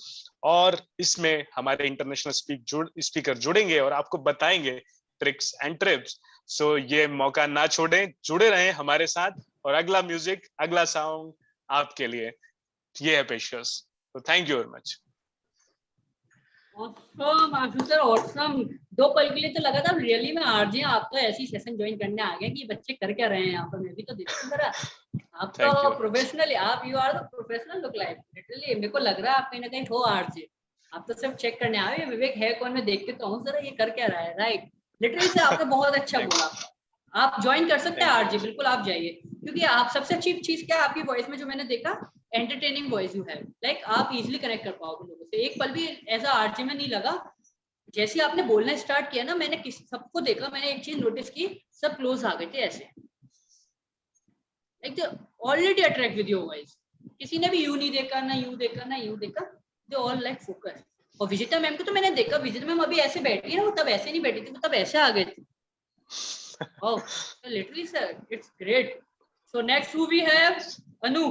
और इसमें हमारे इंटरनेशनल स्पीकर जुड़ेंगे और आपको बताएंगे ट्रिक्स एंड ट्रिप्स. सो ये मौका ना छोड़ें, जुड़े रहें हमारे साथ, और अगला म्यूजिक, अगला सॉन्ग आपके लिए ये है पेशकश. तो thank you very much. Awesome Ashu sir, awesome. दो पल के लिए तो लगा था रियली में आरजे आप तो ऐसी सेशन ज्वाइन करने आ गए कि बच्चे कर क्या रहे हैं यहाँ पर. मैं भी तो देखूं जरा. आप तो प्रोफेशनल, आप you are the professional look like literally. मेरे को लग रहा है आप कहीं ना कहीं हो आरजे. आप तो सिर्फ चेक करने आए. विवेक है कौन, मैं देखते तो हूँ जरा ये कर क्या रहा है. राइट, लिटरली से आपने बहुत अच्छा बोला. आप ज्वाइन कर सकते हैं आरजे, बिल्कुल आप जाइए. क्योंकि आप सबसे अच्छी चीज क्या है आपकी वॉइस में जो मैंने देखा, एंटरटेनिंग वॉइस यू है. लाइक आप इजीली कनेक्ट कर पाओगे लोगों से. एक पल भी एज अ आरजे में नहीं लगा. जैसे आपने बोलना स्टार्ट किया ना, मैंने सबको देखा, मैंने एक चीज नोटिस की, सब क्लोज आ गए थे ऐसे. Like already attract with your voice. किसी ने भी यू नहीं देखा, ना यू देखा, ना यू देखा. They all like focus. और विजिता मैम को तो मैंने देखा, विजिता मैम अभी ऐसे बैठी है ना, वो तब ऐसे नहीं बैठी थी, वो तब ऐसे आ गए थे. Oh, so literally, sir, it's great. So next who we have? Anu.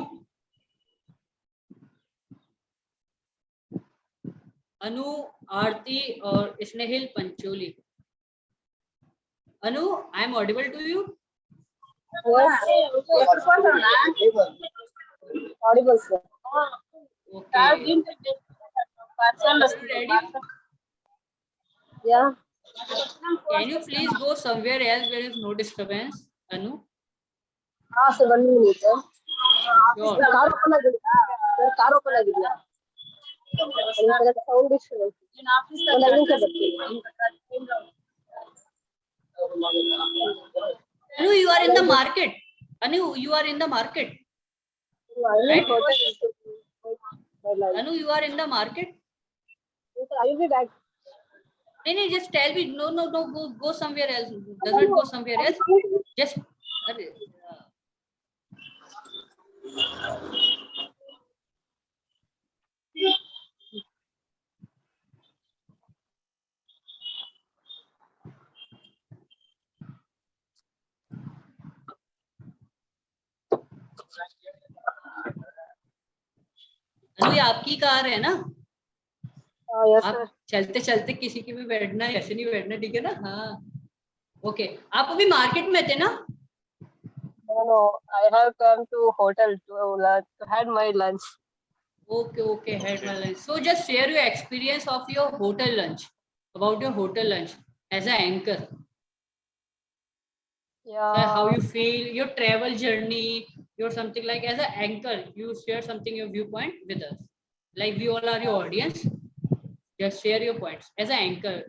Anu, Aarti और Snehil Pancholi. Anu, I am audible to you? Audible, sir. Okay. Ready? Yeah. Can you please go somewhere else where is no disturbance, Anu? Sir, 1 minute. Sure. Car open ಆಗಿದೆಯಾ? Sir, car open ಆಗಿದೆಯಾ? Sound issue. ಒಂದು 5 ನಿಮಿಷ ಬರ್ತೀನಿ. Anu, you are in the market. Anu, you are in the market. Right? Anu, you are in the market. I will be back. No, just tell me. No, go somewhere else. Doesn't go somewhere else. Just. अनु, ये आपकी car है ना? Yes, आप sir. चलते चलते किसी की भी बैठना है, ऐसे नहीं बैठना, ठीक है ना? हाँ. ओके, आप अभी मार्केट में थे ना? No, I have come to hotel to had my lunch. Okay, had my lunch. So just share your experience of your hotel lunch, about your hotel lunch as an anchor. Yeah. How you feel, your travel journey, your something like as an anchor, you share something, your viewpoint with us. Like we all are your audience. Just share your points as an anchor.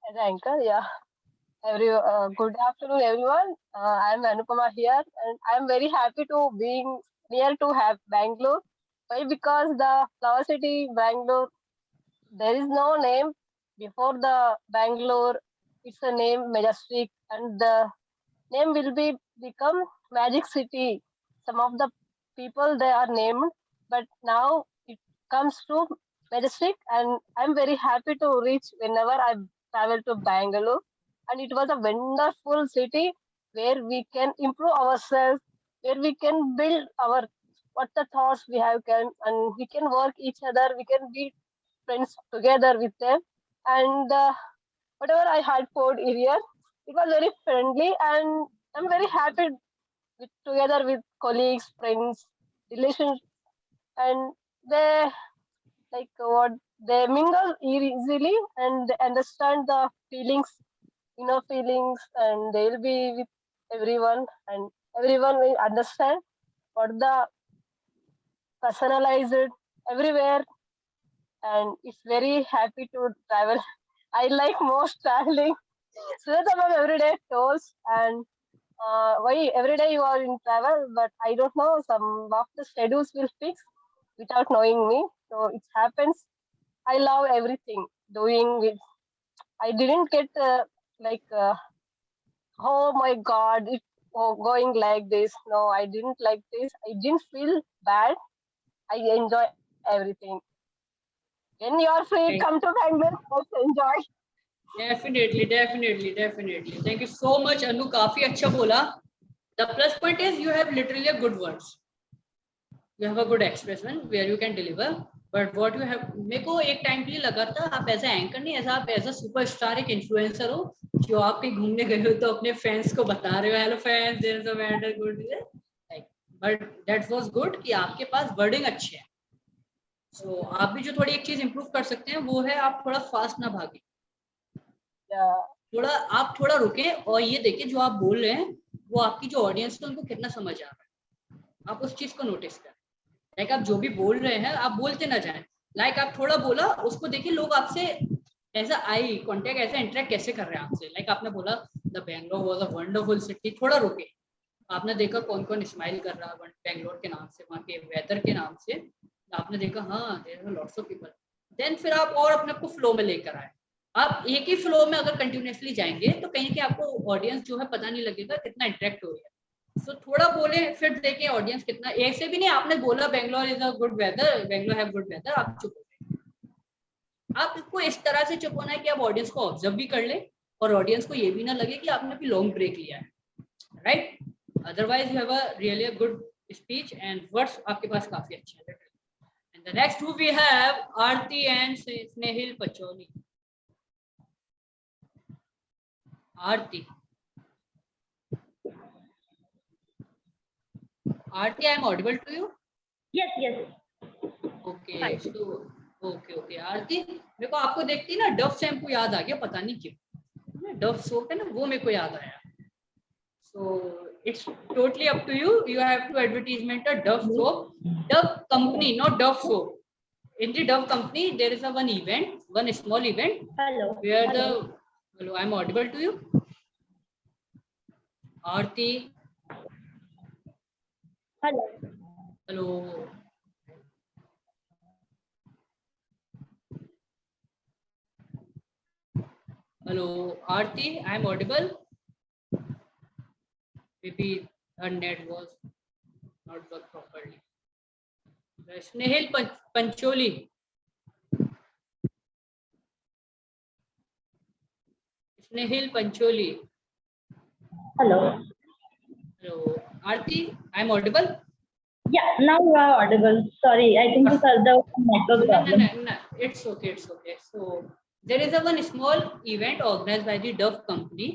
As an anchor, yeah. Good afternoon, everyone. I am Anupama here, and I am very happy to being near to have Bangalore. Why? Because the flower city Bangalore, there is no name before the Bangalore. It's a name Majestic, and the name will become Magic City. Some of the people they are named, but now it comes to Majestic, and I'm very happy to reach whenever I travel to Bangalore. And it was a wonderful city where we can improve ourselves, where we can build our what the thoughts we have can, and we can work each other. We can be friends together with them, and whatever I had food here, it was very friendly, and I'm very happy together with colleagues, friends, relations, and they like what they mingle easily and they understand the feelings, inner feelings, and they'll be with everyone, and everyone will understand what the personalized everywhere, and it's very happy to travel. I like most traveling. So that's about every day tours and why every day you are in travel, but I don't know, some of the schedules will fix without knowing me. So it happens. I love everything doing with. I didn't get like, oh my God, it going like this. No, I didn't like this. I didn't feel bad. I enjoy everything. When you're free, come to Bangalore. Let's enjoy. Definitely. Thank you so much, Anu. काफी अच्छा बोला. The plus point is you have literally a good words. You have a good expression where you can deliver. But what you have, मेरे को एक time के लिए लगा था आप ऐसा एंकर नहीं, ऐसा आप ऐसा सुपरस्टार एक इन्फ्लुएंसर हो जो आप कहीं घूमने गए हो तो अपने फैंस को बता रहे हो hello fans there is a matter good like. But that was good कि आपके पास वर्डिंग अच्छे है. सो आप भी जो थोड़ी एक चीज इंप्रूव कर सकते हैं वो है आप थोड़ा फास्ट ना भागे. थोड़ा आप थोड़ा रुके और ये देखिए जो आप बोल रहे हैं वो आपकी जो ऑडियंस है उनको कितना समझ आ रहा है. आप उस चीज को नोटिस करें. लाइक आप जो भी बोल रहे हैं आप बोलते ना जाएं. लाइक आप थोड़ा बोला उसको देखिए लोग आपसे ऐसा आई कांटेक्ट ऐसा इंटरेक्ट कैसे कर रहे हैं आपसे. लाइक आपने बोला the Bangalore was a wonderful city. थोड़ा रुके. आपने देखा कौन कौन स्माइल कर रहा है बैंगलोर के नाम से, वहाँ के वेदर के नाम से. आपने देखा हाँ there are lots of people. Then फिर आप और अपने को फ्लो में लेकर आए. आप एक ही फ्लो में अगर कंटिन्यूअसली जाएंगे तो कहीं कि आपको ऑडियंस जो है पता नहीं लगेगा कितना इंटरेक्ट हो रहा है. सो थोड़ा बोले फिर देखें ऑडियंस कितना. एक से भी नहीं आपने बोला Bangalore is a good weather, Bangalore have good weather, आप चुप हो गए. आपको इस तरह से चुप होना है कि आप ऑडियंस को ऑब्जर्व भी कर ले और ऑडियंस को ये भी ना लगे कि आपने भी लॉन्ग ब्रेक लिया है. Right. Otherwise you have a really good speech and words आपके पास काफी अच्छे हैं. And the next who we have Aarti and Snehil Pachauli. Aarti, I am audible to you? Yes. Okay, so okay. Aarti, मेरे को आपको देखती ना डव शैम्पू याद आ गया पता नहीं क्यों. डव सोप है ना वो मेरे को याद आया. So it's totally up to you. You have to advertisement a Dove soap, Dove company, not Dove soap. In the Dove company, there is a one event, one small event. Hello. Where hello, I'm audible to you. Aarti. Hello. Hello, Aarti, I'm audible. Maybe her net was not work properly. Snehil Pancholi. Snehil Pancholi. Hello. Aarti, I'm audible. Yeah, now you are audible. Sorry, I think this is the network problem. No. It's okay. So there is a one small event organized by the Dove company.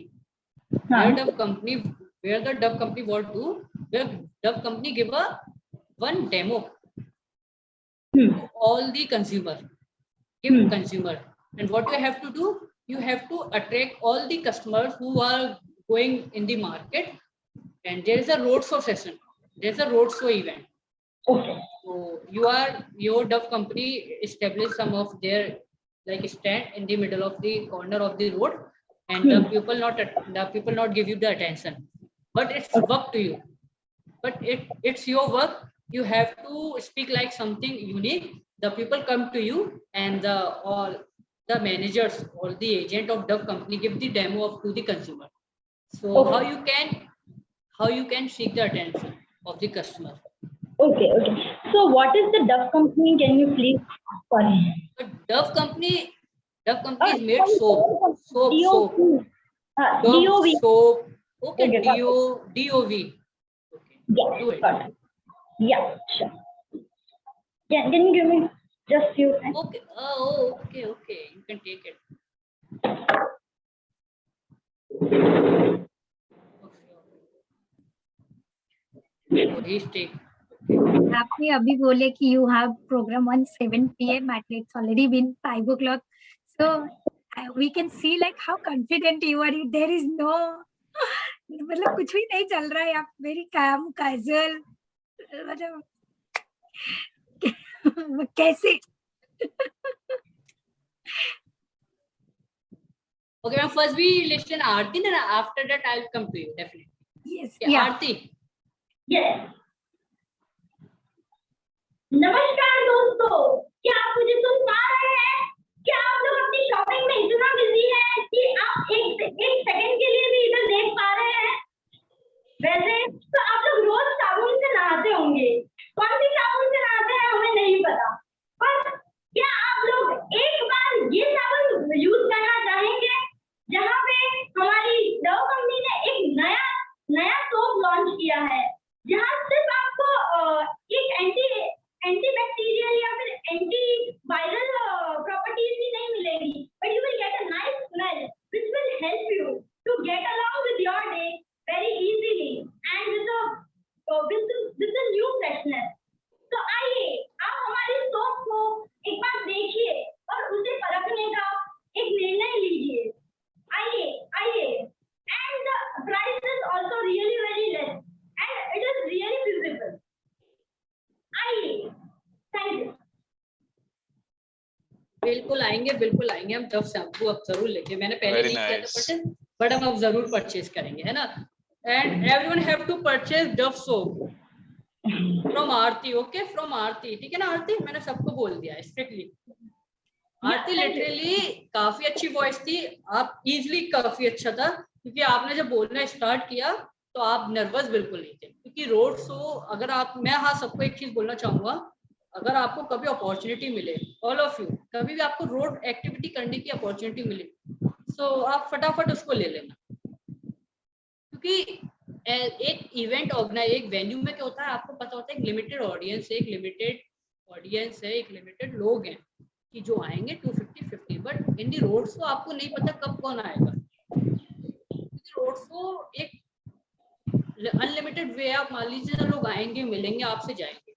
Where the Dove company what do? Where Dove company give a one demo. All the consumer. Consumer. And what you have to do? You have to attract all the customers who are going in the market. And there is a roadshow session. There's a roadshow event. Okay. So your Dove company established some of their like stand in the middle of the corner of the road, and the people not give you the attention. But it's work to you. But it's your work. You have to speak like something unique. The people come to you, and all the managers, all the agent of Dove company give the demo to the consumer. So how you can seek the attention of the customer. Okay. So what is the Dove company? Can you please? Sorry. The Dove company is made soap. Soap. DOV. Soap. Okay, Okay, DOV. Okay. Yeah. Do it. Got it. Yeah. Sure. Can you give me just few seconds? Okay. Oh, okay. You can take it. Please take. आपने अभी बोले कि you have program on 7 p.m. at it's already been 5 o'clock. So we can see like how confident you are. There is no मतलब कुछ भी नहीं चल रहा है. आप very calm, casual. मतलब कैसे? Okay, ma'am. First we listen Aarti, then after that I'll come to you definitely. Yes. Okay, Yeah. Aarti. Yes. नमस्कार दोस्तों, क्या आप मुझे सुन पा रहे हैं? क्या आप लोग अपनी शॉपिंग में इतना बिजी हैं कि आप एक सेकंड के लिए भी इधर देख पा रहे हैं? वैसे तो आप लोग रोज साबुन से नहाते होंगे. कौन सी साबुन से नहाते हैं हमें नहीं पता, पर क्या आप लोग बिल्कुल आएंगे हम जब शैम्पू अब जरूर लेंगे। मैंने पहले Very नहीं किया था nice. परचेज, बट हम अब जरूर परचेज करेंगे, है ना। And everyone have to purchase Dove soap from Aarti, okay, from Aarti, ठीक है ना आरती, मैंने सबको बोल दिया स्ट्रिक्टली। आरती लिटरली काफी अच्छी वॉइस थी, आप इजिली काफी अच्छा था, क्योंकि आपने जब बोलना स्टार्ट किया तो आप नर्वस बिल्कुल नहीं थे, क्योंकि रोड शो अगर आप, मैं हाँ सबको एक चीज बोलना चाहूंगा, अगर आपको कभी अपॉर्चुनिटी मिले, ऑल ऑफ यू, कभी भी आपको रोड एक्टिविटी करने की अपॉर्चुनिटी मिले, सो आप फटाफट उसको ले लेना, क्योंकि एक इवेंट ऑर्गेनाइज, एक वेन्यू में क्या होता है, आपको पता होता है एक लिमिटेड ऑडियंस है, एक लिमिटेड लोग हैं कि जो आएंगे 250, but in the road show आपको नहीं पता कब कौन आएगा, क्योंकि रोड शो एक अनलिमिटेड वे, आप मान लीजिए ना लोग आएंगे, मिलेंगे आपसे, जाएंगे,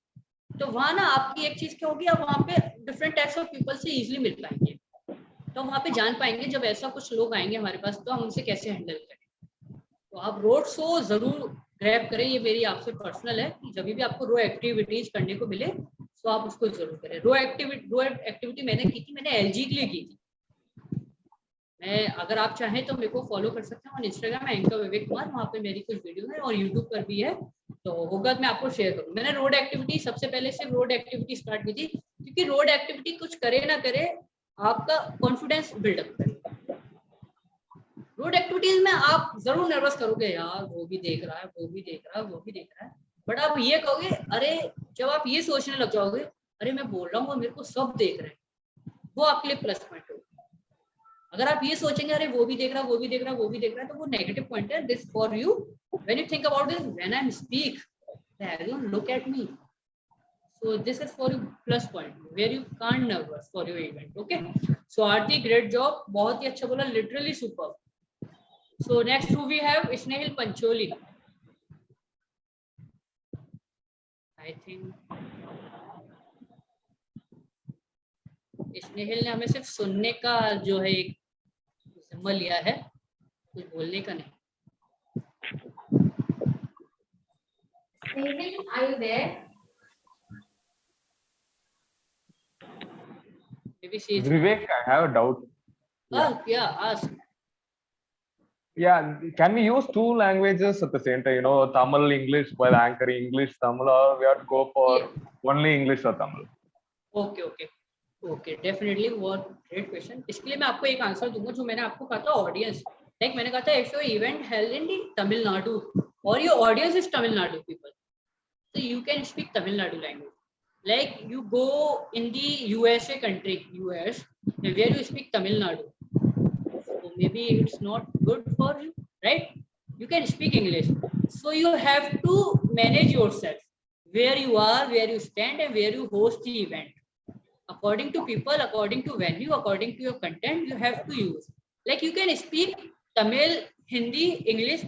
तो वहाँ ना आपकी एक चीज क्या होगी, आप वहाँ पे डिफरेंट टाइप्स ऑफ पीपल से इजिली मिल पाएंगे, तो वहाँ पे जान पाएंगे जब ऐसा कुछ लोग आएंगे हमारे पास तो हम उनसे कैसे हैंडल करें। तो आप रोड शो जरूर ग्रैब करें, ये मेरी आपसे पर्सनल है कि जब भी आपको रो एक्टिविटीज करने को मिले तो आप उसको जरूर करें। रो एक्टिविटी मैंने की थी, मैंने एलजी के लिए की थी। मैं, अगर आप चाहें तो मेरे को फॉलो कर सकते हैं on Instagram, anchor Vivek Kumar, वहाँ पे मेरी कुछ वीडियो है, और यूट्यूब पर भी है, तो होगा तो मैं आपको शेयर करूँ। मैंने रोड एक्टिविटी सबसे पहले सिर्फ रोड एक्टिविटी स्टार्ट की थी, क्योंकि रोड एक्टिविटी कुछ करे ना करे आपका कॉन्फिडेंस बिल्डअप करेगा। रोड एक्टिविटीज में आप जरूर नर्वस करोगे, यार वो भी देख रहा है, वो भी देख रहा है, वो भी देख रहा है, बट आप ये कहोगे, अरे जब आप ये सोचने लग जाओगे, अरे मैं बोल रहा हूँ और मेरे को सब देख रहे हैं, वो आपके लिए प्लस पॉइंट होगा। अगर आप ये सोचेंगे अरे वो भी देख रहा है, वो भी देख रहा है, वो भी देख रहा है, तो वो नेगेटिव पॉइंट है। This for you, when you think about this, when I speak, everyone look at me, so this is for you plus point where you can't nervous for your event, okay? So Aarti, great job, बहुत ही अच्छा बोला, literally superb. So next who we have, Snehil Pancholi, I think स्नेहिल ने हमें सिर्फ सुनने का जो है एक सिंबल लिया है, कुछ बोलने का नहीं। Snehil, are you there? Maybe she is. Vivek, I have a doubt. Yeah, ask. Yeah, can we use two languages at the same time? You know, Tamil, English, while anchoring English, Tamil, or we have to go for only English or Tamil? Okay, definitely, what great question. इसके लिए मैं आपको एक answer दूंगा जो मैंने आपको कहा था ऑडियंस, लाइक मैंने कहा था if your event held in Tamil Nadu or your audience is Tamil Nadu people, so you can speak Tamil Nadu language. Like you go in the USA country, US, where you speak Tamil Nadu, so maybe it's not good for you, right? You can speak English, so you have to manage yourself where you are, where you stand, and where you host the event. According to people, according to venue, according to your content, you have to use. Like you can speak Tamil, Hindi, English,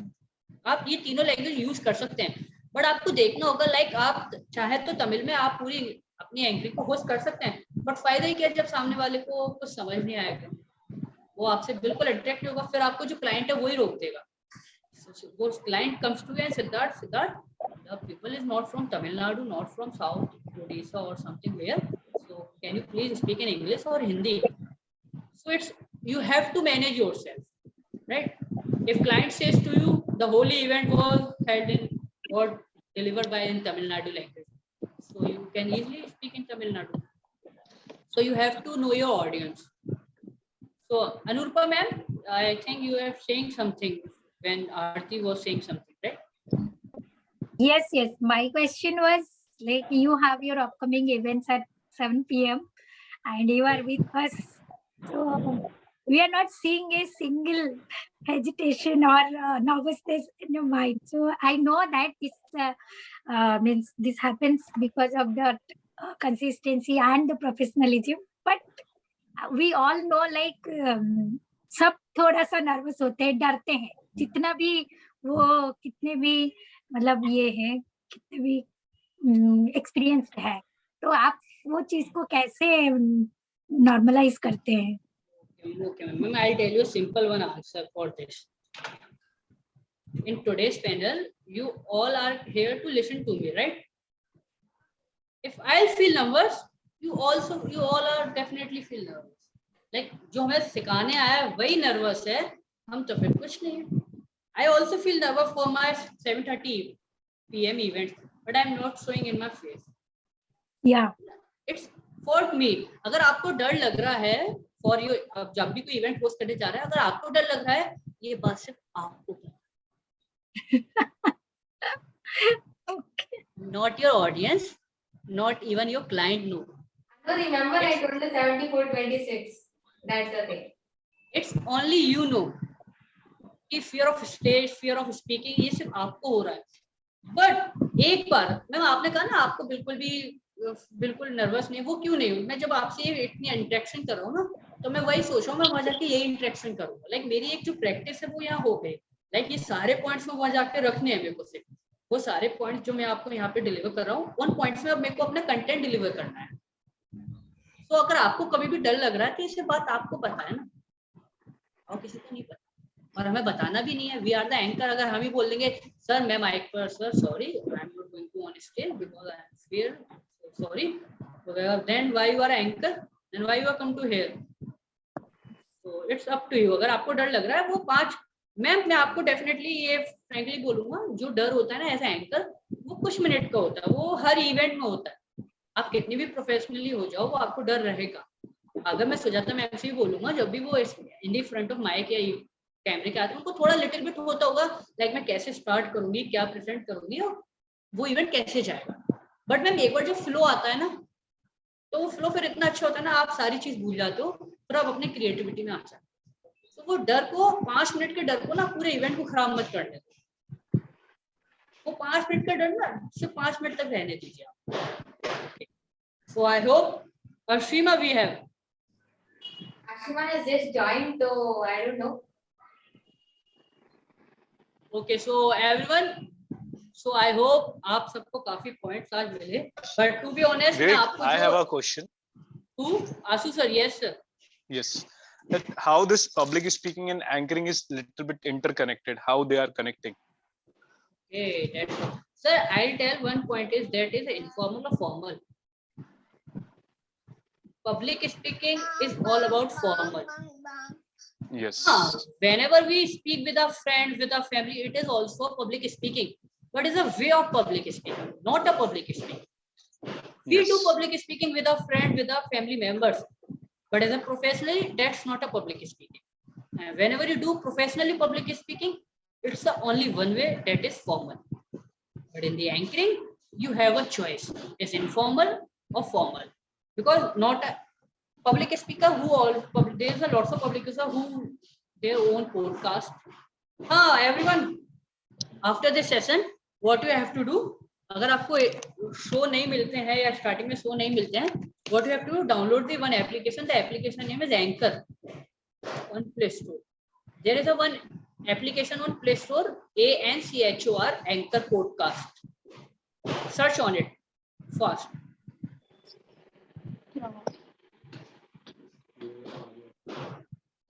आप ये तीनों language use कर सकते हैं, but आपको देखना होगा, like आप चाहे तो तमिल में आप पूरी अपनी एंकरिंग को होस्ट कर सकते हैं, बट फायदा ही क्या जब सामने वाले को कुछ समझ नहीं आएगा, वो आपसे बिल्कुल अट्रैक्ट नहीं होगा, फिर आपको जो क्लाइंट है वही रोक देगा। वो client comes to and Siddharth, the people is not from Tamil Nadu, not from South Odisha or something where, so can you please speak in English or Hindi? So it's, you have to manage yourself, right? If client says to you the whole event was held in or delivered by in Tamil Nadu language, so you can easily speak in Tamil Nadu. So you have to know your audience. So Anurpa ma'am, I think you are saying something when Aarti was saying something, right? Yes. My question was like you have your upcoming events at 7 p.m. and you are with us. So we are not seeing a single hesitation or nervousness in your mind. So I know that this means this happens because of the consistency and the professionalism. But we all know like सब थोड़ा सा nervous होते हैं, डरते हैं, जितना भी वो कितने भी मतलब ये है, कितने भी एक्सपीरियंस है, तो आप वो चीज को कैसे नॉर्मलाइज करते हैं? Okay, ma'am, I'll tell you a simple one answer for this. In today's panel, you all are here to listen to me, right? If I'll feel nervous, you all are definitely feel nervous. Like जो हमें सिखाने आया है वही nervous है, हम तो फिर कुछ नहीं है। I also feel nervous for my 7:30 p.m. events, but I'm not showing in my face. Yeah. It's for me. अगर आपको डर लग रहा है for you, आप जब भी कोई इवेंट होस्ट करने जा रहे हैं, अगर आपको डर लग रहा है, ये बात सिर्फ आपको पता है। Not your audience, not even your client know. So remember, I told you 74-26. That's the thing. It's only you know. कि fear of stage, fear of speaking, ये सिर्फ आपको हो रहा है। बट एक बार मैम आपने कहा ना आपको बिल्कुल नर्वस नहीं, वो क्यों नहीं हूँ मैं? जब आपसे इतनी इंटरेक्शन कर रहा हूँ ना, तो मैं वही सोच रहा हूँ मैं वहां जाके यही इंटरेक्शन करूंगा। लाइक मेरी एक जो प्रैक्टिस है वो यहाँ हो गई। लाइक ये सारे पॉइंट्स में वहां जाके रखने हैं मेरे को सिर्फ, वो सारे पॉइंट्स जो मैं आपको यहाँ पे डिलीवर कर रहा हूँ, उन पॉइंट्स में अब मेरे को अपना कंटेंट डिलीवर करना है। तो अगर आपको कभी भी डर लग रहा है तो ये बात आपको पता है ना, और किसी को नहीं पता, और हमें बताना भी नहीं है। We are the anchor. अगर हम ही बोल देंगे सर मैं माइक पर, sir sorry I am not going to on stage because I am fear, sorry, then why you are anchor, then why you are come to here? So it's up to you. अगर आपको डर लग रहा है वो 5 मैं आपको definitely ये फ्रैंकली बोलूंगा, जो डर होता है ना एज एंकर, वो कुछ मिनट का होता है, वो हर इवेंट में होता है। आप कितनी भी प्रोफेशनली हो जाओ, वो आपको डर रहेगा। अगर मैं सुजाता मैम से भी बोलूंगा, जब भी वो इन दी फ्रंट ऑफ माइक या कैमरे के आते हैं, उनको थोड़ा लिटिल बिट होता होगा लाइक मैं कैसे स्टार्ट करूंगी, क्या प्रेजेंट करूंगी और वो इवेंट कैसे जाएगा। बट मैम एक बार जो फ्लो आता है ना, तो वो फ्लो फिर इतना अच्छा होता है ना, आप सारी चीज भूल जाते हो, फिर आप अपनी क्रिएटिविटी में आ जाते हो। तो वो डर को 5 मिनट के डर को ना पूरे इवेंट को खराब मत करने दो। वो 5 मिनट का डर ना सिर्फ 5 मिनट तक रहने दीजिए आप। So I hope Ashima we have. Ashima has just joined, so I don't know. Okay, so everyone, so I hope आप सबको काफी पॉइंट्स आज मिले, but to be honest मैं आपको I have a question. Who? Asu sir, yes sir. Yes, that how this public speaking and anchoring is little bit interconnected, how they are connecting. Okay, that's sir, I'll tell one point is that is informal or formal. Public speaking is all about formal. Yes. Whenever we speak with our friends, with our family, it is also public speaking. But it's a way of public speaking, not a public speaking. We do public speaking with our friends, with our family members. But as a professionally, that's not a public speaking. And whenever you do professionally public speaking, it's the only one way, that is formal. But in the anchoring, you have a choice. It's informal or formal. Because not a public speaker who all there's a lots of public speakers who their own podcast. Everyone, after this session, what you have to do? अगर आपको show नहीं मिलते हैं या starting में show नहीं मिलते हैं, what you have to do? Download the one application. The application name is Anchor on Play Store. There is a one application on Play Store, ANCHOR, Anchor Podcast. Search on it fast.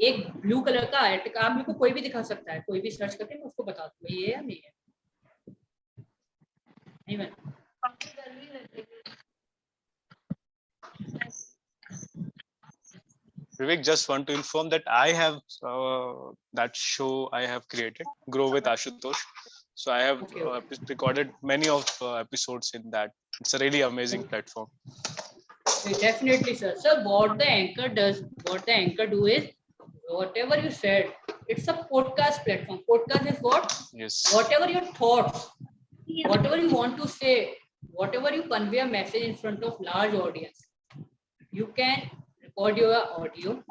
एक blue colour का article आप मेरे को कोई भी दिखा सकता है, कोई भी सर्च करके मैं उसको बता दूंगा ये है या नहीं है। नहीं मैं Vivek, just want to inform that I have that show I have created, Grow with Ashutosh. So I have recorded many of episodes in that. It's a really amazing platform. Definitely, sir. So what the anchor does, what the anchor do is, whatever you said, it's a podcast platform. Podcast is what? Yes. Whatever your thoughts, whatever you want to say, whatever you convey a message in front of large audience, you can record your audio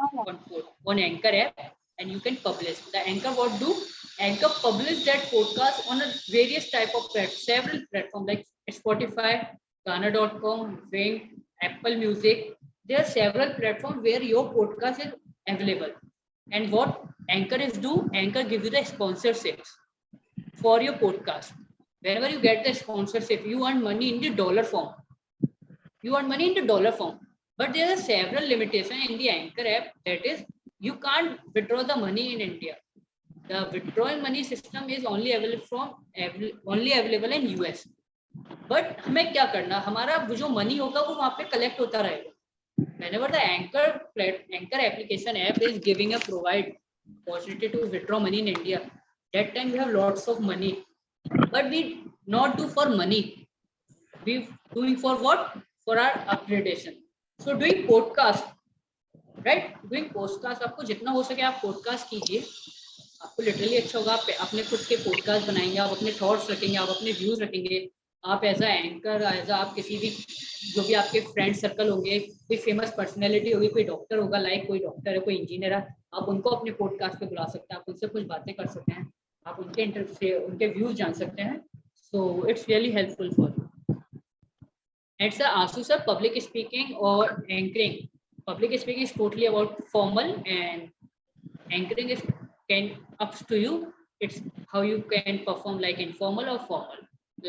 on Anchor app and you can publish. The Anchor what do? Anchor publish that podcast on a various type of several platforms like Spotify, Ghana.com, Wing, Apple Music. There are several platforms where your podcast is available. And what Anchor is do? Anchor give you the sponsorships for your podcast. Whenever you get the sponsorship, you earn money in the dollar form. You earn money in the dollar form. But there are several limitations in the Anchor app. That is, you can't withdraw the money in India. The withdrawing money system is only available in US. But हमें क्या करना? हमारा जो money होगा वो वहाँ पे collect होता रहेगा. whenever the Anchor application app is giving a provide opportunity to withdraw money in India, that time we have lots of money, but we not do for money, we doing for what, for our upgradation. So doing podcast, right, doing podcast, आपको जितना हो सके आप podcast कीजिए, आपको literally अच्छा होगा। आप अपने खुद के पॉडकास्ट बनाएंगे, आप अपने थॉट्स रखेंगे, आप अपने व्यूज रखेंगे, आप एज अ एंकर, एज आप किसी भी जो भी आपके फ्रेंड सर्कल होंगे, कोई फेमस पर्सनैलिटी होगी, कोई डॉक्टर होगा, लाइक कोई डॉक्टर है, कोई इंजीनियर है, आप उनको अपने पॉडकास्ट पे बुला सकते हैं, आप उनसे कुछ बातें कर सकते हैं, आप उनके इंटरेस्ट से उनके व्यूज जान सकते हैं। So it's really helpful for you. And sir आंसू सर, पब्लिक स्पीकिंग और anchoring, public speaking is totally about formal and anchoring is can up to you. It's how you can perform, like informal or formal.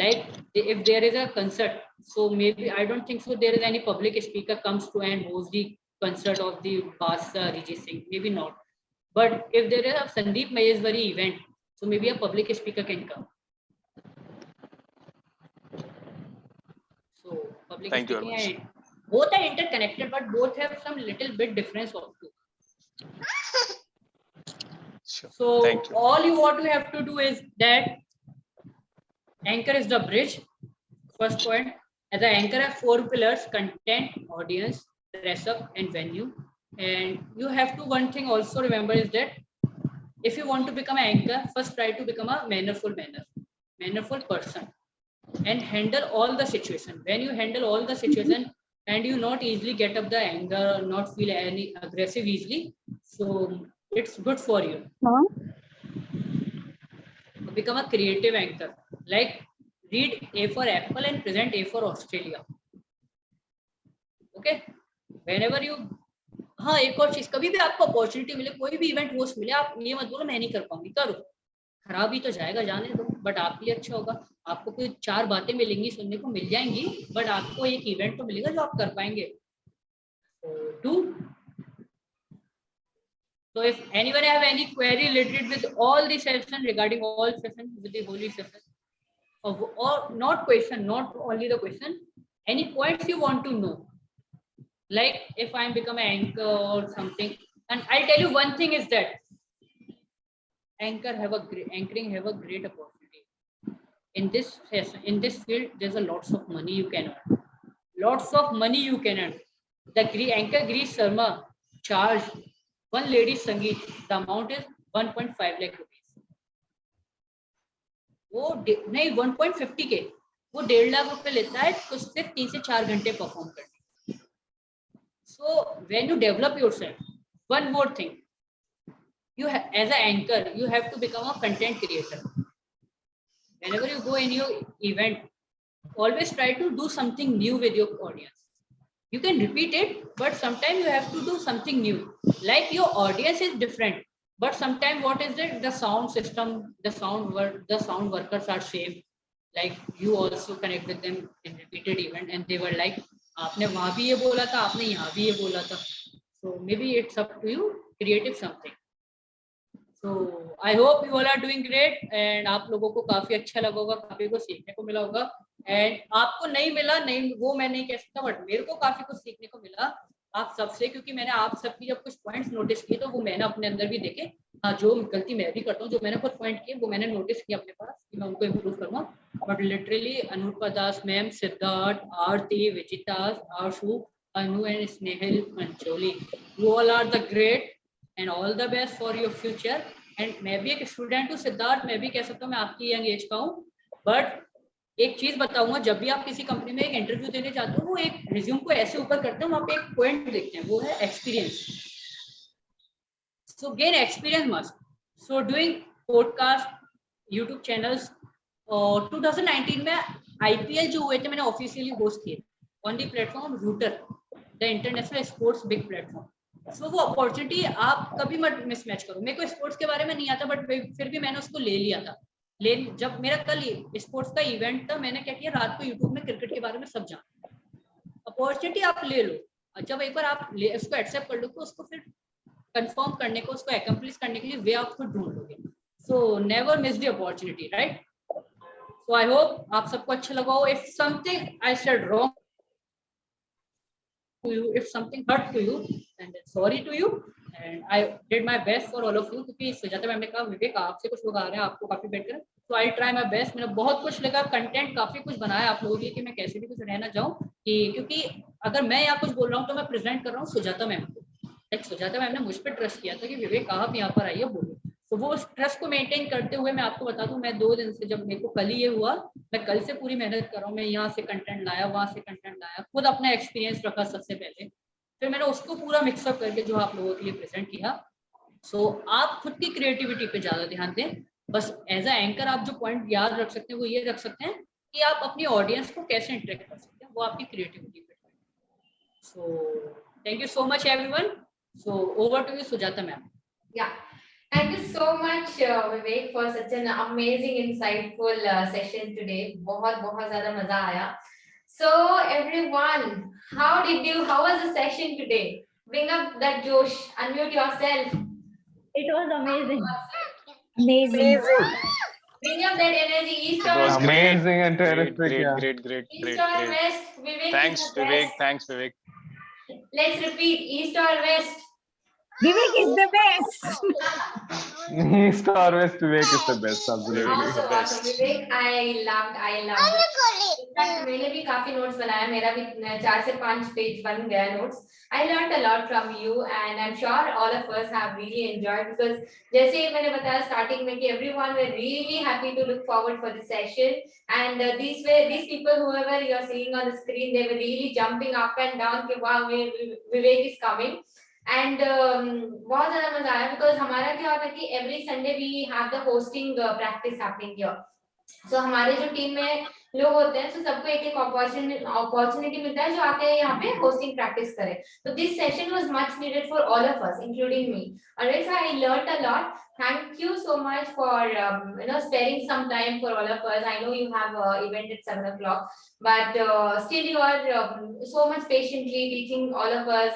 Like if there is a concert, so maybe I don't think so there is any public speaker comes to and host the concert of the past Rijit Singh, maybe not. But if there is a Sandeep Maheshwari event, so maybe a public speaker can come. So public Thank you very speaking much. and both are interconnected, but both have some little bit difference also. Sure. So Thank you. all you what you have to do is that anchor is the bridge. First point, as an anchor have 4 pillars: content, audience, dress up and venue. And you have to, one thing also remember is that if you want to become an anchor, first try to become a mannerful person and handle all the situation. When you handle all the situation and you not easily get up the anger, not feel any aggressive easily, so it's good for you. Become a creative anchor, like read A for Apple and present A for Australia. Okay, whenever you, हाँ एक और चीज, कभी भी आपको opportunity मिले, कोई भी इवेंट होस्ट मिले, आप ये मत बोलो मैं नहीं कर पाऊंगी, करो, खराब ही तो जाएगा, जाने दो, बट आपके लिए अच्छा होगा। आपको कोई 4 बातें मिलेंगी, सुनने को मिल जाएंगी, बट आपको एक इवेंट तो मिलेगा जो आप कर पाएंगे। So if anyone have any query related with all the session, regarding all session with the holy session, or not question, not only the question, any points you want to know, like if I become an anchor or something, and I'll tell you one thing is that anchoring have a great opportunity in this session, in this field. There's a lots of money you can earn, the anchor Greece Sharma charge one lady Sangeet, the amount is 1.5 lakh rupees. वो नहीं 1.50 के, वो 1.5 लाख रुपए लेता है तो सिर्फ 3 से 4 घंटे परफॉर्म करने। So when you develop yourself, one more thing, you as an anchor you have to become a content creator. Whenever you go in your event, always try to do something new with your audience. You can repeat it, but sometimes you have to do something new. Like your audience is different, but sometimes what is it? The sound system, the sound workers are same. Like you also connect with them in repeated event, and they were like, आपने वहाँ भी ये बोला था, आपने यहाँ भी ये बोला था. So maybe it's up to you, creative something. So I hope you all are doing great, and आप लोगों को काफी अच्छा लगा होगा, काफी कुछ सीखने को मिला होगा. एंड आपको नहीं मिला, नहीं वो मैं नहीं कह सकता, बट मेरे को काफी कुछ सीखने को मिला आप सबसे, क्योंकि मैंने आप सबकी जब कुछ पॉइंट्स नोटिस किए तो वो मैंने अपने अंदर भी देखे. हाँ, जो गलती मैं भी करता हूँ, जो मैंने कुछ पॉइंट किए वो मैंने नोटिस किया अपने पास कि मैं उनको इम्प्रूव करूँगा. But literally Anupa Das ma'am, Siddharth, Aarti, Vijita, Ashu, Anu and Snehal, Mancholi, you all are the great and all the best for your future. And मैं भी एक स्टूडेंट हूँ सिद्धार्थ, मैं भी कह सकता हूँ मैं आपकी यंग एज का हूँ, बट एक चीज बताऊंगा, जब भी आप किसी कंपनी में एक इंटरव्यू देने जाते हो, वो एक रिज्यूम को ऐसे ऊपर करते हैं, वहां पे एक पॉइंट देखते हैं, वो है experience. So gain experience must. So doing podcast, YouTube channels, और 2019 में आईपीएल जो हुए थे मैंने ऑफिशियली होस्ट किए on the platform Rooter, the international sports big platform. So वो अपॉर्चुनिटी आप कभी मत मिसमैच करो. मेरे को स्पोर्ट्स के बारे में नहीं आता, बट फिर भी मैंने उसको ले लिया था. जब मेरा कल स्पोर्ट्स का इवेंट था, मैंने क्या किया, रात को यूट्यूब में क्रिकेट के बारे में सब जाना. अपॉर्चुनिटी आप ले लो, जब एक बार आप उसको एक्सेप्ट कर लो तो उसको फिर कंफर्म करने को, उसको अकम्प्लिश करने के लिए वे आप खुद ढूंढ लोगे. So never miss the opportunity, right? So I hope आप सबको अच्छा लगा हो. If something I said wrong to you, if something hurt to you, and sorry to you. And I did my best for all of you, क्योंकि Sujata ma'am ने कहा विवेक आपसे कुछ लोग आ रहे हैं आपको काफी बेटर, तो आई ट्राई माई बेस्ट. मैंने बहुत कुछ लगा, कंटेंट काफी कुछ बनाया आप लोगों के लिए कि मैं कैसे भी कुछ रहना चाहूँ, कि क्योंकि अगर मैं यहाँ कुछ बोल रहा हूँ तो मैं प्रेजेंट कर रहा हूँ सुजाता मैम को. लाइक सुजाता मैम ने मुझ पर ट्रस्ट किया था कि विवेक आप यहाँ पर आइए बोलो. तो वो उस ट्रस्ट को मेंटेन करते हुए मैं आपको बता दूं, मैं 2 दिन से, जब मेरे को कल ही ये हुआ, मैं कल से पूरी मेहनत कर रहा हूँ. मैं यहाँ से कंटेंट लाया, वहां से कंटेंट लाया, खुद अपना एक्सपीरियंस रखा सबसे पहले, फिर मैंने उसको पूरा मिक्सअप करके जो आप लोगों के लिए प्रेजेंट किया. सो आप खुद की क्रिएटिविटी पे ज्यादा ध्यान दें. बस एज अ एंकर आप जो पॉइंट याद रख सकते हैं वो ये रख सकते हैं कि आप अपनी ऑडियंस को कैसे इंटरेक्ट कर सकते हैं, वो आपकी क्रिएटिविटी पे. So thank you so much everyone. So over to you Sujata ma'am. Yeah. Thank you so much, Vivek, for such an amazing, insightful session today. बहुत बहुत ज़्यादा मजा आया. So everyone, how was the session today? Bring up that Josh, unmute yourself. It was amazing. Amazing. Bring up that energy. East It or was great. Amazing and Great, terrific. great, Yeah. great, great, East great, or great. West? Vivek Thanks, is the Vivek. best. Thanks, Vivek. Let's repeat. East or West? Vivek is the best. East or West, Vivek is the best. Absolutely. Vivek is the Awesome, best. awesome. Vivek, I loved. In fact मैंने भी काफी notes बनाया, मेरा भी 4 से 5 page बन गया notes. I learned a lot from you and I'm sure all of us have really enjoyed, because जैसे मैंने बताया स्टार्टिंग में कि everyone were really happy to look forward for the session, and these people whoever you are seeing on the screen, they were really jumping up and down कि wow, Vivek is coming. And बहुत ज़्यादा मजा आया, because हमारा क्या होता है कि every Sunday we have the hosting practice happening here. So हमारे जो टीम में लोग होते हैं, so सबको एक एक अपॉर्चुनिटी मिलता है जो आके यहाँ पे होस्टिंग प्रैक्टिस करे. So this session was much needed for all of us, including me. Alright, so I learned a lot. Thank you so much for sparing some time for all of us. I know you have event at 7 o'clock, but still you are so much patiently teaching all of us,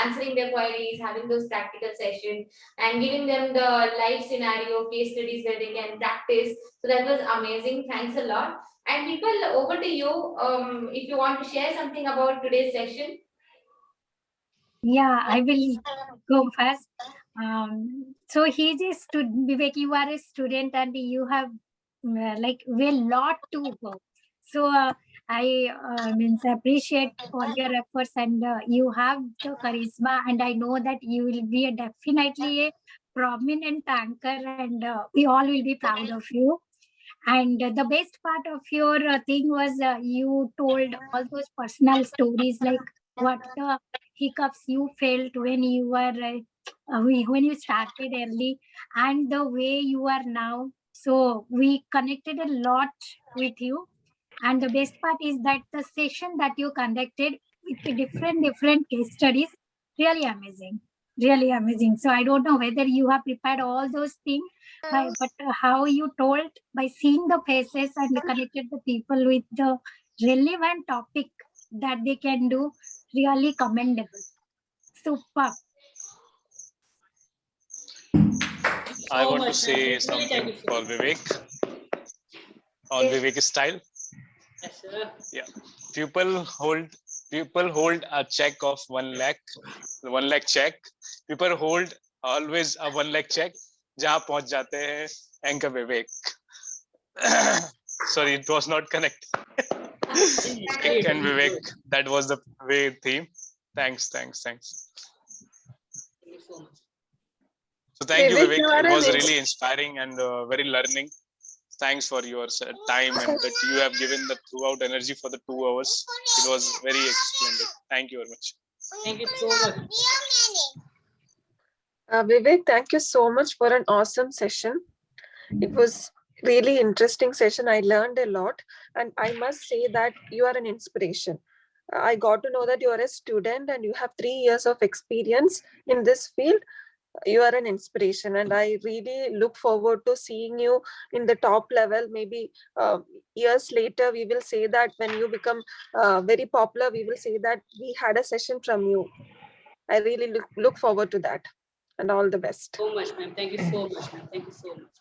answering their queries, having those practical sessions, and giving them the live scenario case studies where they can practice. So that was amazing. Thanks a lot. And people, over to you. If you want to share something about today's session. Yeah, I will go first. So he's a student, Vivek, you are a student and you have like a lot to go. So I appreciate all your efforts, and you have the charisma, and I know that you will be definitely a prominent anchor, and we all will be proud of you. And the best part of your thing was you told all those personal stories, like what the hiccups you felt when you were when you started early, and the way you are now. So we connected a lot with you. And the best part is that the session that you conducted with the different case studies, really amazing. Really amazing. So I don't know whether you have prepared all those things, but how you told by seeing the faces and connected the people with the relevant topic that they can do, really commendable. Super. I want to say something for Vivek on Vivek's style. Yes, sir. Yeah, people hold a check of 1 lakh check. People hold always a 1 lakh check. जहाँ पहुँच जाते हैं Anchor Vivek. Sorry, it was not connect. And Vivek, that was the way theme. Thanks. Thank you so much. So thank you, Vivek, Vivek. you are It was an really inspiring and very learning. Thanks for your time and that you have given the throughout energy for the 2 hours. It was very splendid. Thank you very much. Thank you so much. Vivek, thank you so much for an awesome session. It was really interesting session. I learned a lot, and I must say that you are an inspiration. I got to know that you are a student and you have 3 years of experience in this field. You are an inspiration, and I really look forward to seeing you in the top level. Maybe years later, we will say that when you become very popular, we will say that we had a session from you. I really look forward to that, and all the best. So much, ma'am. Thank you so much, ma'am. Thank you so much.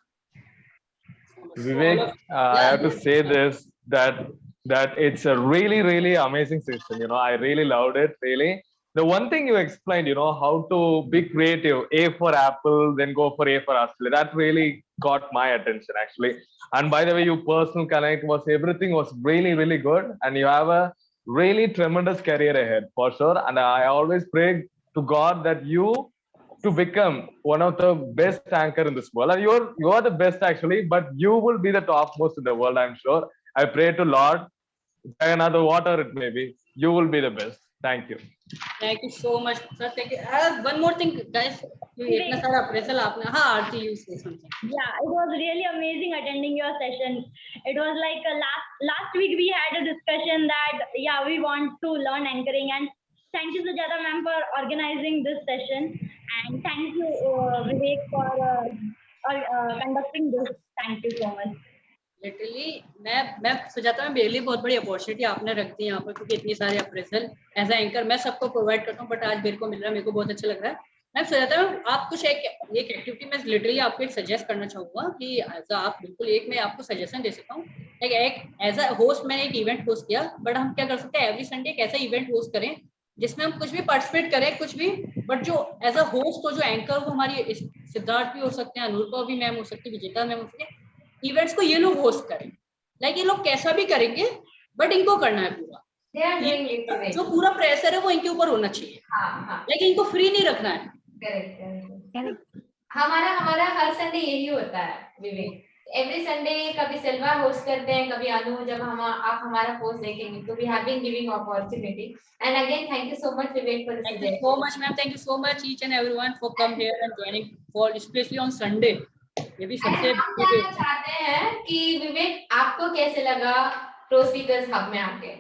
Vivek, I have to say this, that that it's a really, really amazing session. I really loved it. Really, the one thing you explained, how to be creative. A for apple, then go for A for Australia. That really got my attention actually. And by the way, your personal connect was everything was really, really good, and you have a really tremendous career ahead for sure. And I always pray to God that you to become one of the best anchor in this world. And you are the best actually, but you will be the topmost in the world, I'm sure. I pray to Lord another whatever it may be, you will be the best. Thank you. Thank you so much, sir. Thank you. One more thing, guys. इतना सारा appraisal आपने, हाँ, आरती, you say something. Yeah, it was really amazing attending your session. It was like last week we had a discussion that we want to learn anchoring, and thank you Sujata ma'am for organizing this session, and thank you Vivek for conducting this. Thank you so much. Literally मैं सुजाता में मेरे लिए बहुत बड़ी opportunity आपने रख दी यहाँ पर, क्योंकि इतनी सारे अप्रेजल एज ए एंकर मैं सबको प्रोवाइड करता हूँ, बट आज मेरे को मिल रहा है, मेरे को बहुत अच्छा लग रहा है। मैं सुजाता में आप कुछ एक एक्टिविटी मैं लिटरली आपको एक सजेस्ट करना चाहूंगा कि एज आप बिल्कुल मैं आपको सजेशन दे सकता हूँ। एक एज अ होस्ट मैंने एक इवेंट होस्ट किया, बट हम क्या कर सकते हैं, एवरी संडे एक ऐसा इवेंट होस्ट करें जिसमें हम कुछ भी पार्टिसिपेट करें, कुछ भी, बट जो एज अ होस्ट हो, जो एंकर, वो हमारी सिद्धार्थ भी हो सकते हैं, अनुरूपा भी मैम हो सकती है, विजेता मैम हो सकती है। इवेंट्स को ये लोग होस्ट करें, ये लोग कैसा भी करेंगे, बट इनको करना है पूरा। जो पूरा प्रेशर है वो इनके ऊपर होना चाहिए। इनको फ्री नहीं रखना है। करेक्ट। हमारा हर संडे यही होता है विवेक। एवरी संडे कभी सिल्वा होस्ट करते हैं, कभी अनु, जब आप हमारा पोस्ट देखेंगे तो we have been giving opportunity. And again thank you so much Vivek for this. Thank you so much ma'am, thank you so much each and everyone for come here and joining for specially on Sunday. ये भी सबसे हम जानना चाहते हैं कि विवेक आपको कैसे लगा प्रो स्पीकर्स हब में आके?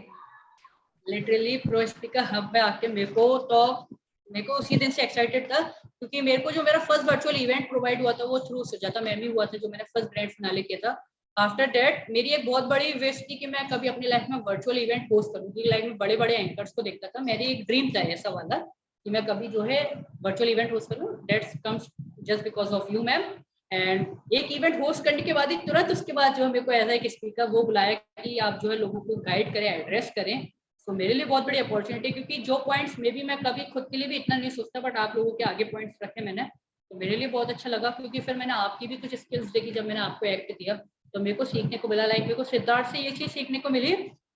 लिटरली प्रो स्पीकर हब में आके मेरे को उसी दिन से एक्साइटेड था, क्योंकि मेरे को जो मेरा फर्स्ट वर्चुअल इवेंट प्रोवाइड हुआ था वो थ्रू सुजाता मैम ही हुआ था, जो मैंने फर्स्ट ग्रैंड फिनाले किया था। आफ्टर दैट मेरी एक बहुत बड़ी विश थी कि मैं कभी अपनी लाइफ में वर्चुअल इवेंट होस्ट करूँ, क्योंकि लाइफ में बड़े बड़े एंकर्स को देखता था। मेरी एक ड्रीम था ऐसा वाला कि मैं कभी जो है वर्चुअल इवेंट होस्ट करूँ। That's comes just because of you ma'am. And एक इवेंट होस्ट करने के बाद ही तुरंत उसके बाद जो है मेरे को एज एक स्पीकर वो बुलाया कि आप जो है लोगों को गाइड करें, एड्रेस करें। तो मेरे लिए बहुत बड़ी अपॉर्चुनिटी, क्योंकि जो पॉइंट्स में भी मैं कभी खुद के लिए भी इतना नहीं सोचता, बट आप लोगों के आगे पॉइंट्स रखे मैंने, तो मेरे लिए बहुत अच्छा लगा। क्योंकि फिर मैंने आपकी भी कुछ स्किल्स देखी, जब मैंने आपको एक्ट दिया तो मेरे को सीखने को मिला। मेरे को सिद्धार्थ से ये चीज सीखने को मिली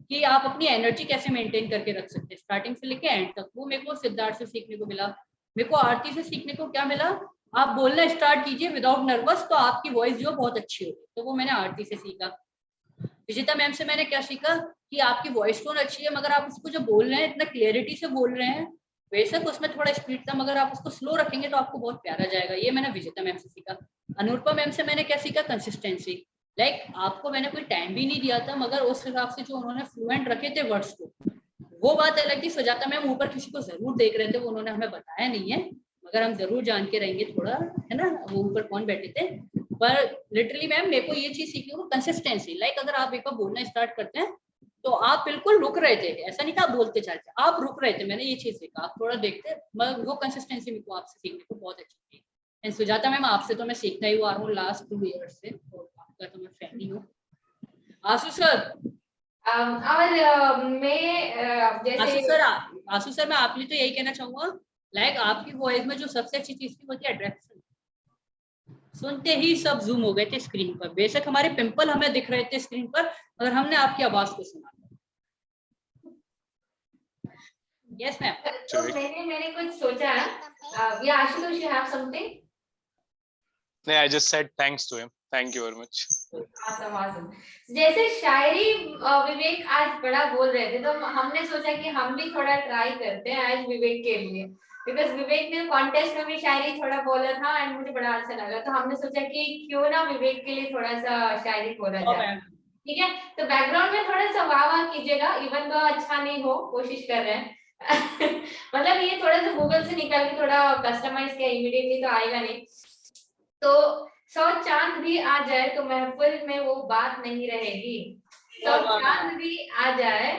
कि आप अपनी एनर्जी कैसे मेंटेन करके रख सकते हैं स्टार्टिंग से लेके एंड तक, वो मेरे को सिद्धार्थ से सीखने को मिला। मेरे को आरती से सीखने को क्या मिला, आप बोलना स्टार्ट कीजिए विदाउट नर्वस, तो आपकी वॉइस जो बहुत अच्छी होगी, तो वो मैंने आरती से सीखा। विजेता मैम से मैंने क्या सीखा कि आपकी वॉइस टोन अच्छी है, मगर आप उसको जो बोल रहे हैं इतना क्लियरिटी से बोल रहे हैं, बेशक उसमें थोड़ा स्पीड था, मगर आप उसको स्लो रखेंगे तो आपको बहुत प्यारा जाएगा। ये मैंने विजेता मैम से सीखा। अनुरूपा मैम से मैंने क्या सीखा, कंसिस्टेंसी। आपको मैंने कोई टाइम भी नहीं दिया था, मगर उस हिसाब से जो उन्होंने फ्लुएंट रखे थे वर्ड्स को, वो बात अलग थी। सुजाता मैम ऊपर किसी को जरूर देख रहे थे, वो उन्होंने हमें बताया नहीं है, मगर हम जरूर जान के रहेंगे थोड़ा, है ना, वो ऊपर कौन बैठे थे। पर लिटरली मैम मेरे को ये चीज सीखी वो कंसिस्टेंसी। अगर आप एक बार बोलना स्टार्ट करते हैं तो आप बिल्कुल रुक रहे थे, ऐसा नहीं कि आप बोलते चलते, आप रुक रहे थे। मैंने ये चीज सीखा, आप थोड़ा देखते, मगर वो कंसिस्टेंसी मेरे को आपसे सीखने को बहुत अच्छी थी। एंड सुजाता मैम आपसे तो मैं सीखता ही हुआ हूँ लास्ट 2 ईयर्स से, और आपका तो मैं फैन ही हूँ। आशु सर, और मैं जैसे आशु सर मैं आपके लिए तो यही कहना चाहूंगा, आपकी वॉइस में जो सबसे अच्छी चीज थी वो थी अट्रैक्शन। सुनते ही सब जूम हो गए थे स्क्रीन पर। बेशक हमारे पिंपल हमें दिख रहे थे स्क्रीन पर, मगर हमने आपकी आवाज को सुना। Yes ma'am. तो मैंने कुछ सोचा है। या Ashutosh, you have something? No, I just said thanks to him. Thank you very much. Awesome. जैसे शायरी विवेक आज बड़ा बोल रहे थे, तो हमने सोचा कि हम भी थोड़ा ट्राई करते हैं आज विवेक के लिए, बिकॉज विवेक ने कॉन्टेस्ट में भी शायरी थोड़ा बोला था एंड मुझे बड़ा अच्छा लगा। तो हमने सोचा कि क्यों ना विवेक के लिए थोड़ा सा शायरी बोला जाए। ठीक है, तो बैकग्राउंड में थोड़ा सा वाह वाह कीजिएगा, इवन तो अच्छा नहीं हो, कोशिश कर रहे हैं। मतलब ये थोड़ा सा गूगल से निकाल के थोड़ा कस्टमाइज किया, इमीडिएटली तो आएगा नहीं। तो 100 चांद भी आ जाए तो महफिल में वो बात नहीं रहेगी। 100 चांद भी आ जाए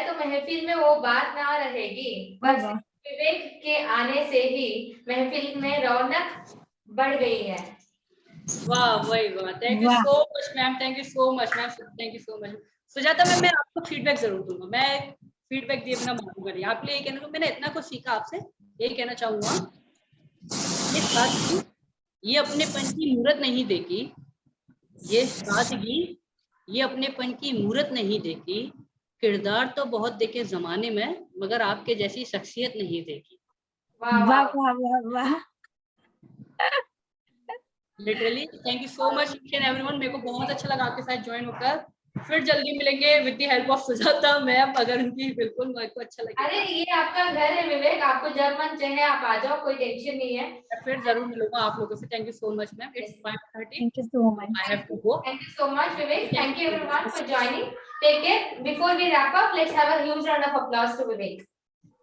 तो महफिल में वो बात ना रहेगी, बस विवेक के आने से ही महफिल में रौनक बढ़ गई है। वाह वही वाह, थैंक यू वाह। सो much ma'am, thank you so much ma'am, thank you so much. Sujata ma'am, मैं आपको फीडबैक जरूर दूंगा, मैं फीडबैक दिए बिना मानूंगा नहीं। आपके लिए ये कहना, मैंने इतना कुछ सीखा आपसे, यही कहना चाहूंगा। ये सादगी, ये अपनेपन की मूरत नहीं देखी, ये सादगी, ये अपनेपन की मूरत नहीं देखी, किरदार तो बहुत देखे जमाने में, मगर आपके जैसी शख्सियत नहीं देखी। वाह वाह वाह वाह वाह वाह। Literally thank you so much everyone, मेरे को बहुत अच्छा लगा आपके साथ ज्वाइन होकर। फिर जल्दी मिलेंगे with the help of Sujata ma'am, अगर उनकी बिल्कुल मेरे को अच्छा लगेगा। अरे ये आपका घर है विवेक, आपको जब मन चाहे आप आ जाओ, कोई टेंशन नहीं है। मैं फिर जरूर मिलूंगा आप लोगों से। Thank you so much ma'am, it's 5:30, Thank you so much. I have to go. Thank you so much, Vivek. Thank you Thank you. everyone for joining. Take care. Before we wrap up, let's have a huge round of applause to Vivek.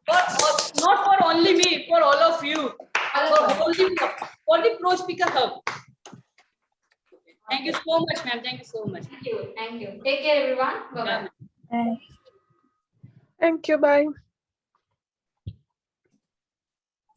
Not for only me, for all of you, All of us. for the Pro Speaker Hub. Thank you so much ma'am, thank you so much. Thank you. Thank you. Take care everyone. Bye bye. Bye. Thank you. Bye.